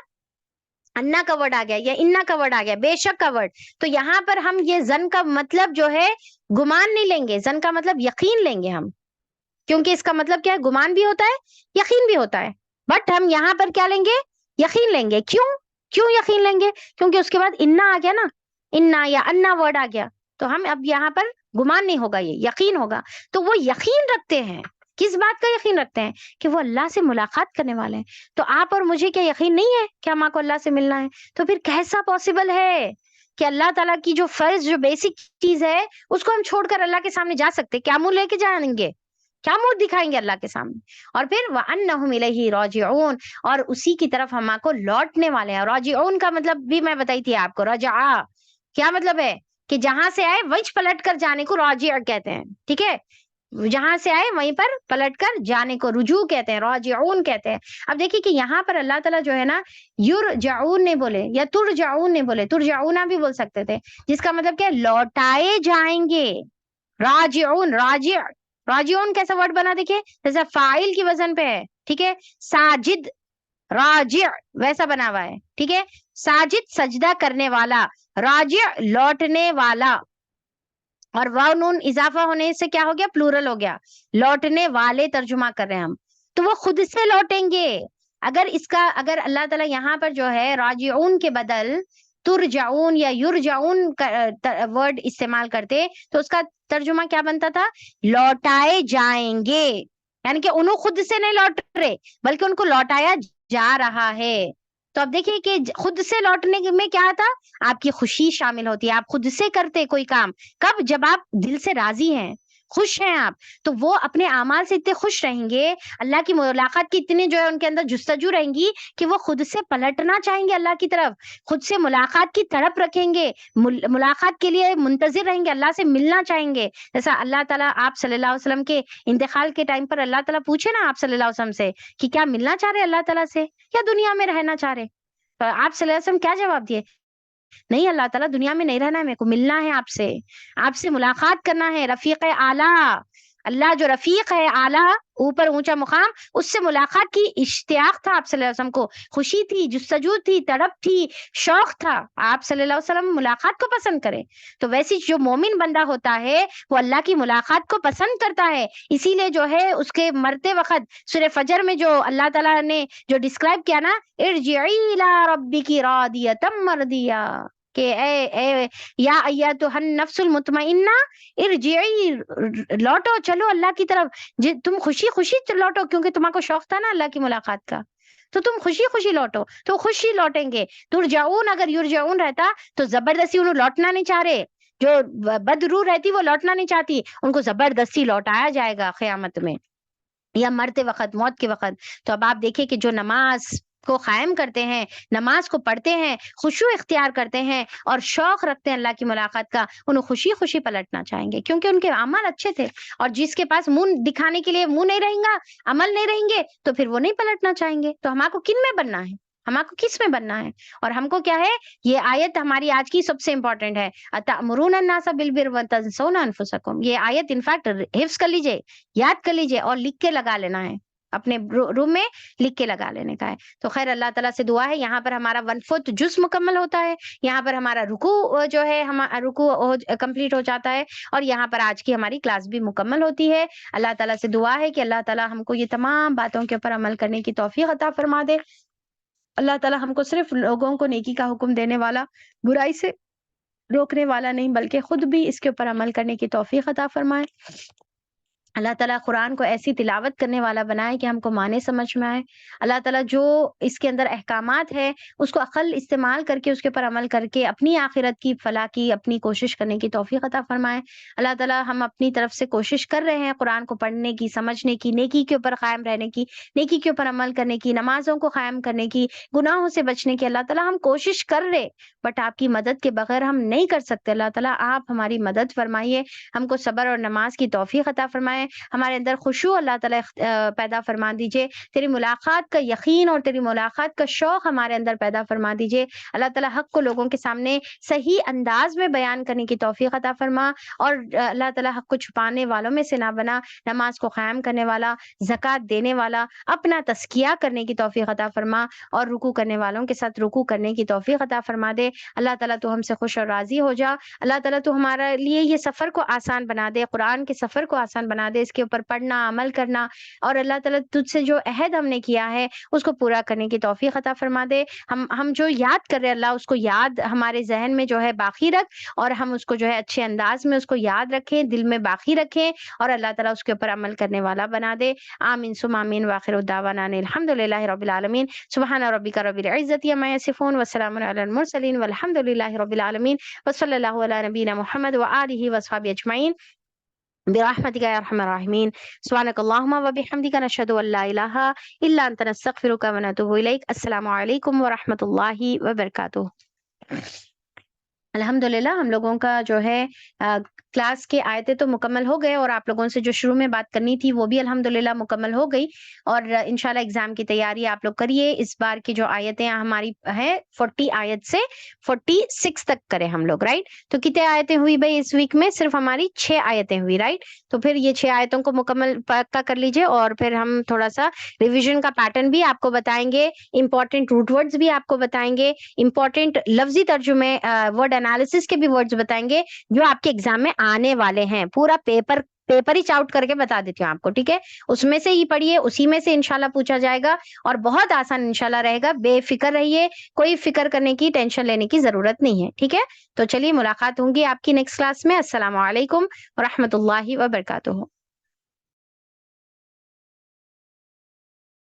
انا کا ورڈ آ گیا یا انا کا ورڈ آ گیا، بے شک کا ورڈ، تو یہاں پر ہم یہ زن کا مطلب جو ہے گمان نہیں لیں گے، زن کا مطلب یقین لیں گے ہم، کیونکہ اس کا مطلب کیا ہے؟ گمان بھی ہوتا ہے، یقین بھی ہوتا ہے. بٹ ہم یہاں پر کیا لیں گے؟ یقین لیں گے. کیوں یقین لیں گے؟ کیونکہ اس کے بعد انا آ گیا نا، انا یا انا ورڈ آ گیا، تو ہم اب یہاں پر گمان نہیں ہوگا، یہ یقین ہوگا. تو وہ یقین رکھتے ہیں، کس بات کا یقین رکھتے ہیں؟ کہ وہ اللہ سے ملاقات کرنے والے ہیں. تو آپ اور مجھے کیا یقین نہیں ہے کہ ہم کو اللہ سے ملنا ہے؟ تو پھر کیسا پاسبل ہے کہ اللہ تعالیٰ کی جو فرض، جو بیسک چیز ہے، اس کو ہم چھوڑ کر اللہ کے سامنے جا سکتے؟ کیا منہ لے کے جائیں گے؟ کیا منہ دکھائیں گے اللہ کے سامنے؟ اور پھر وَأَنَّهُمْ إِلَيْهِ رَاجِعُونَ، اور اسی کی طرف ہم کو لوٹنے والے ہیں. راجعون کا مطلب بھی میں بتائی تھی آپ کو، رجع کیا مطلب ہے؟ کہ جہاں سے آئے وہیں پلٹ کر جانے کو راجع کہتے ہیں، ٹھیک ہے؟ جہاں سے آئے وہیں پر پلٹ کر جانے کو رجوع کہتے ہیں، راجعون کہتے ہیں. اب دیکھیے کہ یہاں پر اللہ تعالیٰ جو ہے نا، یرجعون نہیں بولے یا ترجعون نہیں بولے، ترجعون بھی بول سکتے تھے، جس کا مطلب کیا ہے؟ لوٹائے جائیں گے. راجعون، راجعون کیسا ورڈ بنا؟ دیکھیے جیسا فاعل کی وزن پہ ہے، ٹھیک ہے؟ ساجد، راجع ویسا بنا ہوا ہے، ٹھیک ہے؟ ساجد سجدہ کرنے والا، راجع لوٹنے والا. اور واو نون اضافہ ہونے سے کیا ہو گیا؟ پلورل ہو گیا، لوٹنے والے ترجمہ کر رہے ہیں ہم، تو وہ خود سے لوٹیں گے. اگر اللہ تعالیٰ یہاں پر جو ہے راجعون کے بدل ترجعون یا یرجعون ورڈ استعمال کرتے، تو اس کا ترجمہ کیا بنتا تھا؟ لوٹائے جائیں گے. یعنی کہ انہوں خود سے نہیں لوٹ رہے، بلکہ ان کو لوٹایا جا رہا ہے. تو اب دیکھیے کہ خود سے لوٹنے میں کیا تھا؟ آپ کی خوشی شامل ہوتی ہے، آپ خود سے کرتے کوئی کام، کب؟ جب آپ دل سے راضی ہیں، خوش ہیں آپ، تو وہ اپنے اعمال سے اتنے خوش رہیں گے، اللہ کی ملاقات کی اتنے جو ہے ان کے اندر جستجو رہیں گی کہ وہ خود سے پلٹنا چاہیں گے اللہ کی طرف، خود سے ملاقات کی تڑپ رکھیں گے، ملاقات کے لیے منتظر رہیں گے، اللہ سے ملنا چاہیں گے. جیسا اللہ تعالیٰ آپ صلی اللہ علیہ وسلم کے انتقال کے ٹائم پر اللہ تعالیٰ پوچھے نا آپ صلی اللہ علیہ وسلم سے کہ کیا ملنا چاہ رہے اللہ تعالیٰ سے یا دنیا میں رہنا چاہ رہے؟ تو آپ صلی اللہ علیہ وسلم کیا جواب دیے؟ نہیں اللہ تعالیٰ، دنیا میں نہیں رہنا ہے، میرے کو ملنا ہے آپ سے ملاقات کرنا ہے. رفیق اعلیٰ، اللہ جو رفیق ہے اعلیٰ، اوپر اونچا مقام، اس سے ملاقات کی اشتیاق تھا آپ صلی اللہ علیہ وسلم کو، خوشی تھی، جستجو تھی، تڑپ تھی، شوق تھا آپ صلی اللہ علیہ وسلم ملاقات کو پسند کریں. تو ویسی جو مومن بندہ ہوتا ہے وہ اللہ کی ملاقات کو پسند کرتا ہے. اسی لیے جو ہے اس کے مرتے وقت سورہ فجر میں جو اللہ تعالیٰ نے جو ڈسکرائب کیا نا، ارجعی الی ربک راضیۃ مرضیہ، کہ اے یا ایتھا النفس المطمئنہ ارجعی، لوٹو، چلو اللہ کی طرف، تم خوشی خوشی لوٹو، کیونکہ تمہارا کو شوق تھا نا اللہ کی ملاقات کا، تو تم خوشی خوشی لوٹو، تو خوشی لوٹیں گے۔ ترجعون، اگر یرجعون رہتا تو زبردستی انہوں لوٹنا نہیں چاہ رہے، جو بدروح رہتی وہ لوٹنا نہیں چاہتی، ان کو زبردستی لوٹایا جائے گا قیامت میں یا مرتے وقت، موت کے وقت۔ تو اب آپ دیکھیں کہ جو نماز کو قائم کرتے ہیں، نماز کو پڑھتے ہیں، خشوع اختیار کرتے ہیں اور شوق رکھتے ہیں اللہ کی ملاقات کا، انہوں خوشی خوشی پلٹنا چاہیں گے، کیونکہ ان کے اعمال اچھے تھے۔ اور جس کے پاس منہ دکھانے کے لیے منہ نہیں رہیں گا، عمل نہیں رہیں گے، تو پھر وہ نہیں پلٹنا چاہیں گے۔ تو ہمارے کو کن میں بننا ہے؟ ہمارے کو کس میں بننا ہے؟ اور ہم کو کیا ہے؟ یہ آیت ہماری آج کی سب سے امپورٹنٹ ہے، اتأمرون الناس بالبر وتنسون انفسکم۔ یہ آیت انفیکٹ حفظ کر لیجئے، یاد کر لیجئے اور لکھ کے لگا لینا ہے، اپنے روم میں لکھ کے لگا لینے کا ہے۔ تو خیر اللہ تعالیٰ سے دعا ہے، یہاں پر ہمارا 1/4 جز مکمل ہوتا ہے، یہاں پر ہمارا رکوع جو ہے رکوع کمپلیٹ ہو جاتا ہے، اور یہاں پر آج کی ہماری کلاس بھی مکمل ہوتی ہے۔ اللہ تعالیٰ سے دعا ہے کہ اللہ تعالیٰ ہم کو یہ تمام باتوں کے اوپر عمل کرنے کی توفیق عطا فرما دے۔ اللہ تعالیٰ ہم کو صرف لوگوں کو نیکی کا حکم دینے والا، برائی سے روکنے والا نہیں، بلکہ خود بھی اس کے اوپر عمل کرنے کی توفیق عطا فرمائے۔ اللہ تعالیٰ قرآن کو ایسی تلاوت کرنے والا بنائے کہ ہم کو معنی سمجھ میں آئے۔ اللہ تعالیٰ جو اس کے اندر احکامات ہیں اس کو عقل استعمال کر کے اس کے اوپر عمل کر کے اپنی آخرت کی فلاح کی اپنی کوشش کرنے کی توفیق عطا فرمائے۔ اللہ تعالیٰ ہم اپنی طرف سے کوشش کر رہے ہیں قرآن کو پڑھنے کی، سمجھنے کی، نیکی کے اوپر قائم رہنے کی، نیکی کے اوپر عمل کرنے کی، نمازوں کو قائم کرنے کی، گناہوں سے بچنے کی۔ اللہ تعالیٰ ہم کوشش کر رہے، بٹ آپ کی مدد کے بغیر ہم نہیں کر سکتے۔ اللہ تعالیٰ آپ ہماری مدد فرمائیے، ہم کو صبر اور نماز کی توفیق عطا فرمائے، ہمارے اندر خشوع اللہ تعالیٰ پیدا فرما دیجئے، تیری ملاقات کا یقین اور تیری ملاقات کا شوق ہمارے اندر پیدا فرما دیجئے۔ اللہ تعالیٰ حق کو لوگوں کے سامنے صحیح انداز میں بیان کرنے کی توفیق عطا فرما، اور اللہ تعالیٰ حق کو چھپانے والوں میں سے نہ بنا، نماز کو قائم کرنے والا، زکوٰۃ دینے والا، اپنا تزکیہ کرنے کی توفیق عطا فرما، اور رکوع کرنے والوں کے ساتھ رکوع کرنے کی توفیق عطا فرما دے۔ اللہ تعالیٰ تو ہم سے خوش اور راضی ہو جا۔ اللہ تعالیٰ تو ہمارے لیے یہ سفر کو آسان بنا دے، قرآن کے سفر کو آسان بنا دے، اس کے اوپر پڑھنا، عمل کرنا، اور اللہ تعالیٰ تجھ سے جو عہد ہم نے کیا ہے اس کو پورا کرنے کی توفیق عطا فرما دے۔ ہم جو یاد کر رہے اللہ، اس کو یاد ہمارے ذہن میں جو ہے باقی رکھ، اور ہم اس کو جو ہے اچھے انداز میں اس کو یاد رکھیں، دل میں باقی رکھیں، اور اللہ تعالیٰ اس کے اوپر عمل کرنے والا بنا دے۔ آمین ثم آمین، وآخر دعوانا الحمد للہ رب العالمین۔ سبحان ربک رب العزۃ عما یصفون وسلام علی المرسلین والحمد للہ رب العالمین، وصلی اللہ علی نبینا محمد وآلہ وصحبہ اجمعین برحمتک یا ارحم الراحمین۔ سبحانک اللہم وبحمدک، نشہد ان لا الہ الا انت، نستغفرک ونتوب الیک۔ السلام علیکم ورحمۃ اللہ وبرکاتہ۔ الحمدللہ ہم لوگوں کا جو ہے کلاس کے آیتیں تو مکمل ہو گئے، اور آپ لوگوں سے جو شروع میں بات کرنی تھی وہ بھی الحمدللہ مکمل ہو گئی، اور انشاءاللہ ایگزام کی تیاری آپ لوگ کریے۔ اس بار کی جو آیتیں ہماری ہیں 40 آیت سے 46 تک کریں ہم لوگ، رائٹ؟ تو کتنے آیتیں ہوئی بھائی اس ویک میں؟ صرف ہماری 6 آیتیں ہوئی، رائٹ؟ تو پھر یہ 6 آیتوں کو مکمل پکا کر لیجئے، اور پھر ہم تھوڑا سا ریویژن کا پیٹرن بھی آپ کو بتائیں گے، امپورٹنٹ روٹ ورڈز بھی آپ کو بتائیں گے، امپورٹنٹ لفظی ترجمے، ورڈ انالیسس کے بھی ورڈز بتائیں گے جو آپ کے ایگزام میں آنے والے ہیں۔ پورا پیپر ہی آؤٹ کر کے بتا دیتی ہوں آپ کو، ٹھیک ہے؟ اس میں سے ہی پڑھیے، اسی میں سے انشاءاللہ پوچھا جائے گا، اور بہت آسان انشاءاللہ رہے گا۔ بے فکر رہیے، کوئی فکر کرنے کی، ٹینشن لینے کی ضرورت نہیں ہے، ٹھیک ہے؟ تو چلیے ملاقات ہوں گی آپ کی نیکسٹ کلاس میں۔ السلام علیکم ورحمۃ اللہ وبرکاتہ۔